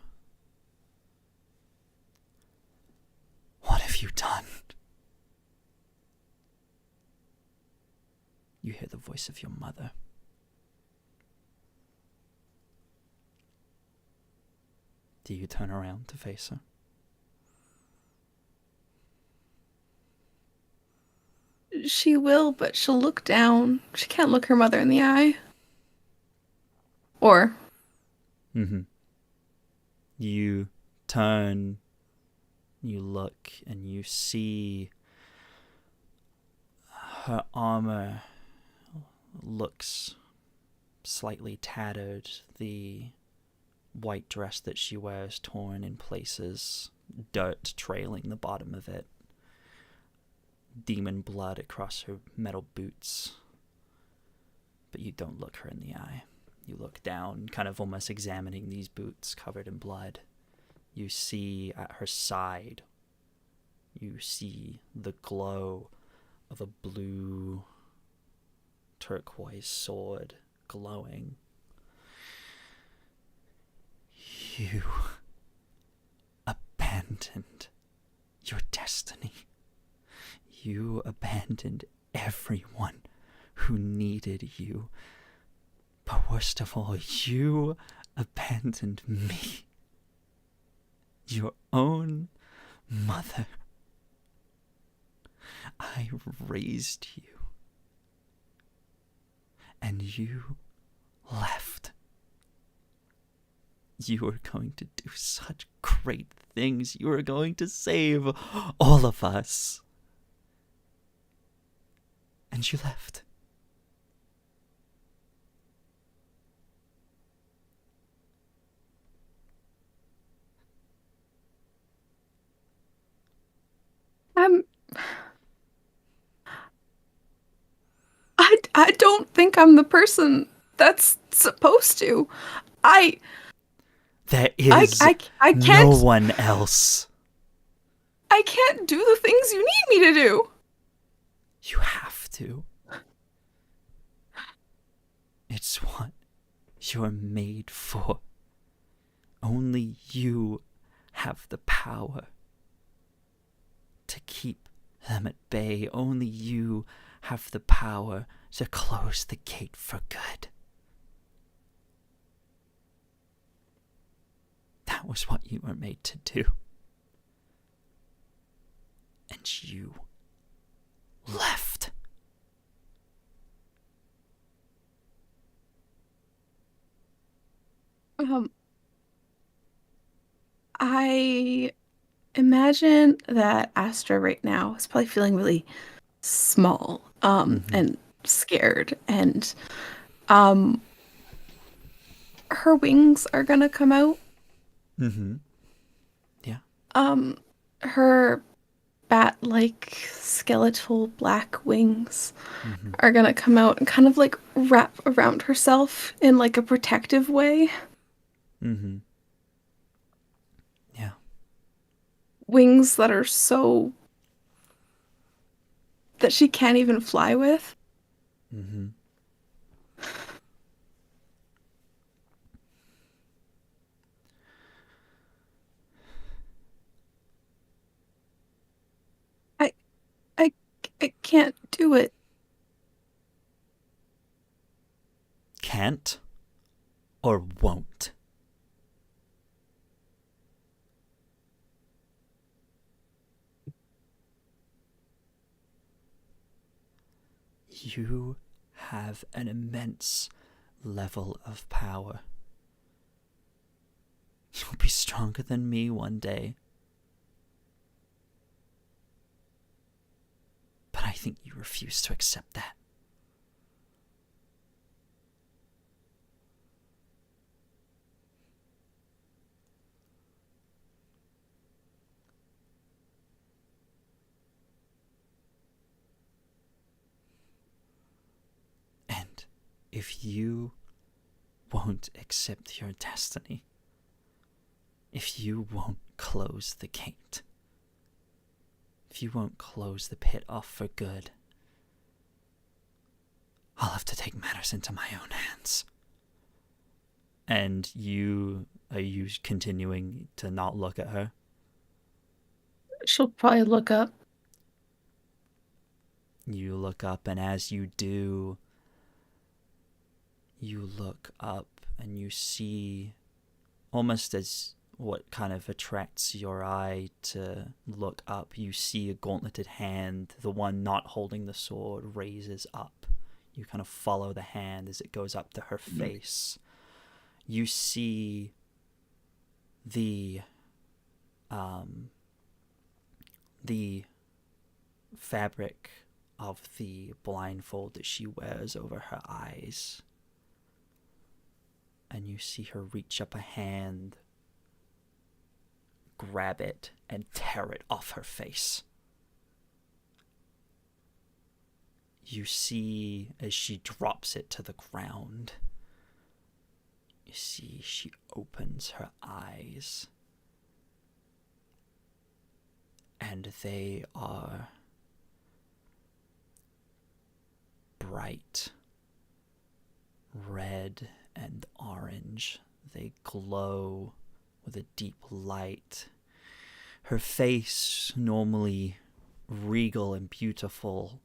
What have you done? You hear the voice of your mother. Do you turn around to face her? She will, but she'll look down. She can't look her mother in the eye. Or... You turn, you look, and you see her armor looks slightly tattered. The white dress that she wears torn in places, dirt trailing the bottom of it, demon blood across her metal boots. But you don't look her in the eye. You look down, kind of almost examining these boots covered in blood. You see at her side, you see the glow of a blue turquoise sword glowing. You abandoned your destiny. You abandoned everyone who needed you. But worst of all, you abandoned me. Your own mother. I raised you. And you left. You were going to do such great things. You were going to save all of us. And you left. I don't think I'm the person that's supposed to. There is I can't, no one else. I can't do the things you need me to do. You have to. It's what you're made for. Only you have the power to keep them at bay. Only you have the power to close the gate for good. That was what you were made to do. And you left. I imagine that Astra right now is probably feeling really small, and scared, and her wings are gonna come out. Yeah. Her bat-like skeletal black wings are gonna come out and kind of like wrap around herself in like a protective way. Yeah. Wings that are so that she can't even fly with. I can't do it. Can't or won't? You have an immense level of power. You'll be stronger than me one day. But I think you refuse to accept that. And if you won't accept your destiny, if you won't close the gate, if you won't close the pit off for good, I'll have to take matters into my own hands. And are you continuing to not look at her? She'll probably look up. You look up, and as you do, you look up and you see, almost as what kind of attracts your eye to look up, you see a gauntleted hand, the one not holding the sword, raises up. You kind of follow the hand as it goes up to her face. You see the fabric of the blindfold that she wears over her eyes. And you see her reach up a hand, grab it, and tear it off her face. You see as she drops it to the ground, You see, she opens her eyes, and they are bright red and orange. They glow with a deep light. Her face, normally regal and beautiful,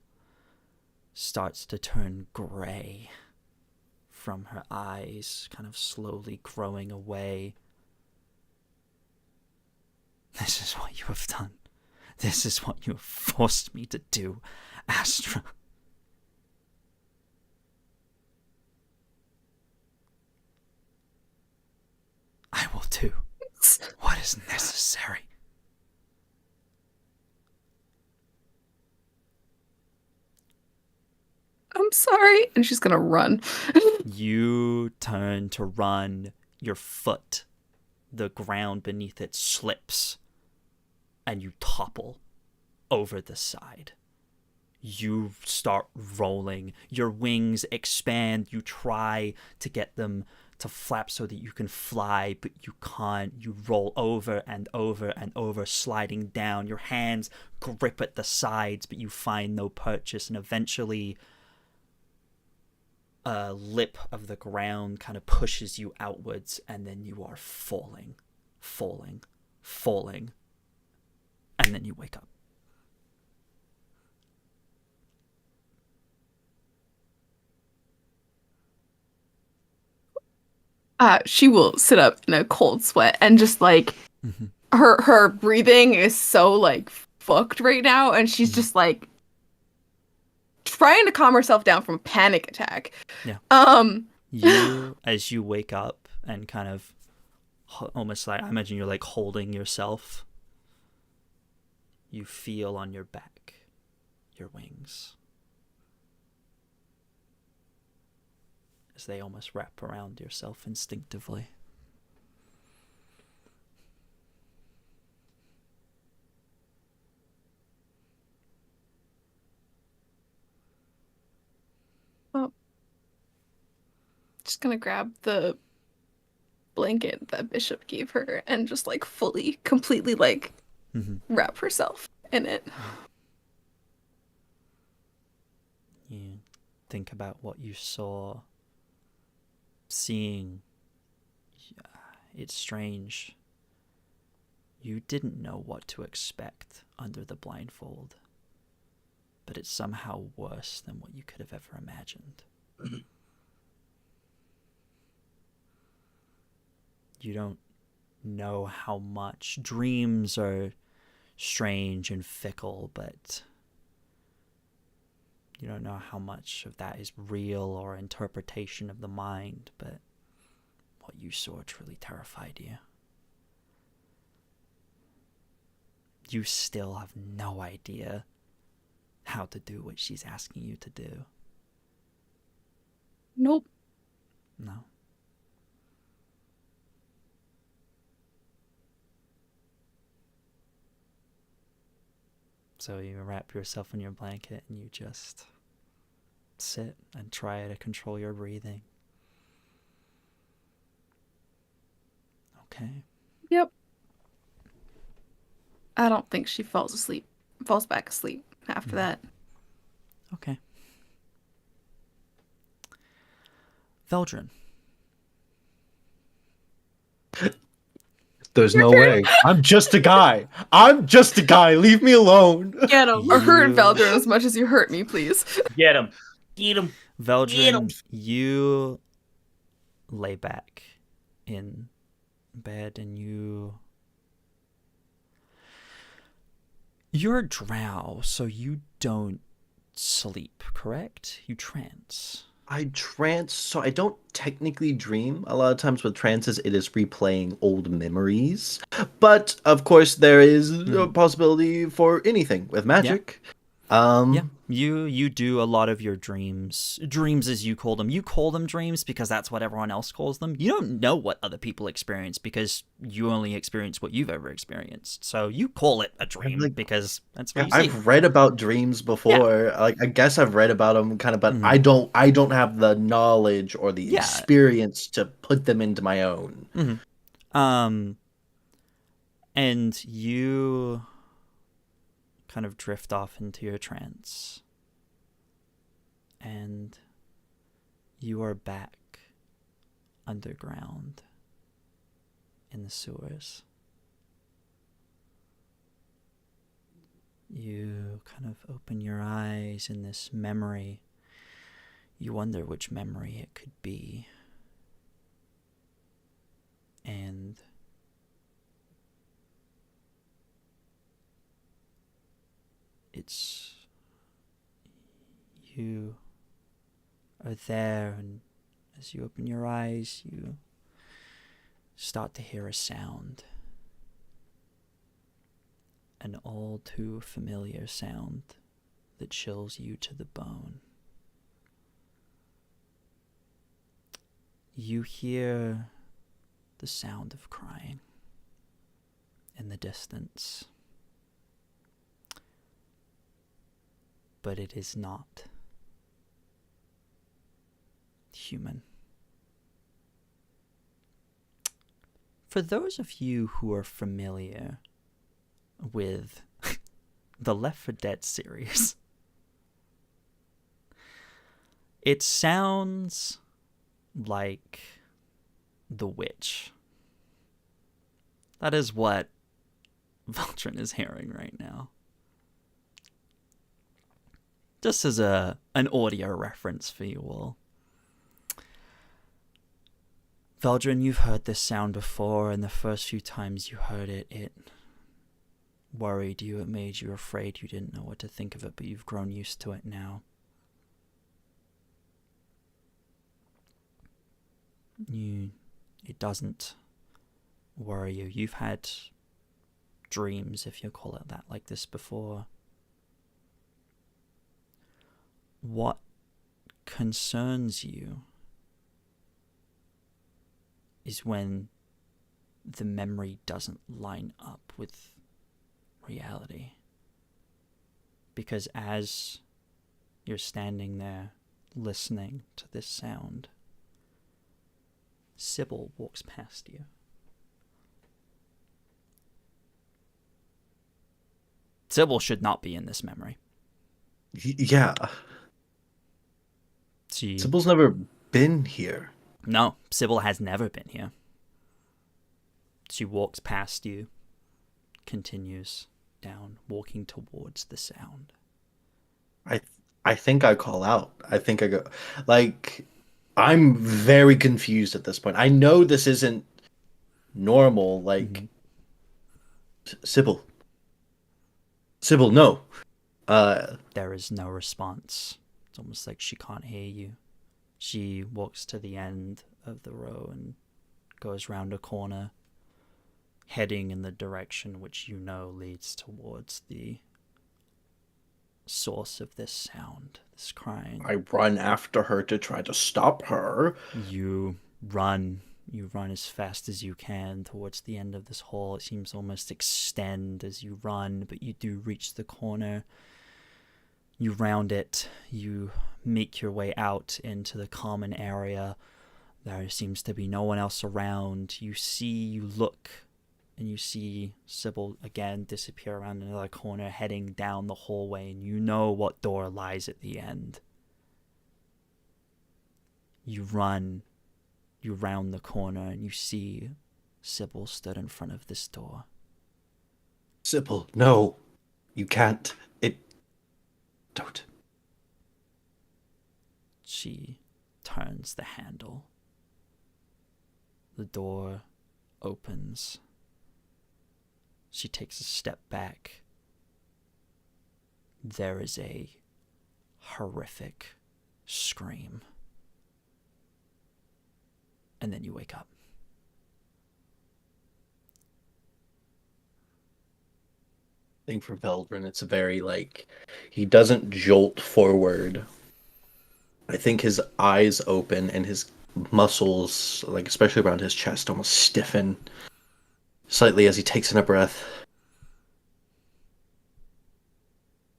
starts to turn gray from her eyes, kind of slowly growing away. This is what you have done. This is what you have forced me to do, Astra. I will do what is necessary. I'm sorry. And she's gonna run. You turn to run. Your foot, the ground beneath it slips, and you topple over the side. You start rolling. Your wings expand. You try to get them to flap so that you can fly, but you can't. You roll over and over and over, sliding down. Your hands grip at the sides, but you find no purchase, and eventually a lip of the ground kind of pushes you outwards, and then you are falling, and then you wake up. She will sit up in a cold sweat and just like her breathing is so like fucked right now, and she's just like trying to calm herself down from a panic attack. Yeah. You, as you wake up and kind of almost like, I imagine you're like holding yourself, you feel on your back, your wings, as they almost wrap around yourself instinctively. Well, just gonna grab the blanket that Bishop gave her and just like fully, completely like wrap herself in it. You think about what you saw. Seeing, it's strange. You didn't know what to expect under the blindfold, but it's somehow worse than what you could have ever imagined. You don't know how much. Dreams are strange and fickle, but you don't know how much of that is real or interpretation of the mind, but what you saw truly terrified you. You still have no idea how to do what she's asking you to do. Nope. No. So you wrap yourself in your blanket and you just sit and try to control your breathing. Okay. Yep. I don't think she falls back asleep after that. Okay. Veldren. There's no way. I'm just a guy. Leave me alone. Get him. Or hurt Veldren as much as you hurt me, please. Get him. Eat him. Veldren, you lay back in bed and you're a drow, so you don't sleep, correct? You trance. I trance, so I don't technically dream. A lot of times with trances, it is replaying old memories. But, of course, there is a possibility for anything with magic. You do a lot of your dreams as you call them. You call them dreams because that's what everyone else calls them. You don't know what other people experience because you only experience what you've ever experienced. So you call it a dream because that's what you see. I've read about dreams before. Like I guess I've read about them kind of, but I don't have the knowledge or the experience to put them into my own. And you kind of drift off into your trance. And you are back underground in the sewers. You kind of open your eyes in this memory. You wonder which memory it could be. And it's you are there, and as you open your eyes, you start to hear a sound. An all too familiar sound that chills you to the bone. You hear the sound of crying in the distance. But it is not human. For those of you who are familiar with the Left 4 Dead series, it sounds like the witch. That is what Veldren is hearing right now. Just as an audio reference for you all. Veldren, you've heard this sound before, and the first few times you heard it, it worried you, it made you afraid, you didn't know what to think of it, but you've grown used to it now. It doesn't worry you. You've had dreams, if you call it that, like this before. What concerns you is when the memory doesn't line up with reality. Because as you're standing there listening to this sound, Sybil walks past you. Sybil should not be in this memory. Yeah. Sybil's never been here. No, Sybil has never been here. She walks past you, continues down, walking towards the sound. I think I call out. I think I go, like, I'm very confused at this point. I know this isn't normal. Like, Sybil, no. There is no response. It's almost like she can't hear you. She walks to the end of the row and goes round a corner, heading in the direction which you know leads towards the source of this sound, this crying. I run after her to try to stop her. You run as fast as you can towards the end of this hall. It seems to almost extend as you run, but you do reach the corner. You round it, you make your way out into the common area. There seems to be no one else around. You look, and you see Sybil again disappear around another corner, heading down the hallway, and you know what door lies at the end. You run, you round the corner, and you see Sybil stood in front of this door. Sybil, no, you can't. Don't. She turns the handle. The door opens. She takes a step back. There is a horrific scream. And then you wake up. think for Veldren, it's a very like he doesn't jolt forward. I think his eyes open and his muscles, like especially around his chest, almost stiffen slightly as he takes in a breath.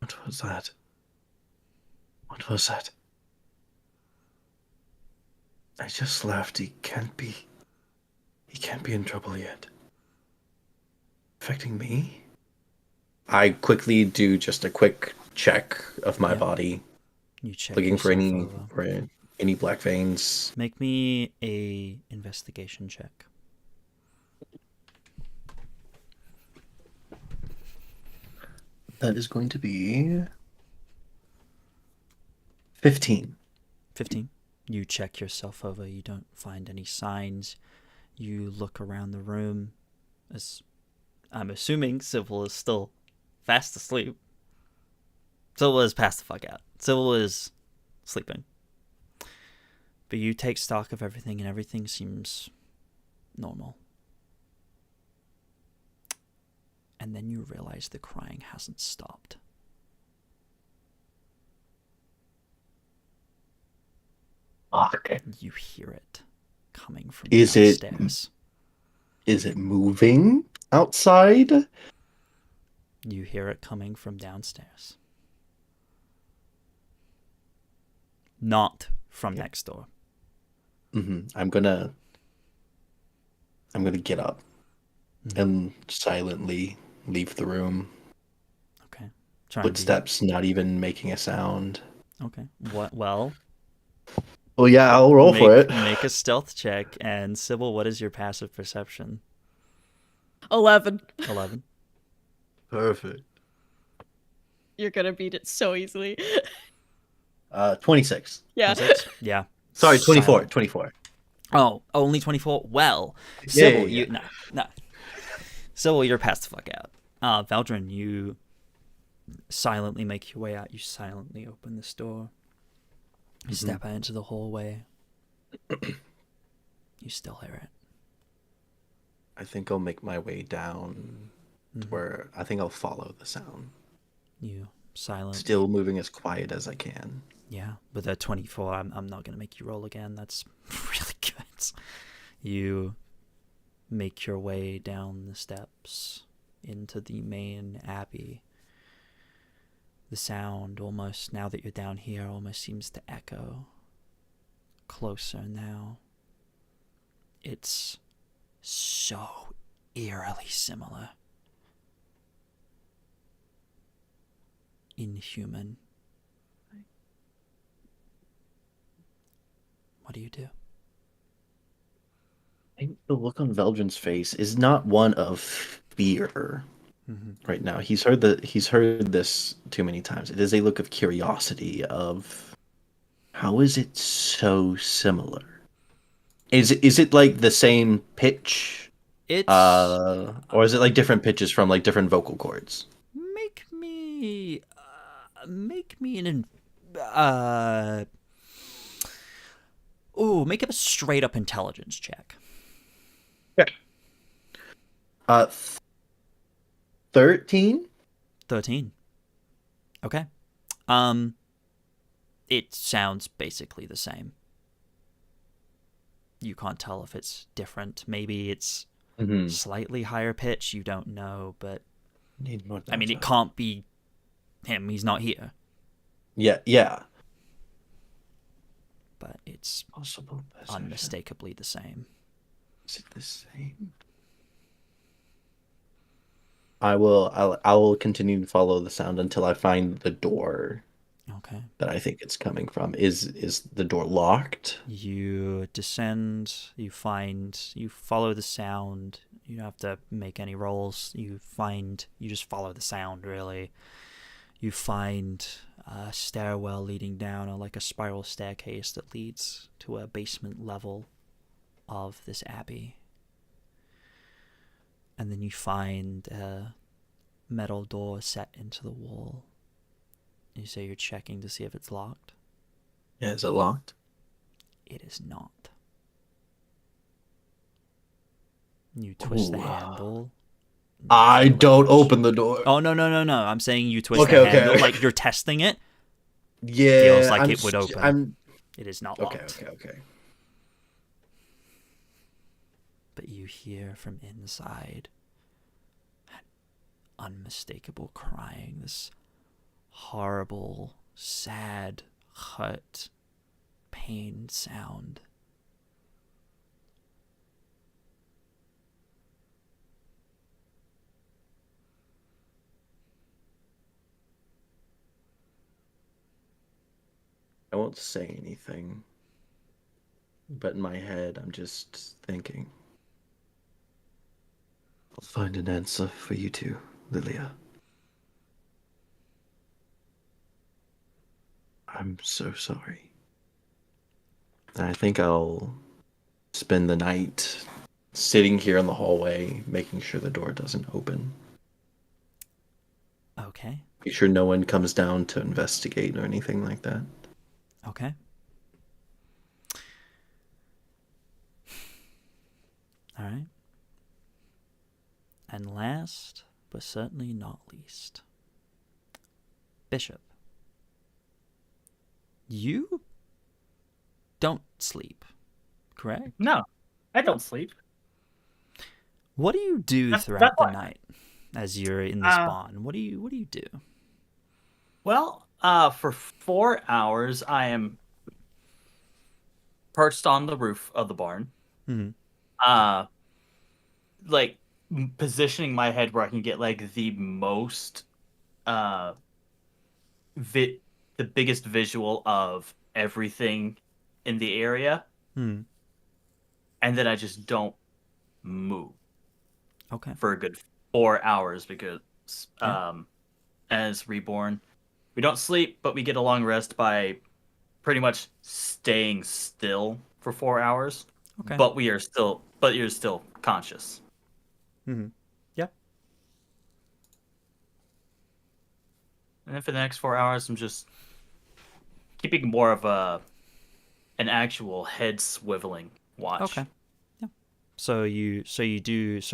What was that? What was that? I just left. He can't be in trouble yet. Affecting me? I quickly do just a quick check of my Yeah. body, You check looking for yourself over. any black veins. Make me a investigation check. That is going to be 15. 15. You check yourself over. You don't find any signs. You look around the room. As I'm assuming Sybil is still fast asleep. Sybil is passed the fuck out. Sybil is sleeping. But you take stock of everything, and everything seems normal. And then you realize the crying hasn't stopped. Fuck. You hear it coming from Is it- downstairs. Is it moving outside? You hear it coming from downstairs. Not from next door. I'm gonna get up Mhm. and silently leave the room. Okay. Try and be- Footsteps not even making a sound. Okay. What? Well, Well, yeah, I'll roll for it. Make a stealth check. And Sybil, what is your passive perception? 11. 11. Perfect. You're gonna beat it so easily. 26. Yeah. 26? Yeah. Sorry, 24. Silent. 24. Oh, only 24? Well, Yeah, Sybil, yeah. No. Sybil, you're passed the fuck out. Veldren, you silently make your way out. You silently open this door. You step out into the hallway. You still hear it. I think I'll make my way down to where I think I'll follow the sound. You silently. Still moving as quiet as I can. Yeah, with a 24, I'm not going to make you roll again. That's really good. You make your way down the steps into the main abbey. The sound almost, now that you're down here, almost seems to echo closer now. It's so eerily similar. Inhuman. What do you do? I think the look on Veldren's face is not one of fear right now. He's heard this too many times. It is a look of curiosity of how is it so similar? Is it like the same pitch? It's Or is it like different pitches from like different vocal cords? make me an make up a straight up intelligence check. Yeah. 13? 13. Okay. It sounds basically the same. You can't tell if it's different. Maybe it's slightly higher pitch. You don't know, but Need more I mean, it data. can't be him. He's not here. Yeah. But it's Possible possession. unmistakably the same. Is it the same? I will continue to follow the sound until I find the door Okay. that I think it's coming from. Is the door locked? You descend, you follow the sound. You don't have to make any rolls. You just follow the sound, really. You find a stairwell leading down, or like a spiral staircase that leads to a basement level of this abbey. And then you find a metal door set into the wall. You say you're checking to see if it's locked. Yeah, is it locked? It is not. You twist the Ooh. handle. I feel it don't much. open the door. Oh, no. I'm saying you twist Okay, the okay, handle okay. like you're testing it. Yeah, Feels like it would open. I'm It is not okay, locked. okay. But you hear from inside unmistakable crying, this horrible, sad, hurt, pained sound. I won't say anything, but in my head, I'm just thinking. I'll find an answer for you two, Lilia. I'm so sorry. And I think I'll spend the night sitting here in the hallway, making sure the door doesn't open. Okay. Be sure no one comes down to investigate or anything like that. Okay. All right. And last, but certainly not least, Bishop. You don't sleep, correct? No, I don't sleep. What do you do That's throughout the why. night as you're in this barn? What do you do? Well, for 4 hours, I am perched on the roof of the barn. Mm-hmm. Like positioning my head where I can get like the most, the biggest visual of everything in the area, Hmm. and then I just don't move Okay. for a good 4 hours because, Yeah. as reborn, we don't sleep, but we get a long rest by pretty much staying still for 4 hours. Okay. But you're still conscious. Mm-hmm. Yeah. And then for the next 4 hours, I'm just keeping more of an actual head swiveling watch. Okay. Yeah. So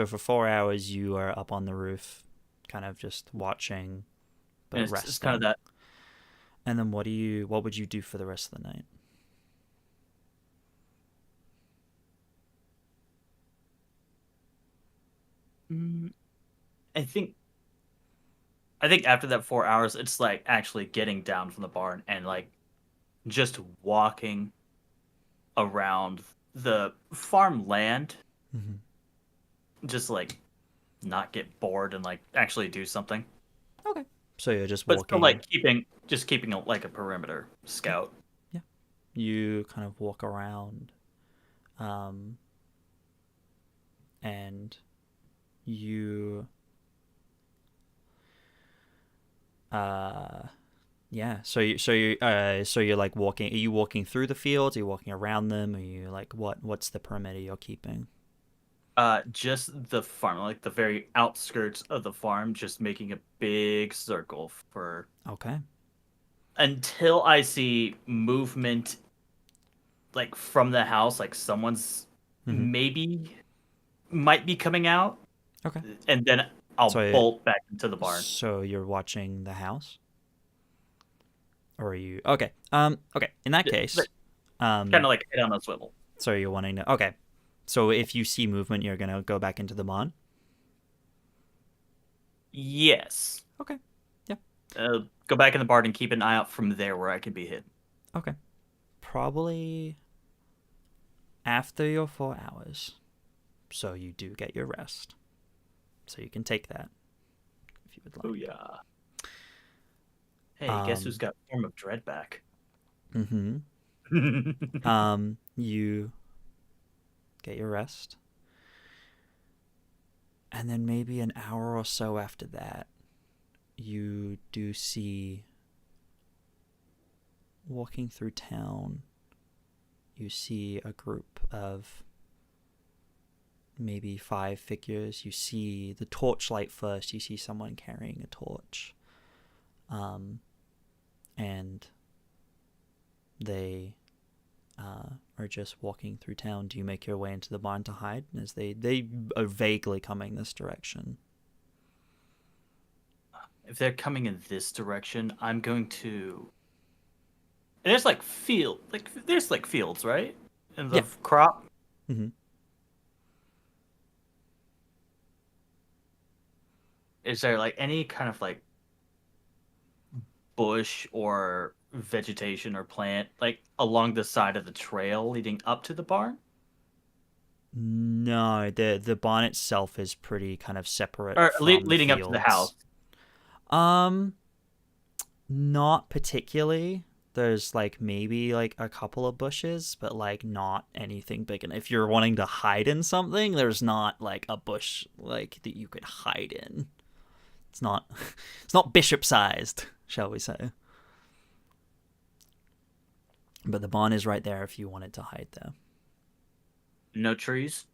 for 4 hours you are up on the roof, kind of just watching, but And resting. it's kind of that. And then what would you do for the rest of the night? I think after that 4 hours, it's like actually getting down from the barn and like just walking around the farmland, just like not get bored and like actually do something. Okay. So you're just But walking. still like keeping like a perimeter scout. Yeah. You kind of walk around, and you yeah, so you're like walking. Are you walking through the fields? Are you walking around them? Are you like what's the perimeter you're keeping? Just the farm, like the very outskirts of the farm, just making a big circle for Okay. until I see movement, like from the house, like someone's might be coming out. Okay. And then I'll So bolt back into the barn. So you're watching the house? Or are you okay? Okay. In that case, Kind of like head on a swivel. So you're wanting to okay. So if you see movement, you're gonna go back into the barn? Yes. Okay. Yeah. Go back in the barn and keep an eye out from there where I can be hidden. Okay. Probably after your 4 hours. So you do get your rest. So you can take that if you would like. Oh yeah. Hey, guess who's got Form of Dread back? Mm-hmm. You get your rest. And then maybe an hour or so after that, you do see, walking through town, you see a group of maybe 5 figures. You see the torchlight first. You see someone carrying a torch. And they are just walking through town. Do you make your way into the barn to hide? As they are vaguely coming this direction. if they're coming in this direction, I'm going to. And there's like there's like fields, right? In the Yeah. crop. Mm-hmm. Is there like any kind of like bush or vegetation or plant like along the side of the trail leading up to the barn? No, the barn itself is pretty kind of separate Or from the leading up to the house? fields. Um, not particularly. There's like maybe like a couple of bushes, but like not anything big. And if you're wanting to hide in something, there's not like a bush like that you could hide in. It's not it's not bishop sized, shall we say. But the barn is right there if you wanted to hide there. No trees?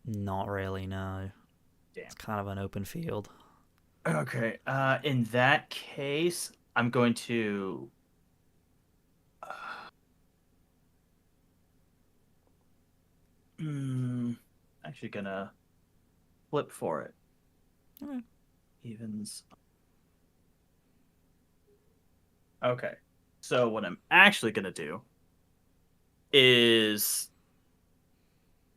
Not really, no. Damn. It's kind of an open field. Okay. In that case, I'm going to. Actually, gonna flip for it. Okay. Evens. Okay. So what I'm actually gonna do is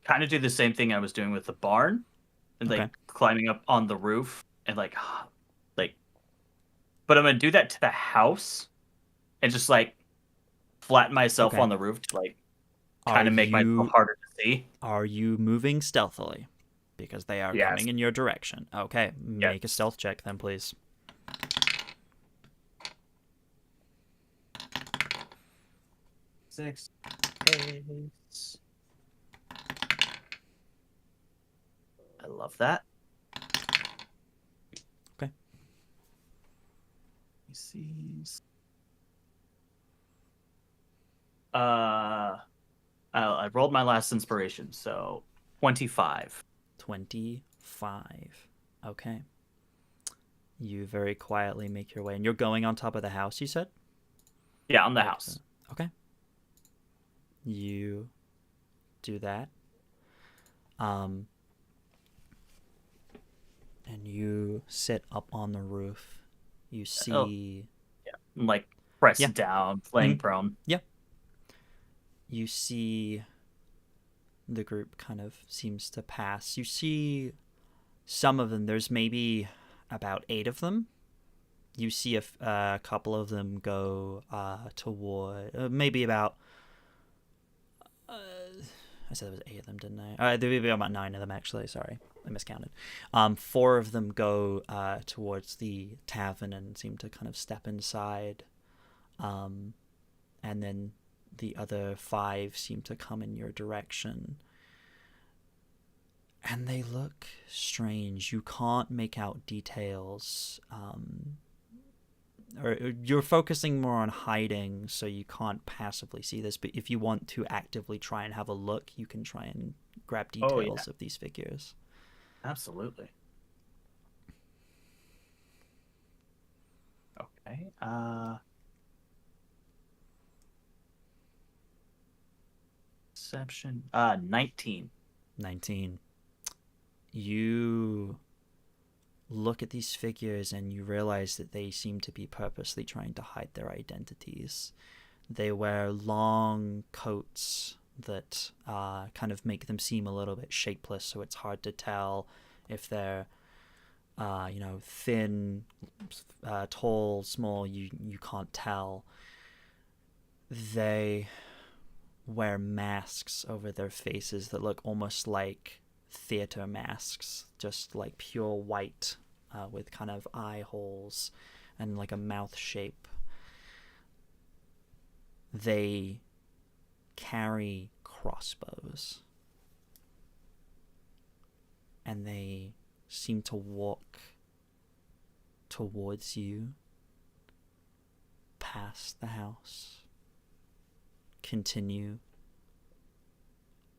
kind of do the same thing I was doing with the barn, and Okay. like climbing up on the roof and like. But I'm gonna do that to the house, and just like flatten myself Okay. on the roof to like Are kind of make myself you harder to see. are you moving stealthily? Because they are Yes. coming in your direction. Okay, Yes. make a stealth check then, please. Six. I love that. Okay. Sees. I rolled my last inspiration, so 25. 25. Okay. You very quietly make your way, and you're going on top of the house, you said? Yeah, on the house. Okay. You do that. And you sit up on the roof. You see... Yeah, I'm like pressed Yeah. down, laying Mhm. prone. Yeah. You see the group kind of seems to pass. You see some of them. There's maybe about 8 of them. You see a couple of them go toward... maybe about... I said there was 8 of them, didn't I? There would be about 9 of them, actually. Sorry, I miscounted. 4 of them go towards the tavern and seem to kind of step inside. And then the other 5 seem to come in your direction. And they look strange. You can't make out details. Or you're focusing more on hiding, so you can't passively see this. But if you want to actively try and have a look, you can try and grab details of these figures. Absolutely. Okay. Perception. 19. 19. You look at these figures and you realize that they seem to be purposely trying to hide their identities. They wear long coats that kind of make them seem a little bit shapeless, so it's hard to tell if they're thin, tall, small. You can't tell. They wear masks over their faces that look almost like theater masks, just like pure white with kind of eye holes and like a mouth shape. They carry crossbows, and they seem to walk towards you, past the house, continue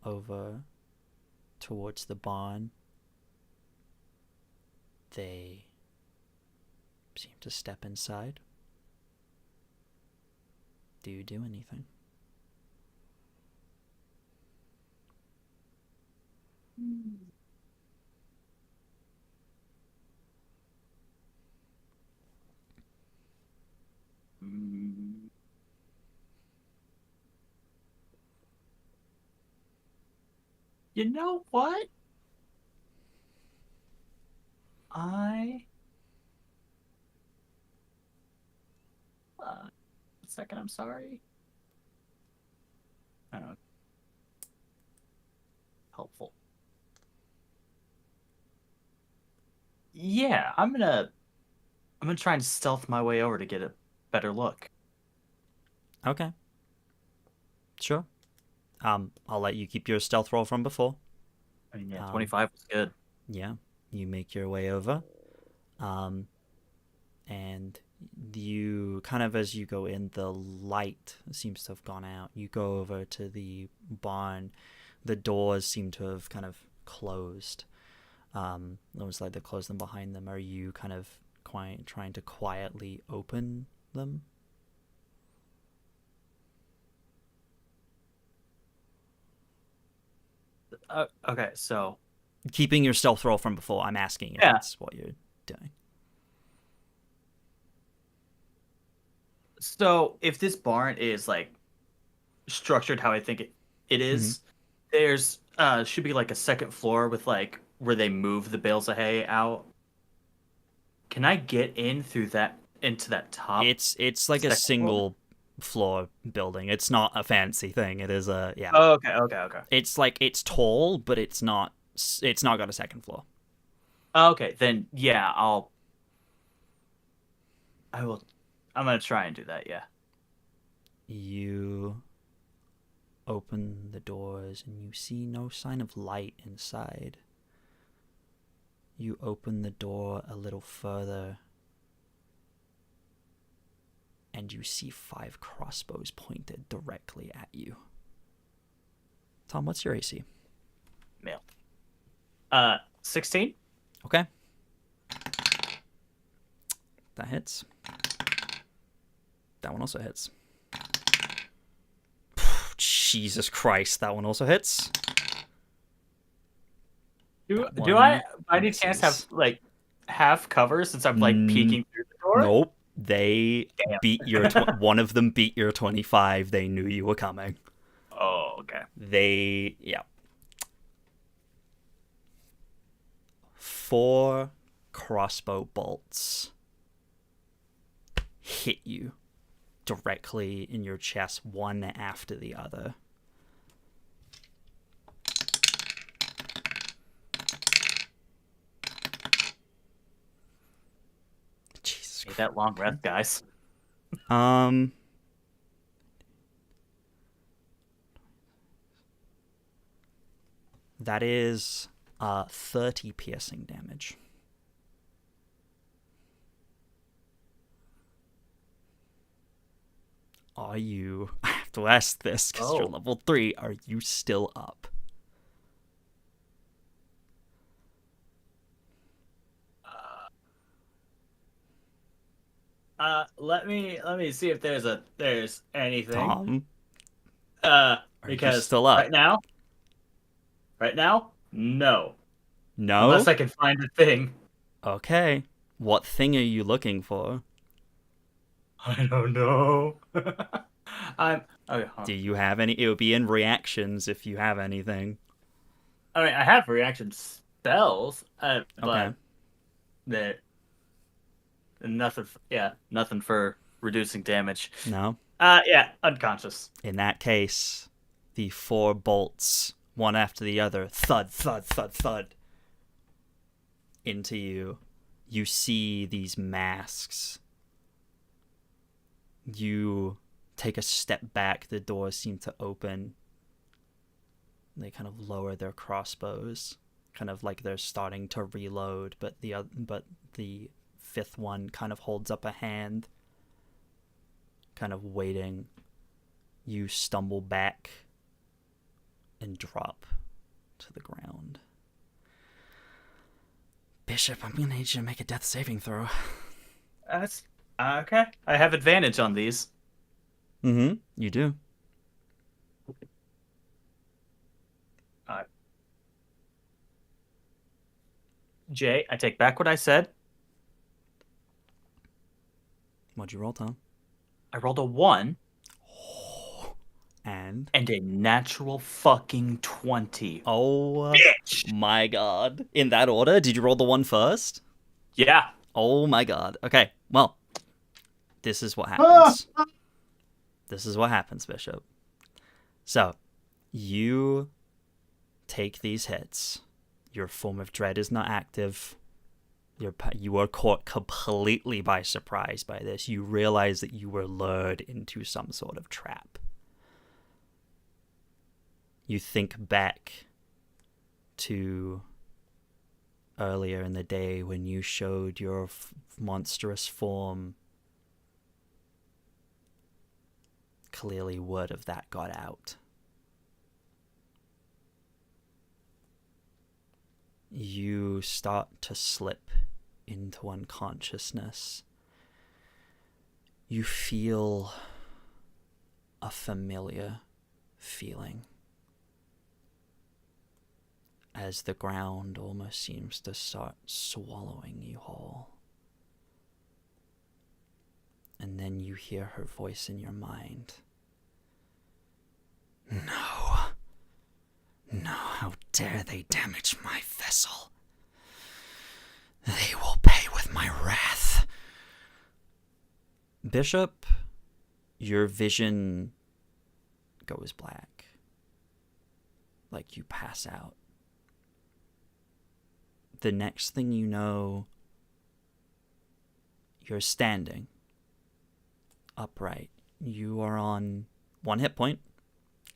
over towards the barn. They seem to step inside. Do you do anything? You know what? I. A second, I'm sorry. Helpful. Yeah, I'm gonna try and stealth my way over to get a better look. Okay. Sure. I'll let you keep your stealth roll from before. I mean, yeah, 25 was good. Yeah, you make your way over. And you kind of, as you go in, the light seems to have gone out. You go over to the barn. The doors seem to have kind of closed. Almost like they closed them behind them. Are you kind of trying to quietly open them? Okay, so keeping your stealth roll from before, I'm asking if that's what you're doing. So if this barn is like structured how I think it is, there's should be like a second floor with like where they move the bales of hay out. Can I get in through that into that top? It's like a single floor building. It's not a fancy thing. It is a Oh, okay. It's like it's tall, but it's not got a second floor. Okay, then yeah, I'm gonna try and do that. Yeah. You open the doors and you see no sign of light inside. You open the door a little further and you see 5 crossbows pointed directly at you. Tom, what's your AC? Male. 16. Okay. That hits. That one also hits. Jesus Christ, that one also hits. Do I by any chance have like half cover since I'm like peeking through the door? Nope. They beat your one of them beat your 25. They knew you were coming. Oh, okay. They 4 crossbow bolts hit you directly in your chest, one after the other. Jesus Christ. That long rest, guys. That is 30 piercing damage. Are you... I have to ask this because you're level 3. Are you still up? Let me see if there's anything. Tom, because still up? Right now, no. No? Unless I can find a thing. Okay. What thing are you looking for? I don't know. Do you have any? It would be in reactions if you have anything. I mean, I have reaction spells, but that nothing for reducing damage. No. Unconscious. In that case, the 4 bolts, one after the other, thud, thud, thud, thud, into you. You see these masks. You take a step back, the doors seem to open. They kind of lower their crossbows, kind of like they're starting to reload, but the 5th one kind of holds up a hand, kind of waiting. You stumble back and drop to the ground. Bishop, I'm gonna need you to make a death saving throw. That's okay. I have advantage on these. Mm-hmm. You do. Jay, I take back what I said. What'd you roll, Tom? I rolled a 1. And a natural fucking 20. oh my god. In that order? Did you roll the 1 first? Yeah. Oh my god. Okay, well, this is what happens. This is what happens, Bishop. So, you take these hits. Your form of dread is not active. You are caught completely by surprise by this. You realize that you were lured into some sort of trap. You think back to earlier in the day when you showed your monstrous form. Clearly word of that got out. You start to slip into unconsciousness. You feel a familiar feeling as the ground almost seems to start swallowing you whole. And then you hear her voice in your mind. No. No, how dare they damage my vessel? They will pay with my wrath. Bishop, your vision goes black. Like you pass out. The next thing you know, you're standing upright. You are on 1 hit point,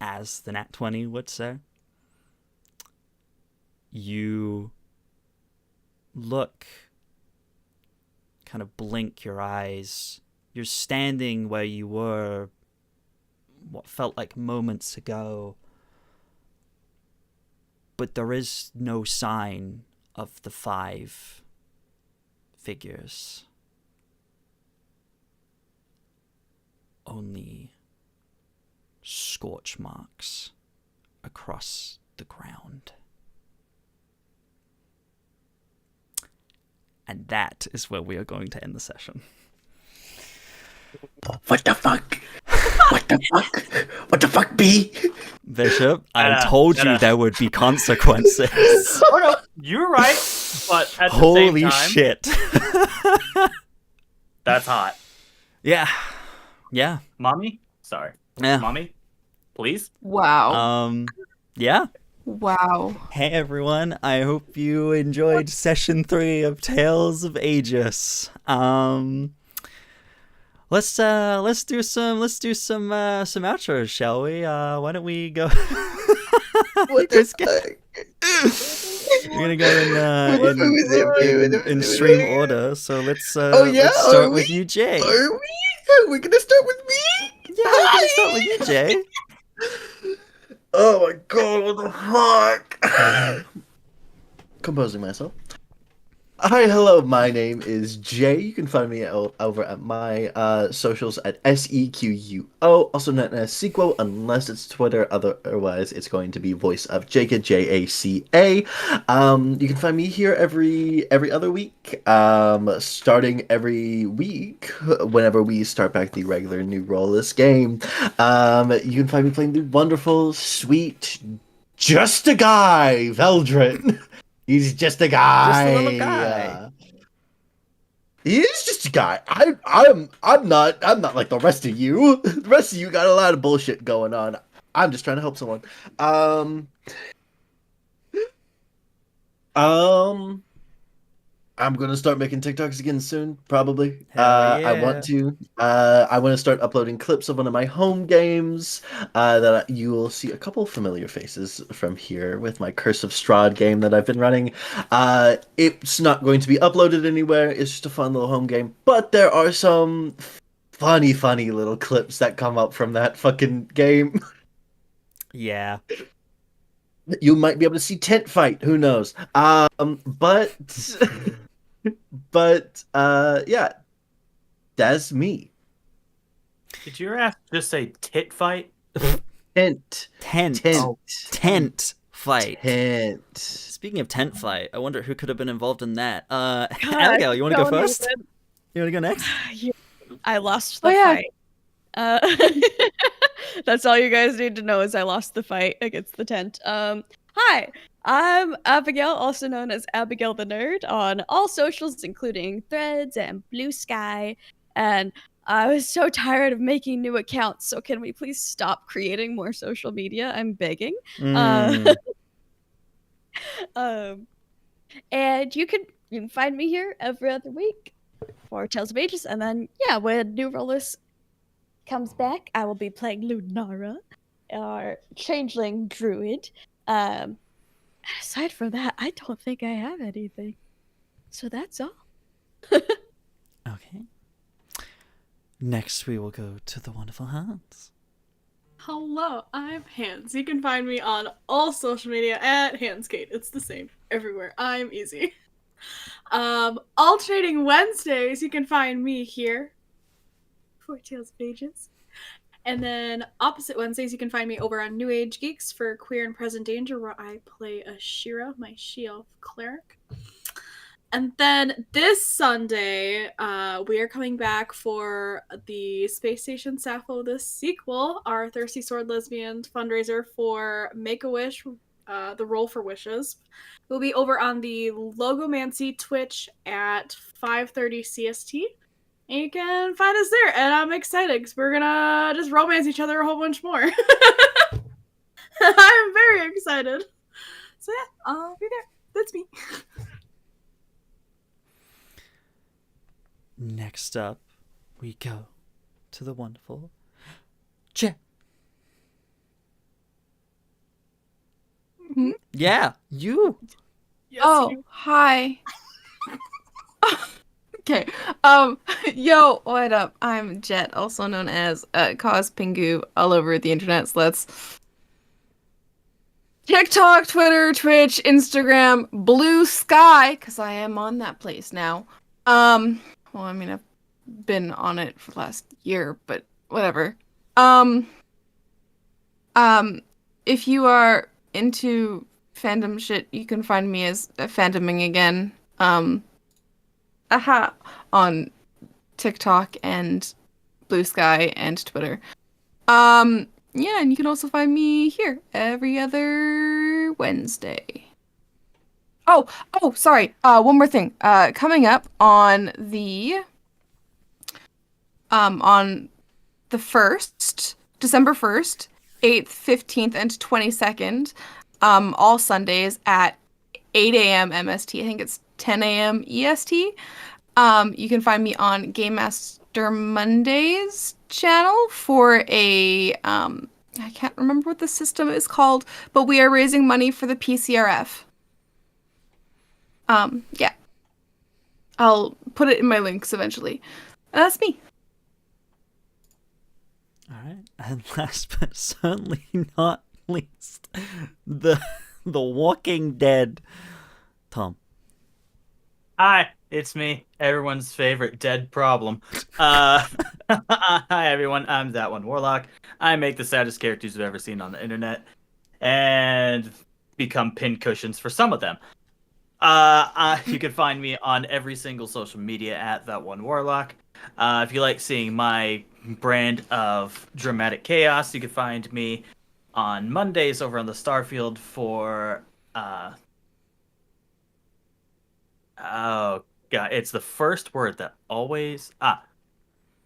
as the Nat 20 would say. You look, kind of blink your eyes. You're standing where you were what felt like moments ago, but there is no sign of the 5 figures. Only scorch marks across the ground. And that is where we are going to end the session. What the fuck? What the fuck? What the fuck, B? Bishop, I told you there would be consequences. Oh no, you're right. But at the Holy same time, shit. that's hot. Yeah. Yeah. Mommy? Sorry. Yeah. Mommy? Please? Wow. Yeah. Wow. Hey everyone, I hope you enjoyed session 3 of Tales of Agius. Let's do some outros, shall we? Why don't we go? What the fuck? We're gonna go in stream order. So let's let's start with you, Jay. Are we? We're gonna start with me? Yeah, we're gonna start with you, Jay. Oh my god, what the fuck? Composing myself. Hi, hello, my name is Jay. You can find me over at my socials at SEQUO, also known as Sequo, unless it's Twitter, otherwise it's going to be Voice of Jaca, Jaca. You can find me here every other week, starting every week whenever we start back the regular New Rollist game. You can find me playing the wonderful, sweet, just a guy, Veldren. He's just a guy. Just a little guy. He is just a guy. I'm not like the rest of you. The rest of you got a lot of bullshit going on. I'm just trying to help someone. I'm gonna start making TikToks again soon, probably. Hell yeah. I want to start uploading clips of one of my home games. That you will see a couple familiar faces from here with my Curse of Strahd game that I've been running. It's not going to be uploaded anywhere. It's just a fun little home game. But there are some funny little clips that come up from that fucking game. Yeah. You might be able to see Tent Fight. Who knows? But yeah, that's me. Did your ass just say tit fight? Tent fight. Tent. Speaking of tent fight, I wonder who could have been involved in that. Abigail, you want to go first? You want to go next? I lost the fight. That's all you guys need to know is I lost the fight against the tent. Hi, I'm Abigail, also known as Abigail the Nerd, on all socials, including Threads and Blue Sky. And I was so tired of making new accounts, so can we please stop creating more social media? I'm begging. Mm. And you can find me here every other week for Tales of Agius, and then when New Rollers comes back, I will be playing Lunara, our changeling druid. Aside from that, I don't think I have anything. So that's all. Okay. Next, we will go to the wonderful Hans. Hello, I'm Hans. You can find me on all social media at HansKate. It's the same everywhere. I'm easy. Alternating Wednesdays, you can find me here for Tales of Agius. And then opposite Wednesdays, you can find me over on New Age Geeks for Queer and Present Danger, where I play Ashira, my she-elf cleric. And then this Sunday, we are coming back for the Space Station Sappho, the sequel, our Thirsty Sword Lesbian fundraiser for Make-A-Wish, the Roll for Wishes. We'll be over on the Logomancy Twitch at 5:30 CST. And you can find us there, and I'm excited because we're gonna just romance each other a whole bunch more. I'm very excited. So yeah, I'll be there. That's me. Next up, we go to the wonderful Jet. Hmm? Yeah, you. Yes, Oh, you. hi. Okay. Yo, what up? I'm Jet, also known as Cause Pingu all over the internet. So that's TikTok, Twitter, Twitch, Instagram, Blue Sky, because I am on that place now. Well, I mean, I've been on it for the last year, but whatever. If you are into fandom shit, you can find me as fandoming again. On TikTok and Blue Sky and Twitter. Yeah, and you can also find me here every other Wednesday. Oh, sorry. One more thing. Coming up on the 1st, December 1st, 8th, 15th, and 22nd, all Sundays at 8 a.m. MST. I think it's 10 a.m. EST. You can find me on Game Master Mondays channel for a I can't remember what the system is called, but we are raising money for the PCRF. Yeah. I'll put it in my links eventually. And that's me. All right, and last but certainly not least, the Walking Dead, Tom. Hi, it's me, everyone's favorite dead problem. Hi everyone, I'm that one Warlock. I make the saddest characters you've ever seen on the internet, and become pin cushions for some of them. You can find me on every single social media at that one Warlock. If you like seeing my brand of dramatic chaos, you can find me on Mondays over on the Starfield for oh god, it's the first word that always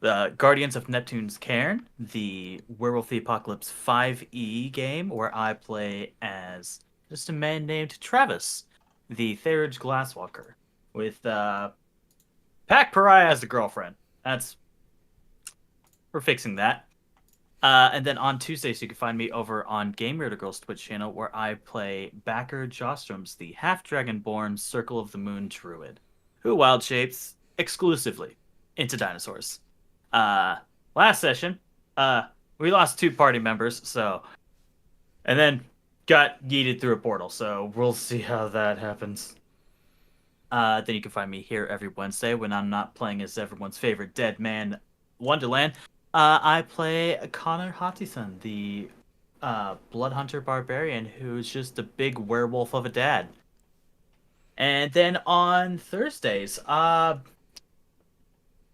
the Guardians of Neptune's Cairn, the Werewolf the Apocalypse 5e game where I play as just a man named Travis, the Therage Glasswalker, with Pack Pariah as the girlfriend. We're fixing that. And then on Tuesdays, you can find me over on Game Raider Girls Twitch channel, where I play Backer Jostrums, the half-dragonborn Circle of the Moon druid, who wild shapes exclusively into dinosaurs. Last session, we lost 2 party members, and then got yeeted through a portal, so we'll see how that happens. Then you can find me here every Wednesday when I'm not playing as everyone's favorite dead man, Wonderland. I play Connor Hottison, the Blood Hunter Barbarian, who's just a big werewolf of a dad. And then on Thursdays,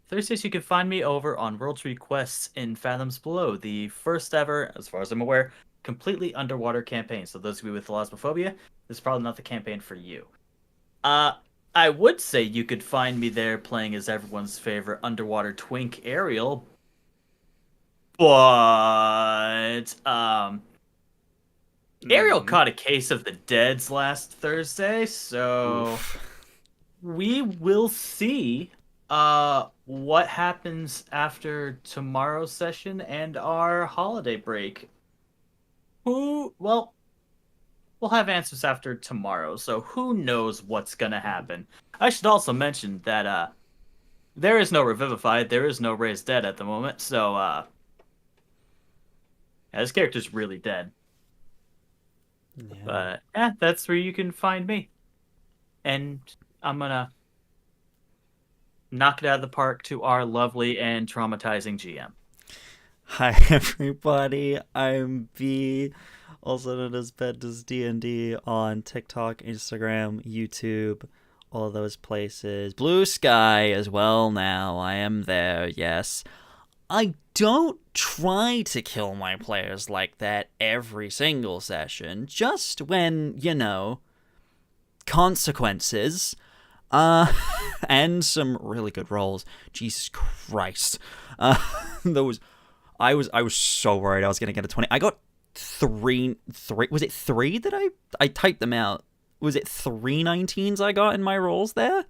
Thursdays you can find me over on World Tree Quests in Fathoms Below, the first ever, as far as I'm aware, completely underwater campaign. So those of you with thalassophobia, this is probably not the campaign for you. I would say you could find me there playing as everyone's favorite underwater twink Ariel, but Ariel caught a case of the deads last Thursday, so Oof. we will see what happens after tomorrow's session and our holiday break. Well, we'll have answers after tomorrow, so who knows what's gonna happen. I should also mention that there is no Revivified, there is no Raised Dead at the moment, so yeah, this character's really dead. Yeah. But yeah, that's where you can find me. And I'm gonna knock it out of the park to our lovely and traumatizing GM. Hi everybody, I'm B, also known as Beddoes D&D on TikTok, Instagram, YouTube, all those places. Blue Sky as well now, I am there, yes. I don't try to kill my players like that every single session, just when, you know, consequences. And some really good rolls. Jesus Christ. Those I was so worried I was gonna get a 20. I got three was it 3 that I typed them out? Was it 3 19s I got in my rolls there?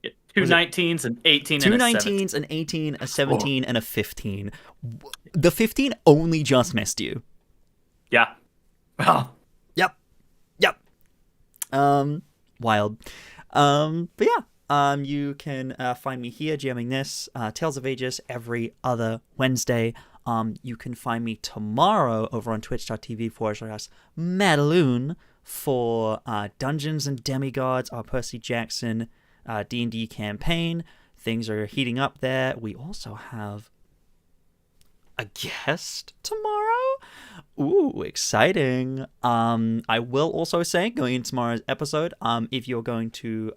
Yeah, 2 19s and 18 2 and a 19s, an 18, a 17, and a 15. The 15 only just missed you. Yeah. Oh. Yep. Wild. But yeah, you can find me here jamming this Tales of Agius every other Wednesday. You can find me tomorrow over on twitch.tv/Madaloon for Dungeons and Demigods, our Percy Jackson D&D campaign. Things are heating up there. We also have a guest tomorrow. Ooh, exciting. I will also say, going into tomorrow's episode, if you're going to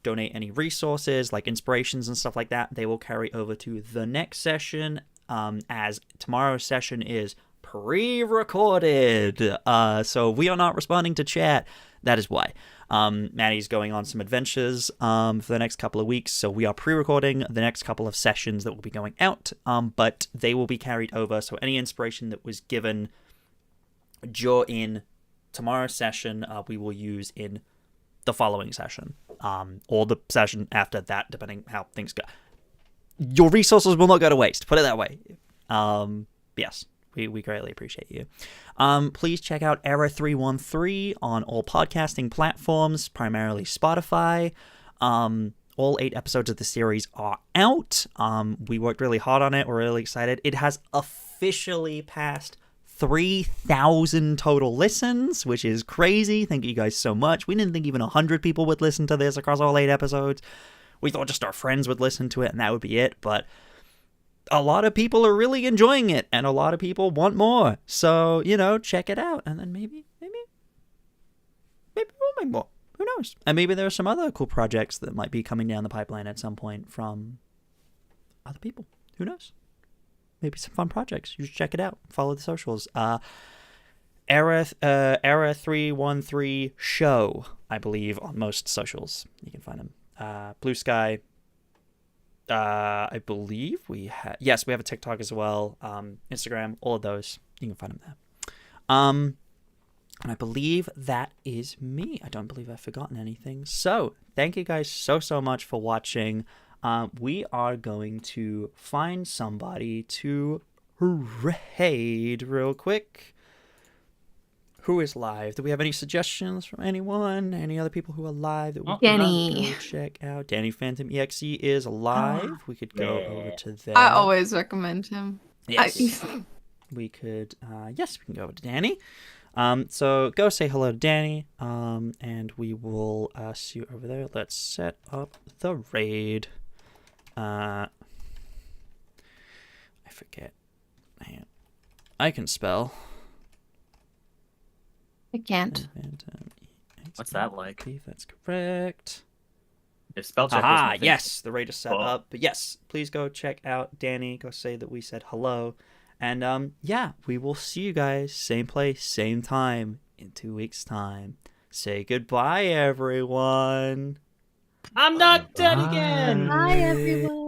donate any resources like inspirations and stuff like that, they will carry over to the next session, as tomorrow's session is pre-recorded. So we are not responding to chat. That is why. Maddie's going on some adventures for the next couple of weeks, so we are pre-recording the next couple of sessions that will be going out, but they will be carried over, so any inspiration that was given in tomorrow's session, we will use in the following session, or the session after that, depending how things go. Your resources will not go to waste, put it that way. Yes. We greatly appreciate you. Please check out Error 313 on all podcasting platforms, primarily Spotify. All 8 episodes of the series are out. We worked really hard on it. We're really excited. It has officially passed 3,000 total listens, which is crazy. Thank you guys so much. We didn't think even 100 people would listen to this across all 8 episodes. We thought just our friends would listen to it and that would be it, but a lot of people are really enjoying it, and a lot of people want more. So, you know, check it out, and then maybe we'll make more. Who knows? And maybe there are some other cool projects that might be coming down the pipeline at some point from other people. Who knows? Maybe some fun projects. You should check it out. Follow the socials. Era 313 show, I believe, on most socials. You can find them. Blue Sky. I believe we have... Yes, we have a TikTok as well. Instagram, all of those. You can find them there. And I believe that is me. I don't believe I've forgotten anything. So, thank you guys so much for watching. We are going to find somebody to raid real quick. Who is live? Do we have any suggestions from anyone? Any other people who are live that we Danny. can go check out? Danny Phantom EXE is live. We could go over to there. I always recommend him. Yes. We could, yes, we can go over to Danny. So go say hello to Danny, and we will see you over there. Let's set up the raid. I forget. Man, I can spell. I can't. What's that like? That's correct. If spell check was Haha, my thing. yes, the raid is set Oh. up. But yes, please go check out Danny. Go say that we said hello. And yeah, we will see you guys same place, same time in 2 weeks' time. Say goodbye, everyone. I'm not dead again. Bye, everyone.